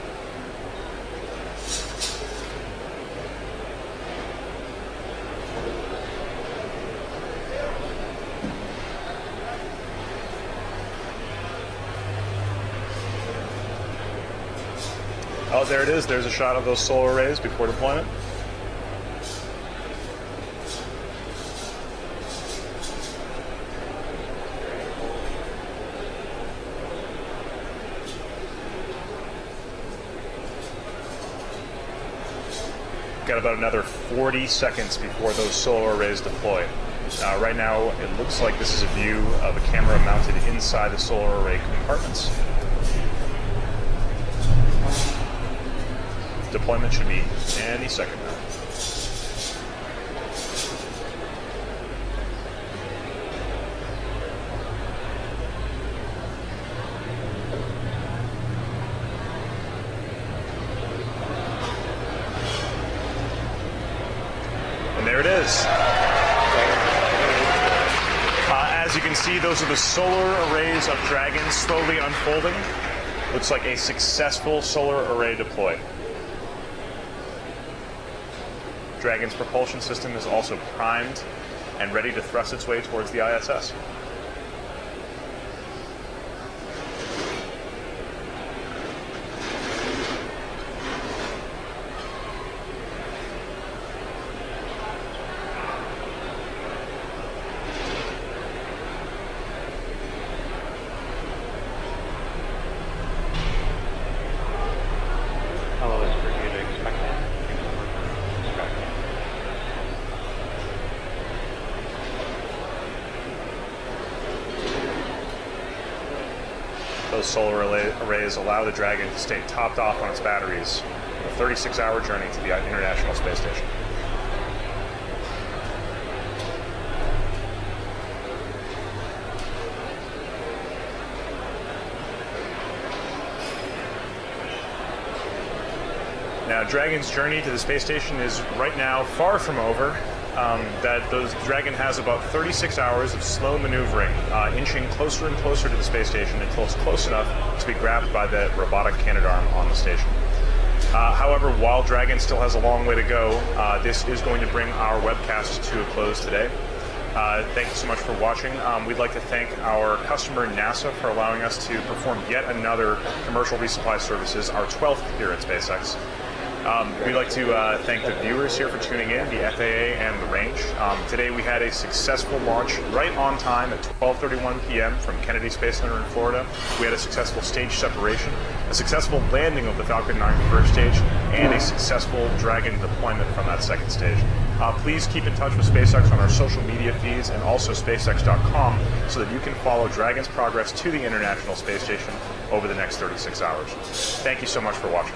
D: Oh, there it is. There's a shot of those solar arrays before deployment. Got about another 40 seconds before those solar arrays deploy. Right now, it looks like this is a view of a camera mounted inside the solar array compartments. Deployment should be any second now. And there it is. As you can see, those are the solar arrays of Dragon slowly unfolding. Looks like a successful solar array deploy. Dragon's propulsion system is also primed and ready to thrust its way towards the ISS. those solar arrays allow the Dragon to stay topped off on its batteries for a 36-hour journey to the International Space Station. Now, Dragon's journey to the space station is right now far from over. Dragon has about 36 hours of slow maneuvering, inching closer and closer to the space station until it's close enough to be grabbed by the robotic Canadarm on the station. However, while Dragon still has a long way to go, this is going to bring our webcast to a close today. Thank you so much for watching. We'd like to thank our customer NASA for allowing us to perform yet another commercial resupply services, our 12th here at SpaceX. We'd like to thank the viewers here for tuning in, the FAA and the range. Today we had a successful launch right on time at 12:31 p.m. from Kennedy Space Center in Florida. We had a successful stage separation, a successful landing of the Falcon 9 first stage, and a successful Dragon deployment from that second stage. Please keep in touch with SpaceX on our social media feeds and also SpaceX.com so that you can follow Dragon's progress to the International Space Station over the next 36 hours. Thank you so much for watching.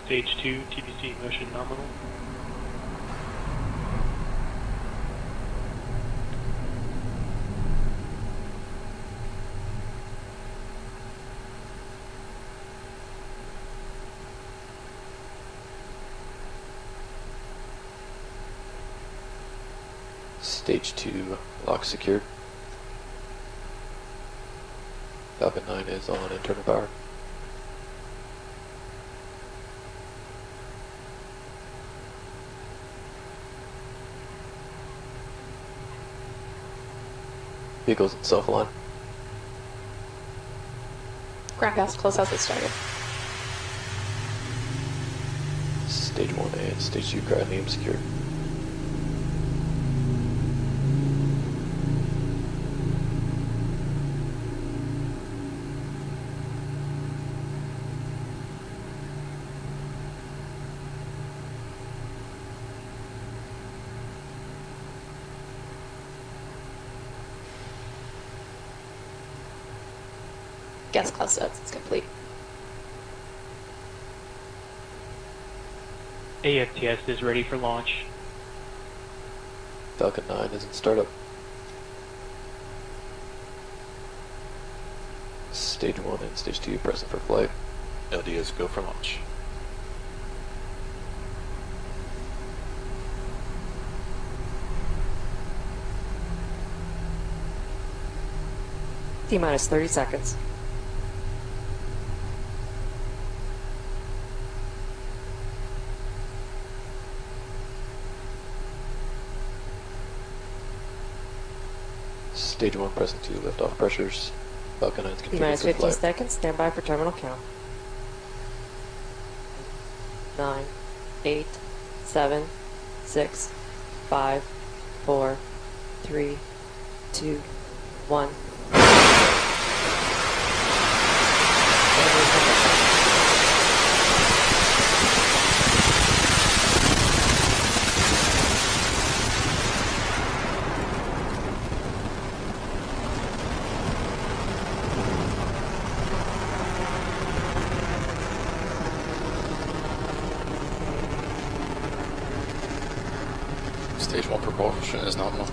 L: Stage 2, TPC motion nominal.
E: Stage 2, lock secured. Falcon 9 is on internal power. Vehicles in self-align.
P: Ground gas close out the starter.
E: Stage 1 and Stage 2 ground medium secured.
P: Gas cloud sets, it's complete.
L: AFTS is ready for launch.
E: Falcon 9 is in startup. Stage 1 and Stage 2 present for flight.
N: LDS go for launch.
P: T-minus 30 seconds.
E: Stage 1 present to liftoff pressures. Falcon 9 is configured
P: T-minus
E: for
P: 15
E: flight.
P: seconds, stand by for terminal count. 9, 8, 7, 6, 5, 4, 3, 2, 1.
N: Stage 1 propulsion is nominal.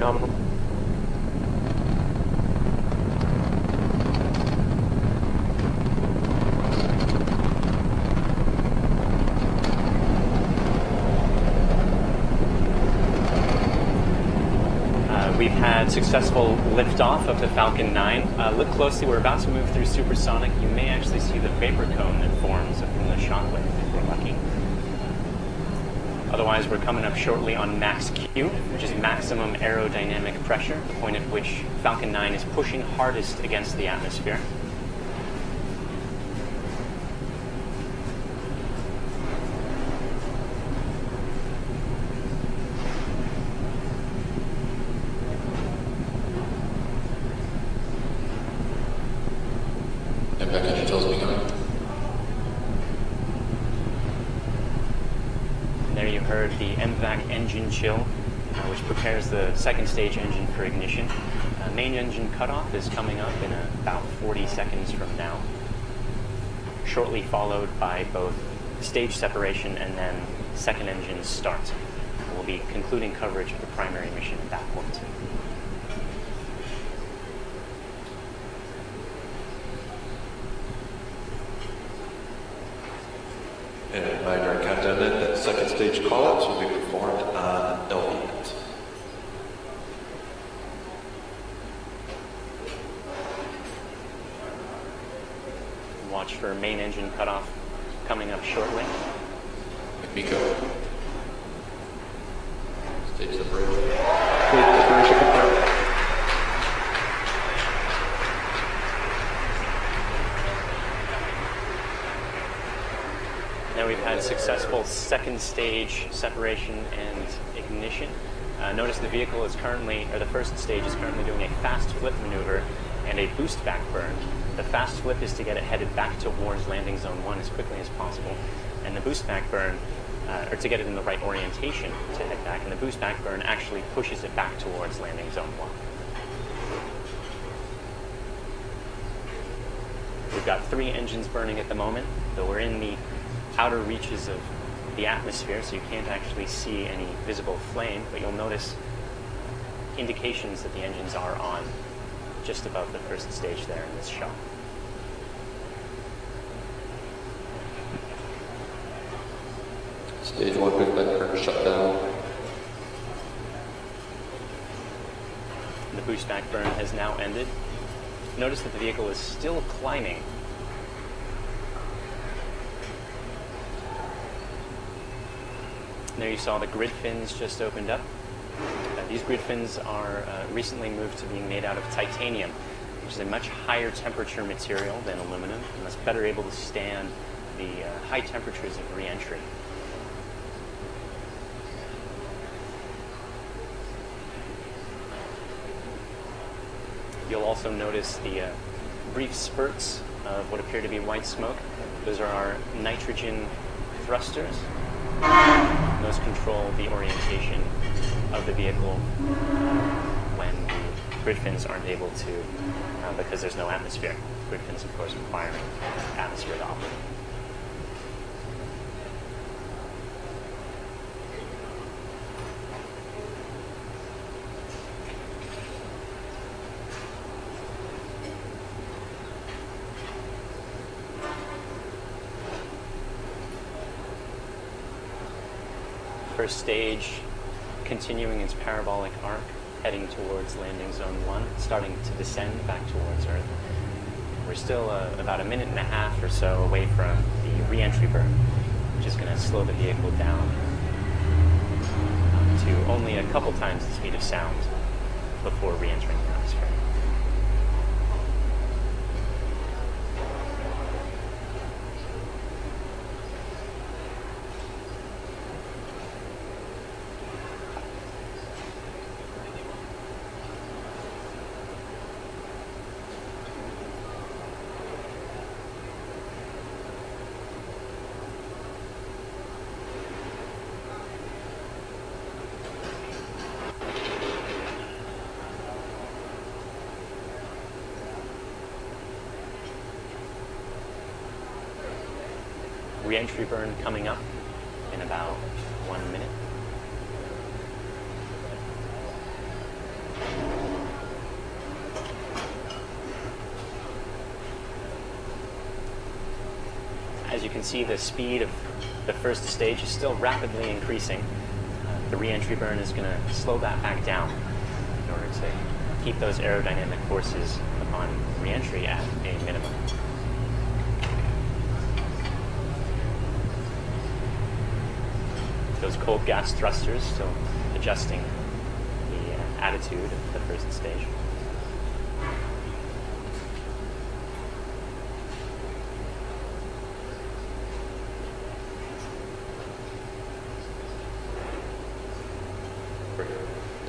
G: nominal.
A: We've had successful liftoff of the Falcon 9. Look closely, we're about to move through supersonic. You may actually see the vapor cone that forms from the shockwave if we're lucky. Otherwise, we're coming up shortly on max Q, which is maximum aerodynamic pressure, the point at which Falcon 9 is pushing hardest against the atmosphere. The MVAC engine chill, which prepares the second stage engine for ignition. Main engine cutoff is coming up in about 40 seconds from now, shortly followed by both stage separation and then second engine start. We'll be concluding coverage of the primary mission at that point.
Q: And by our countdown then, that second stage callouts will be performed on LV units.
A: Watch for main engine cutoff coming up shortly.
Q: Miko. Stage separation.
G: Stage separation confirmed.
A: Now we've had successful second stage separation and ignition. Notice the vehicle is currently, or the first stage is currently doing a fast flip maneuver and a boost back burn. The fast flip is to get it headed back towards landing zone 1 as quickly as possible, and the boost back burn, or to get it in the right orientation to head back, and the boost back burn actually pushes it back towards landing zone 1. We've got 3 engines burning at the moment, though we're in the outer reaches of the atmosphere, so you can't actually see any visible flame, but you'll notice indications that the engines are on just above the first stage there in this shot.
Q: Stage 1 big back burn shut down.
A: The boost back burn has now ended. Notice that the vehicle is still climbing. There you saw the grid fins just opened up. These grid fins are recently moved to being made out of titanium, which is a much higher temperature material than aluminum, and that's better able to stand the high temperatures of re-entry. You'll also notice the brief spurts of what appear to be white smoke. Those are our nitrogen thrusters. Those control the orientation of the vehicle when the grid fins aren't able to, because there's no atmosphere. Grid fins, of course, requiring atmosphere to operate. First stage continuing its parabolic arc, heading towards landing zone 1, starting to descend back towards Earth. We're still about a minute and a half or so away from the re-entry burn, which is going to slow the vehicle down to only a couple times the speed of sound before re-entering the atmosphere. Re-entry burn coming up in about 1 minute. can see the speed of the first stage is still rapidly increasing. The re-entry burn is going to slow that back down in order to keep those aerodynamic forces upon re-entry at a minimum. Those cold gas thrusters still adjusting the attitude of the first stage.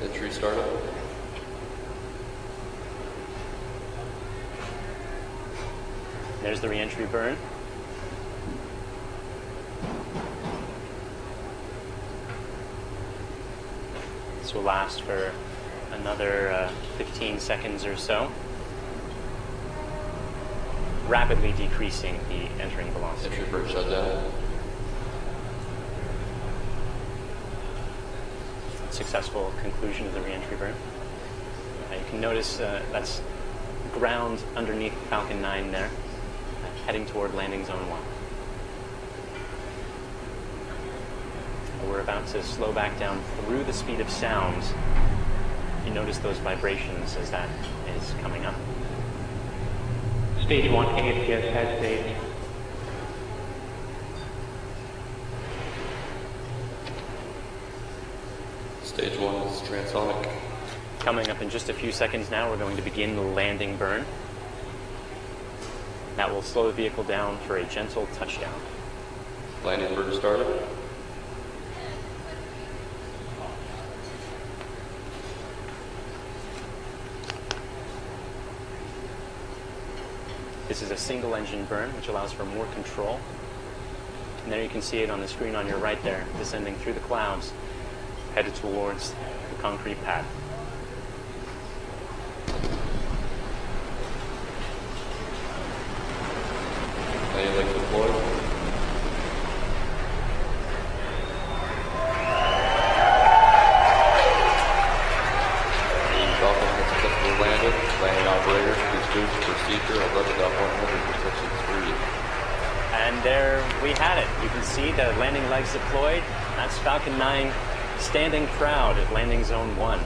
Q: Entry startup.
A: There's the re-entry burn. This will last for another 15 seconds or so, rapidly decreasing the entering velocity.
Q: Entry burn shut down.
A: Successful conclusion of the re-entry burn. You can notice that's ground underneath Falcon 9 there, heading toward landing zone 1. We're about to slow back down through the speed of sound. You notice those vibrations as that is coming up.
L: Stage 1 AFTS has staged.
Q: Stage 1 is transonic.
A: Coming up in just a few seconds now, we're going to begin the landing burn. That will slow the vehicle down for a gentle touchdown.
Q: Landing burn started.
A: This is a single engine burn, which allows for more control. And there you can see it on the screen on your right there, descending through the clouds, headed towards the concrete pad.
Q: Landing leg deployed. Falcon has successfully landed. Landing operator, boost procedure 11.100 for section 3.
A: And there we had it. You can see the landing legs deployed. That's Falcon 9 standing proud at landing zone 1.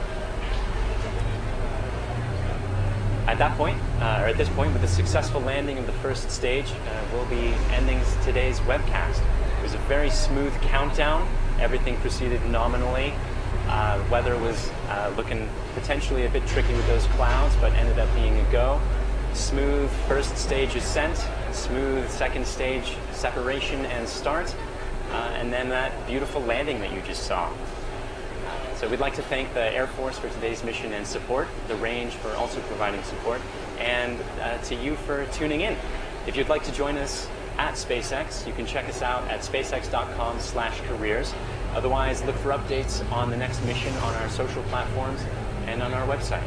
A: At that point, or at this point, with the successful landing of the first stage, we'll be ending today's webcast. It was a very smooth countdown. Everything proceeded nominally. Weather was looking potentially a bit tricky with those clouds, but ended up being a go. Smooth first stage ascent, smooth second stage separation and start, and then that beautiful landing that you just saw. So we'd like to thank the Air Force for today's mission and support, the range for also providing support, and to you for tuning in. If you'd like to join us at SpaceX, you can check us out at spacex.com/careers. Otherwise, look for updates on the next mission on our social platforms and on our website.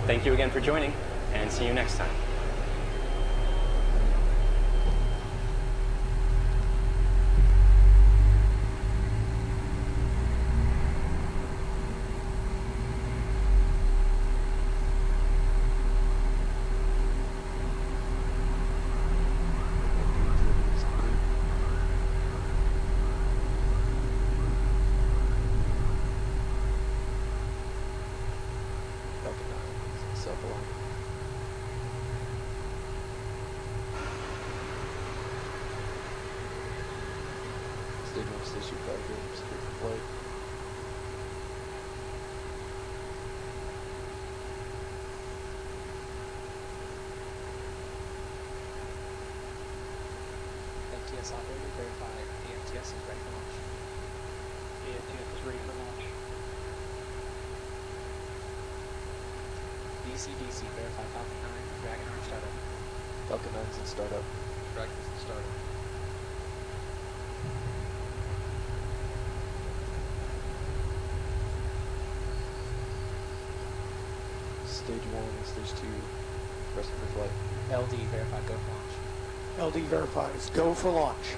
A: Thank you again for joining, and see you next time.
E: Stage 2 diagrams clear for flight.
C: AFTS operator, verify AFTS is ready for launch.
L: AFTS is ready for launch.
C: DC, verify Falcon 9, Dragon Arm startup.
E: Falcon 9's in startup.
C: Dragon's in startup.
E: Stage 1 and Stage 2, resting for flight.
C: LD, verify go for launch.
H: LD verifies go for launch.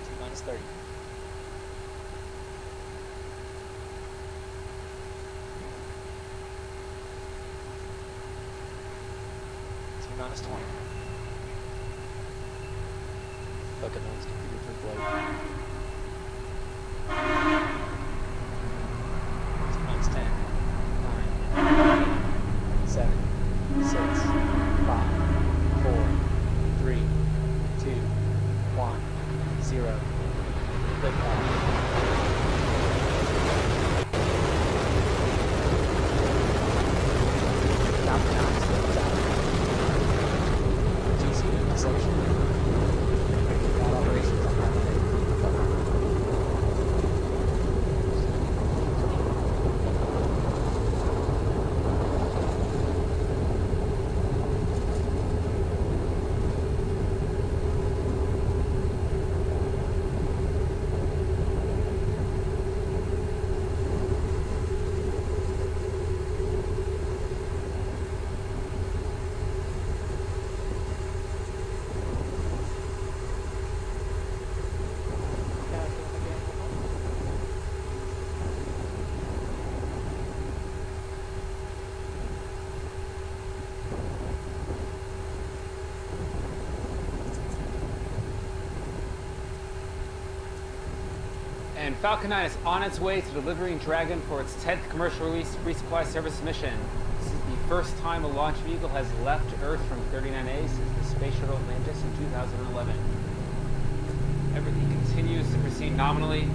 C: T-minus 30.
J: 9 is 20. Falcon 9 is completed for flight. Falcon 9 is 10, 9, 8, 7, 6, 5, 4, 3, 2, 1, 0. Liftoff.
K: And Falcon 9 is on its way to delivering Dragon for its 10th commercial resupply service mission. This is the first time a launch vehicle has left Earth from 39A since the Space Shuttle Atlantis in 2011. Everything continues to proceed nominally.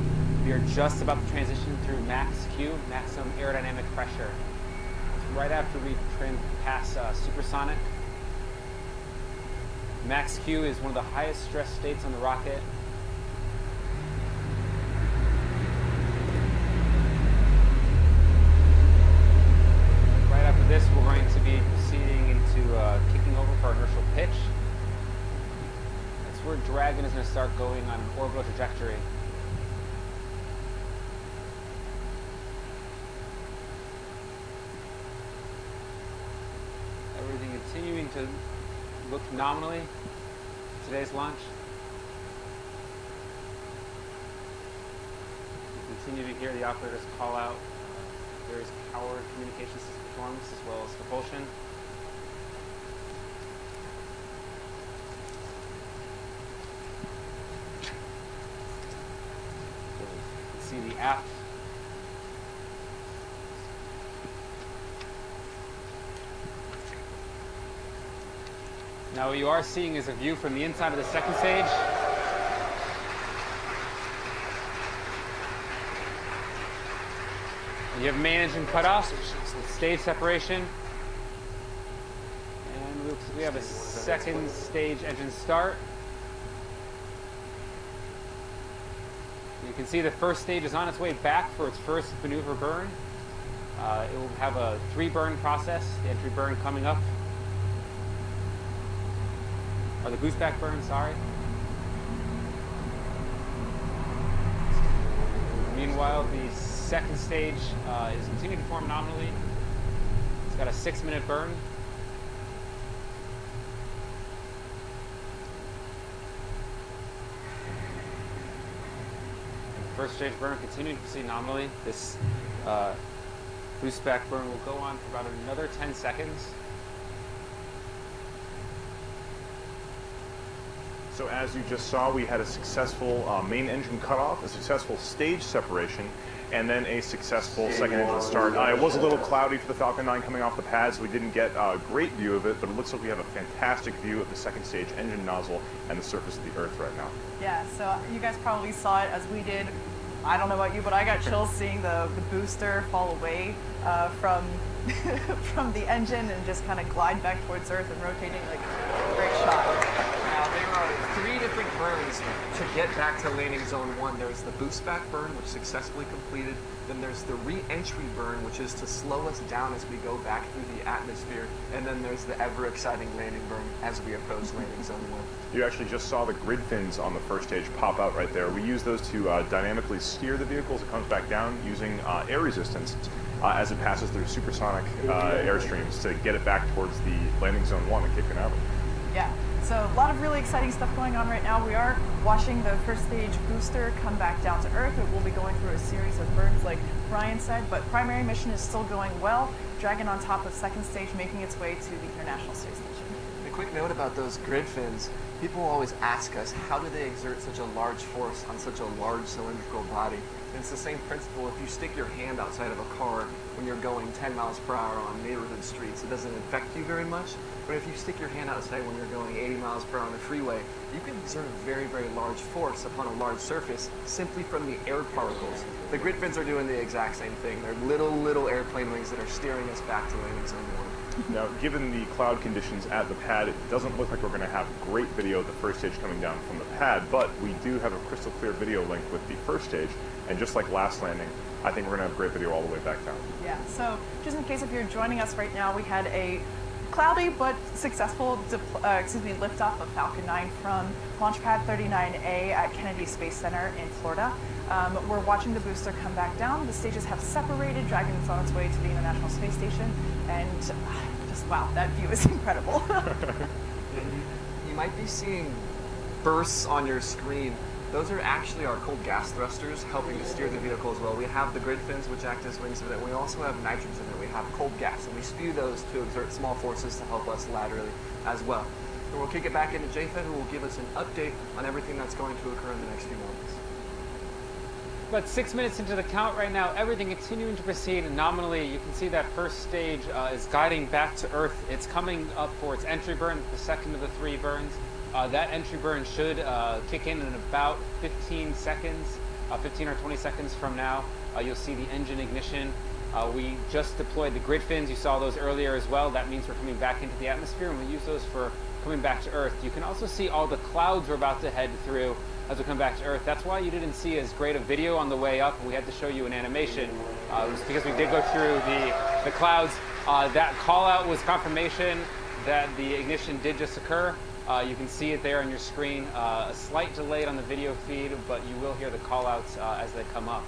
K: We are just about to transition through Max Q, maximum aerodynamic pressure. Right after we pass supersonic. Max Q is one of the highest stress states on the rocket. This, we're going to be proceeding into kicking over for our inertial pitch. That's where Dragon is going to start going on an orbital trajectory. Everything continuing to look nominally for today's launch. You continue to hear the operators call out various power and communication system performance as well as propulsion. You can see the aft. Now what you are seeing is a view from the inside of the second stage. You have main engine cutoff, stage separation, and we have a second stage engine start. You can see the first stage is on its way back for its first maneuver burn. It will have a 3-burn process, the entry burn coming up. Or the boost back burn, sorry. Meanwhile, the second stage is continuing to form nominally. It's got a 6-minute burn. And the first stage burn continuing to proceed nominally. This boost back burn will go on for about another 10 seconds.
D: So as you just saw, we had a successful main engine cutoff, a successful stage separation, and then a successful second engine start. It was a little cloudy for the Falcon 9 coming off the pad, so we didn't get a great view of it, but it looks like we have a fantastic view of the second stage engine nozzle and the surface of the Earth right now.
R: Yeah, so you guys probably saw it as we did. I don't know about you, but I got chills seeing the booster fall away from from the engine and just kind of glide back towards Earth and rotating. Like, great shot.
C: Now, there are 3 different burns to get back to landing zone 1. There's the boost back burn, which successfully completed. Then there's the re-entry burn, which is to slow us down as we go back through the atmosphere. And then there's the ever-exciting landing burn as we approach landing zone 1.
D: You actually just saw the grid fins on the first stage pop out right there. We use those to dynamically steer the vehicle as it comes back down using air resistance as it passes through supersonic airstreams to get it back towards the landing zone 1 at Cape Canaveral.
R: Yeah, so a lot of really exciting stuff going on right now. We are watching the first stage booster come back down to Earth. It will be going through a series of burns like Brian said, but primary mission is still going well. Dragon on top of second stage, making its way to the International Space Station.
C: A quick note about those grid fins. People always ask us, how do they exert such a large force on such a large cylindrical body? And it's the same principle. If you stick your hand outside of a car when you're going 10 miles per hour on neighborhood streets, it doesn't affect you very much. But if you stick your hand outside when you're going 80 miles per hour on the freeway, you can exert a very, very large force upon a large surface simply from the air particles. The grid fins are doing the exact same thing. They're little airplane wings that are steering us back to landing zone 1.
D: Now, given the cloud conditions at the pad, it doesn't look like we're going to have great video of the first stage coming down from the pad, but we do have a crystal clear video link with the first stage, and just like last landing, I think we're going to have great video all the way back down.
R: Yeah, so just in case if you're joining us right now, we had a cloudy but successful liftoff of Falcon 9 from Launch Pad 39A at Kennedy Space Center in Florida. We're watching the booster come back down. The stages have separated. Dragon is on its way to the International Space Station, and just wow, that view is incredible.
C: You might be seeing bursts on your screen. Those are actually our cold gas thrusters helping to steer the vehicle as well. We have the grid fins, which act as wings of it. We also have nitrogen in it. We have cold gas, and we spew those to exert small forces to help us laterally as well. And we'll kick it back into JFED, who will give us an update on everything that's going to occur in the next few moments.
K: About 6 minutes into the count right now, everything continuing to proceed nominally. You can see that first stage is guiding back to Earth. It's coming up for its entry burn, the second of the 3 burns. That entry burn should kick in about 15 seconds, 15 or 20 seconds from now. You'll see the engine ignition. We just deployed the grid fins. You saw those earlier as well. That means we're coming back into the atmosphere, and we use those for coming back to Earth. You can also see all the clouds we're about to head through as we come back to Earth. That's why you didn't see as great a video on the way up. We had to show you an animation. It was because we did go through the clouds. That call out was confirmation that the ignition did just occur. You can see it there on your screen. A slight delay on the video feed, but you will hear the call outs as they come up.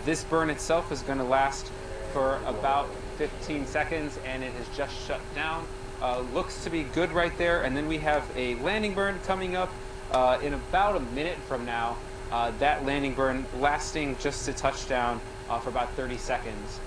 K: This burn itself is going to last for about 15 seconds, and it has just shut down. Looks to be good right there. And then we have a landing burn coming up in about a minute from now. That landing burn lasting just to touchdown for about 30 seconds.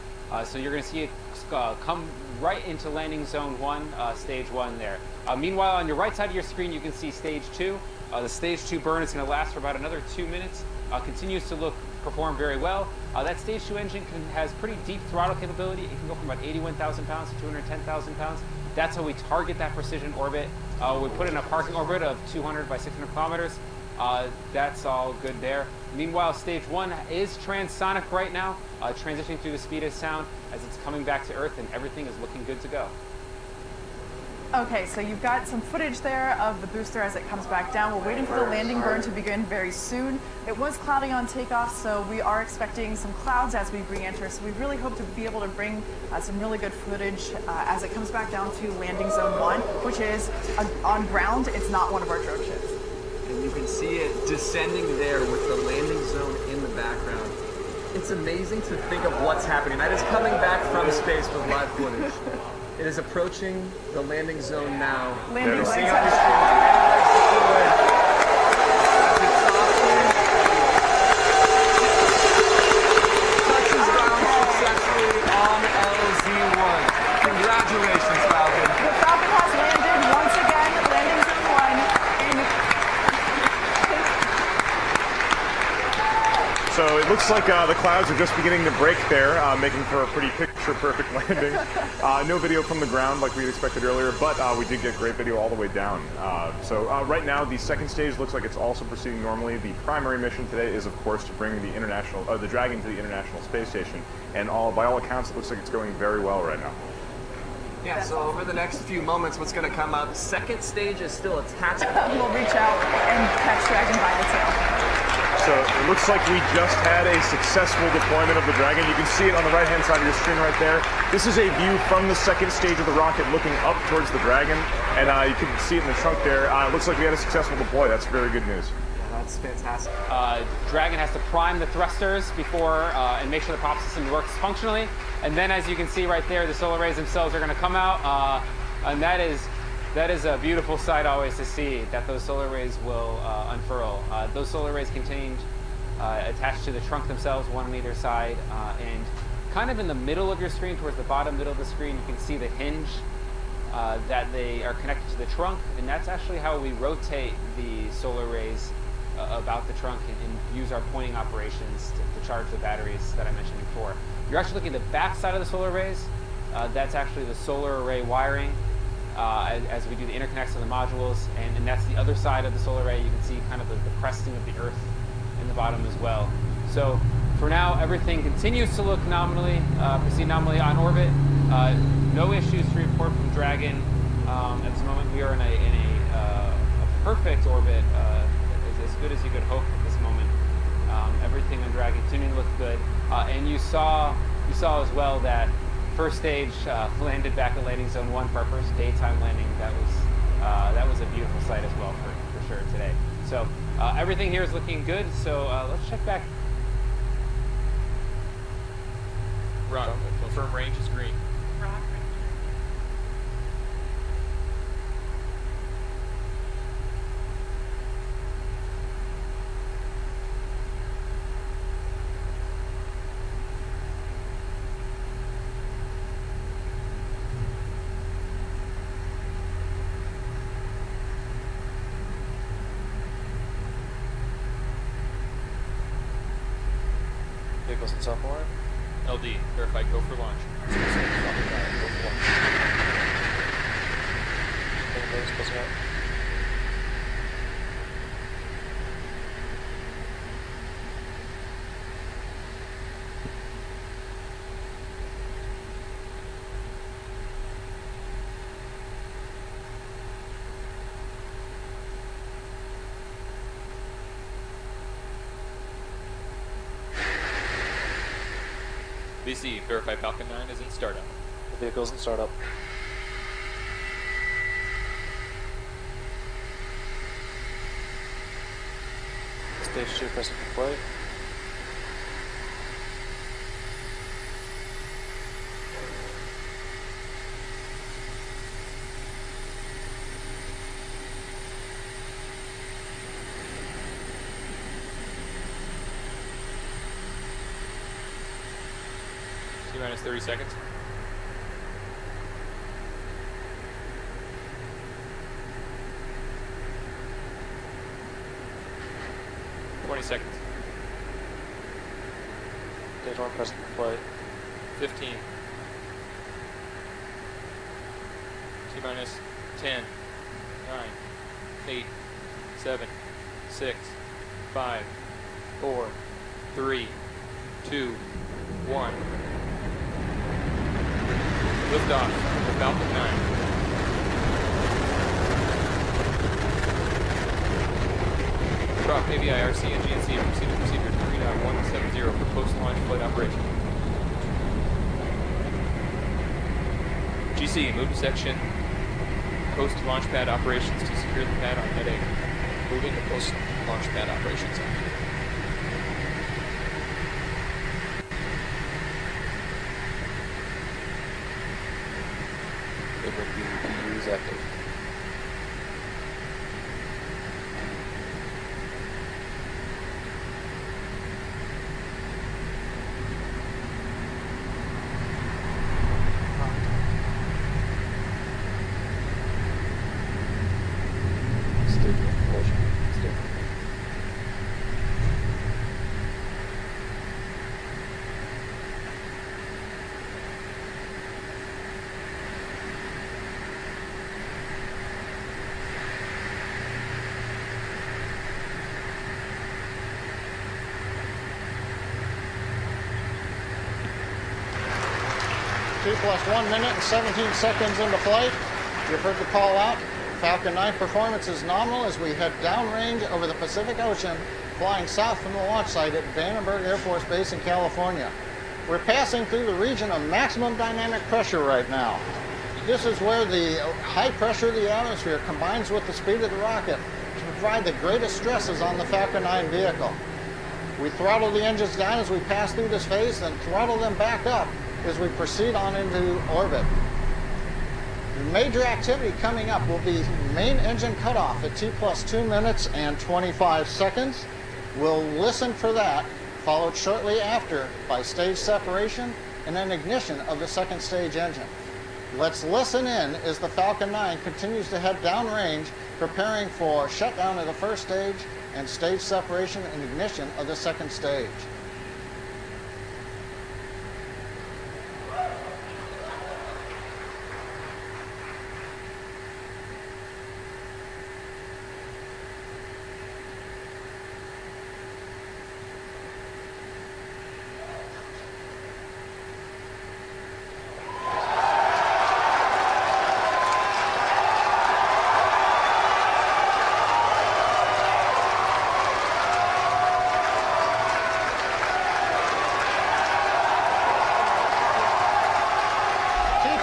K: So you're going to see it come right into landing zone 1, stage 1 there. Meanwhile, on your right side of your screen, you can see stage 2. The stage 2 burn is going to last for about another 2 minutes. Continues to perform very well. That stage 2 engine has pretty deep throttle capability. It can go from about 81,000 pounds to 210,000 pounds. That's how we target that precision orbit. We put in a parking orbit of 200 by 600 kilometers. That's all good there. Meanwhile, stage 1 is transonic right now, transitioning through the speed of sound as it's coming back to Earth, and everything is looking good to go.
R: Okay, so you've got some footage there of the booster as it comes back down. We're waiting for the landing burn to begin very soon. It was cloudy on takeoff, so we are expecting some clouds as we re-enter. So we really hope to be able to bring some really good footage as it comes back down to landing zone 1, which is on ground. It's not one of our drone ships.
C: And you can see it descending there with the landing zone in the background. It's amazing to think of what's happening. That is coming back from space with live footage. It is approaching the landing zone now.
R: Landing
C: zone. Touches down successfully on LZ1. Congratulations, Falcon.
R: The Falcon has landed once again, landing zone 1.
D: So it looks like the clouds are just beginning to break there, making for a pretty picture-perfect landing. No video from the ground like we had expected earlier, but we did get great video all the way down. So right now, the second stage looks like it's also proceeding normally. The primary mission today is, of course, to bring the the Dragon to the International Space Station, and by all accounts, it looks like it's going very well right now.
C: Yeah, so over the next few moments, what's going to come up, second stage is still attached.
R: We'll reach out and catch Dragon by the tail.
D: So it looks like we just had a successful deployment of the Dragon. You can see it on the right-hand side of your screen right there. This is a view from the second stage of the rocket looking up towards the Dragon, and you can see it in the trunk there. It looks like we had a successful deploy. That's very good news.
C: Yeah, that's fantastic.
K: Dragon has to prime the thrusters before and make sure the prop system works functionally. And then, as you can see right there, the solar rays themselves are going to come out, and that is a beautiful sight always to see, that those solar rays will unfurl. Those solar rays contained attached to the trunk themselves, one on either side, and kind of in the middle of your screen, towards the bottom middle of the screen, you can see the hinge that they are connected to the trunk, and that's actually how we rotate the solar arrays about the trunk and use our pointing operations to charge the batteries that I mentioned before. You're actually looking at the back side of the solar arrays. That's actually the solar array wiring as we do the interconnects of the modules, and that's the other side of the solar array. You can see kind of the cresting of the Earth in the bottom as well. So for now, everything continues to look nominally, proceed nominally on orbit. No issues to report from Dragon. At this moment, we are in a perfect orbit, as good as you could hope at this moment. Everything on Dragon continuing to look good, and you saw as well that first stage landed back at landing zone 1 for our first daytime landing. That was a beautiful sight as well for sure today. So everything here is looking good. So let's check back.
F: Ron, confirm range is green.
G: Vehicles in sophomore.
F: LD, verify go for launch. BC, verify Falcon 9 is in startup.
G: The vehicle's in startup. Stage 2 pressing for flight.
F: T-minus 30 seconds. Seconds.
G: Stage 1 pressing for flight.
F: 15. T-minus 10, 9, 8, 7, 6, 5, 4, 3, 2, 1. Liftoff of Falcon 9. Drop AVIRC and GNC proceed to procedure 3.170 for post-launch flight operation. GC, move to section post-launch pad operations to secure the pad on Med 8. Moving to post-launch pad operations.
N: It would be PUs active.
H: Plus 1 minute and 17 seconds into flight. You've heard the call out. Falcon 9 performance is nominal as we head downrange over the Pacific Ocean, flying south from the launch site at Vandenberg Air Force Base in California. We're passing through the region of maximum dynamic pressure right now. This is where the high pressure of the atmosphere combines with the speed of the rocket to provide the greatest stresses on the Falcon 9 vehicle. We throttle the engines down as we pass through this phase, then throttle them back up as we proceed on into orbit. The major activity coming up will be main engine cutoff at T plus 2 minutes and 25 seconds. We'll listen for that, followed shortly after by stage separation and then ignition of the second stage engine. Let's listen in as the Falcon 9 continues to head downrange, preparing for shutdown of the first stage and stage separation and ignition of the second stage.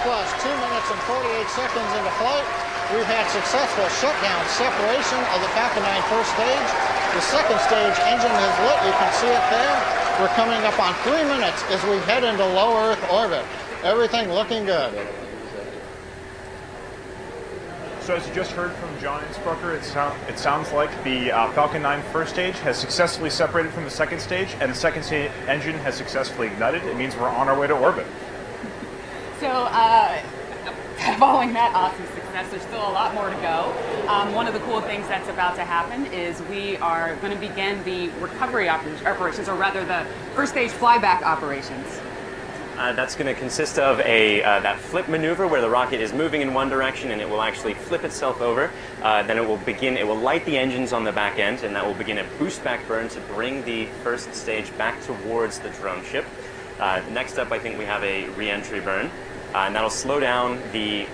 H: Plus 2 minutes and 48 seconds into flight, we've had successful shutdown separation of the Falcon 9 first stage. The second stage engine is lit. You can see it there. We're coming up on 3 minutes as we head into low Earth orbit. Everything looking good.
D: So as you just heard from John Innsbrucker, it sounds like the Falcon 9 first stage has successfully separated from the second stage, and the second stage engine has successfully ignited. It means we're on our way to orbit.
B: So, following that awesome success, there's still a lot more to go. One of the cool things that's about to happen is we are going to begin the recovery operations, or rather the first stage flyback operations.
A: That's going to consist of that flip maneuver where the rocket is moving in one direction and it will actually flip itself over. Then it will light the engines on the back end, and that will begin a boost back burn to bring the first stage back towards the drone ship. Next up, I think we have a re-entry burn, and that'll slow down the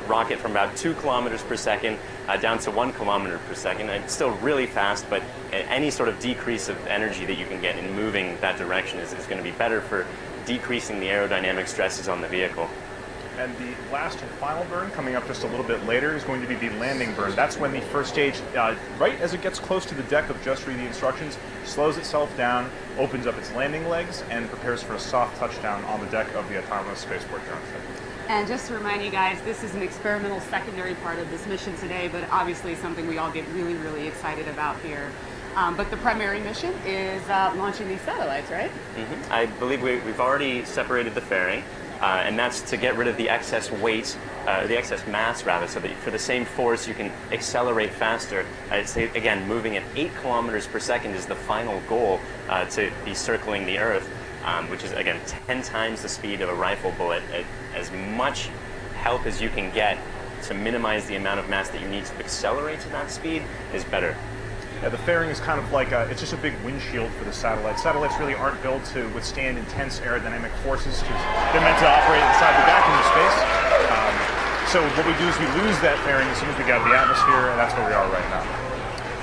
A: rocket from about 2 kilometers per second down to 1 kilometer per second. It's still really fast, but any sort of decrease of energy that you can get in moving that direction is going to be better for decreasing the aerodynamic stresses on the vehicle.
D: And the last and final burn, coming up just a little bit later, is going to be the landing burn. That's when the first stage, right as it gets close to the deck of Just Read the Instructions, slows itself down, opens up its landing legs, and prepares for a soft touchdown on the deck of the autonomous spaceport drone ship.
B: And just to remind you guys, this is an experimental secondary part of this mission today, but obviously something we all get really, really excited about here. But the primary mission is launching these satellites, right?
A: Mm-hmm. I believe we've already separated the fairing. And that's to get rid of the excess weight, the excess mass rather, so that for the same force you can accelerate faster. I'd say, again, moving at 8 kilometers per second is the final goal to be circling the Earth, which is, again, 10 times the speed of a rifle bullet. As much help as you can get to minimize the amount of mass that you need to accelerate to that speed is better.
D: Yeah, the fairing is kind of like it's just a big windshield for the satellite. Satellites really aren't built to withstand intense aerodynamic forces because they're meant to operate inside the vacuum of space. So what we do is we lose that fairing as soon as we get out of the atmosphere, and that's where we are right now.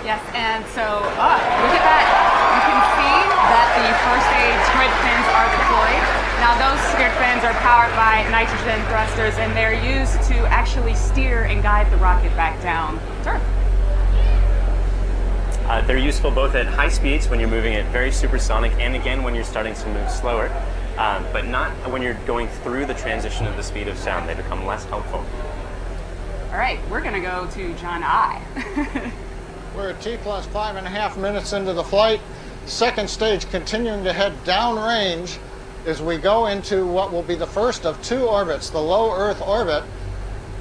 B: Yes, and so look at that. You can see that the first stage grid fins are deployed. Now those grid fins are powered by nitrogen thrusters, and they're used to actually steer and guide the rocket back down to Earth.
A: They're useful both at high speeds when you're moving at very supersonic, and again when you're starting to move slower, but not when you're going through the transition of the speed of sound. They become less helpful.
B: All right, we're going to go to John I.
H: We're at T plus 5.5 minutes into the flight. Second stage continuing to head downrange as we go into what will be the first of 2 orbits, the low Earth orbit,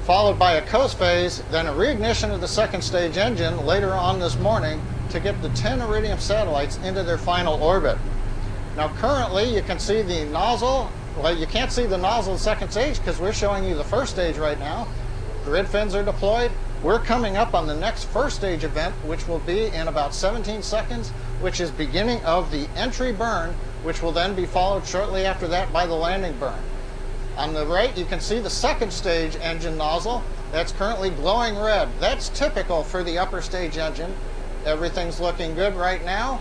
H: followed by a coast phase, then a reignition of the second stage engine later on this morning to get the 10 Iridium satellites into their final orbit. Now currently you can see the nozzle. Well, you can't see the nozzle of the second stage because we're showing you the first stage right now. Grid fins are deployed. We're coming up on the next first stage event, which will be in about 17 seconds, which is beginning of the entry burn, which will then be followed shortly after that by the landing burn. On the right, you can see the second stage engine nozzle. That's currently glowing red. That's typical for the upper stage engine. Everything's looking good right now.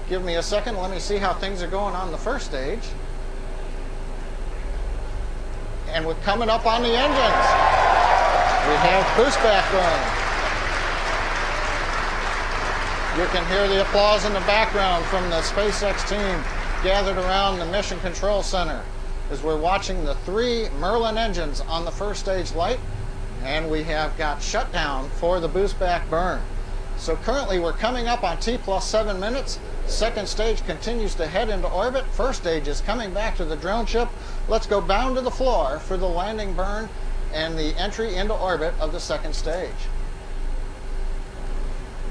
H: Give me a second. Let me see how things are going on the first stage. And we're coming up on the engines. We have boost back burn. You can hear the applause in the background from the SPACEX team gathered around the Mission Control Center as we're watching the 3 Merlin engines on the first stage light, and we have got shutdown for the boost back burn. So currently we're coming up on T plus 7 minutes. Second stage continues to head into orbit. First stage is coming back to the drone ship. Let's go bound to the floor for the landing burn and the entry into orbit of the second stage.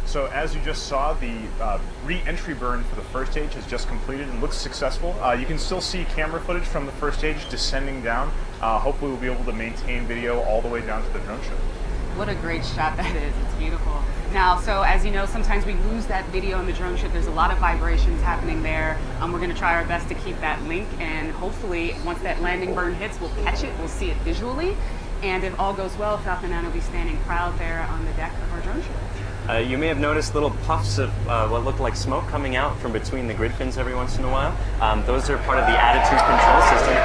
D: So as you just saw, the re-entry burn for the first stage has just completed and looks successful. You can still see camera footage from the first stage descending down. Hopefully we'll be able to maintain video all the way down to the drone ship.
B: What a great shot that is. It's beautiful. Now, so as you know, sometimes we lose that video in the drone ship. There's a lot of vibrations happening there. We're going to try our best to keep that link, and hopefully once that landing burn hits, we'll catch it, we'll see it visually, and if all goes well, Falcon 9 will be standing proud there on the deck of our drone ship.
A: You may have noticed little puffs of what looked like smoke coming out from between the grid fins every once in a while. Those are part of the attitude control system.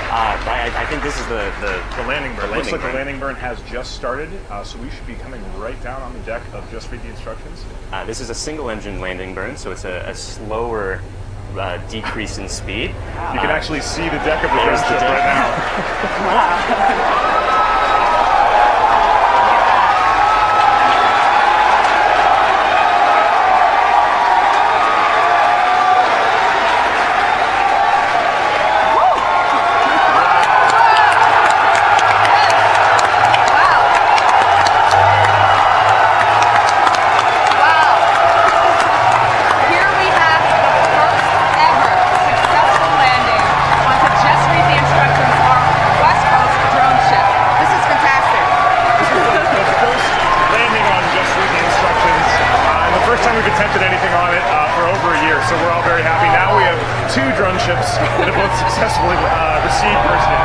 A: I think this is the
D: landing burn. Looks like
A: burn.
D: the landing burn has just started, so we should be coming right down on the deck of Just Read the Instructions.
A: This is a single engine landing burn, so it's a slower decrease in speed.
D: You can actually see the deck of the drone ship right now.
B: Wow.
D: Ships that have both successfully received first aid.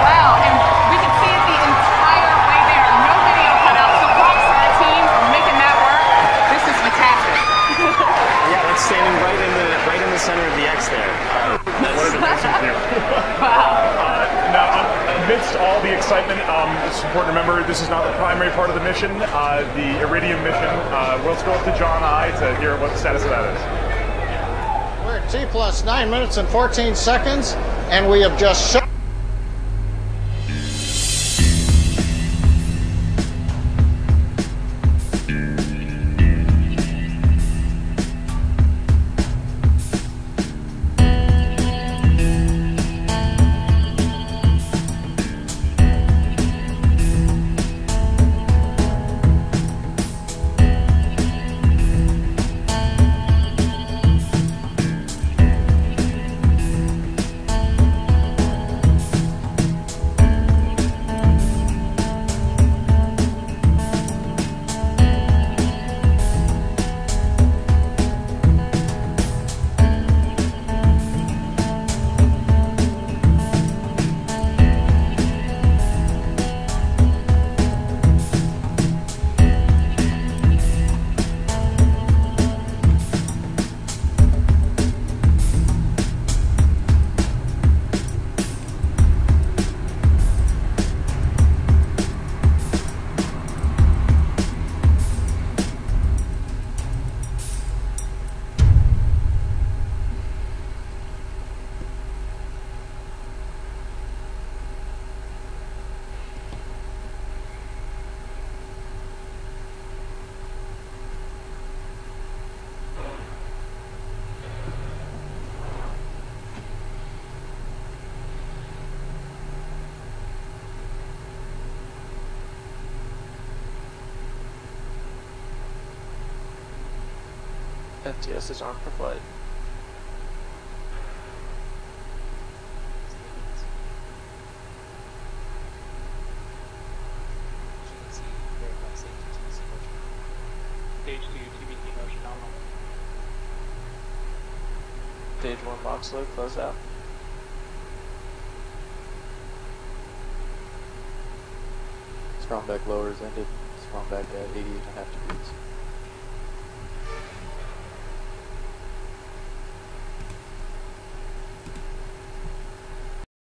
B: Wow, and we can see it the entire way there. No video cut out, so props to the team for making that work. This is fantastic.
A: Yeah, that's standing right in the center of the X there.
D: What an amazing view.
B: Wow.
D: Now, amidst all the excitement, it's important to remember this is not the primary part of the mission, the Iridium mission. Let's go up to John I to hear what the status of that is.
H: We're at T plus 9 minutes and 14 seconds, and we have just shot.
E: FTS is armed for flight.
L: Stage 2, TBT motion nominal.
E: Stage 1 box load, close out. Strong back lowers ended. Strong back at 88.5 degrees.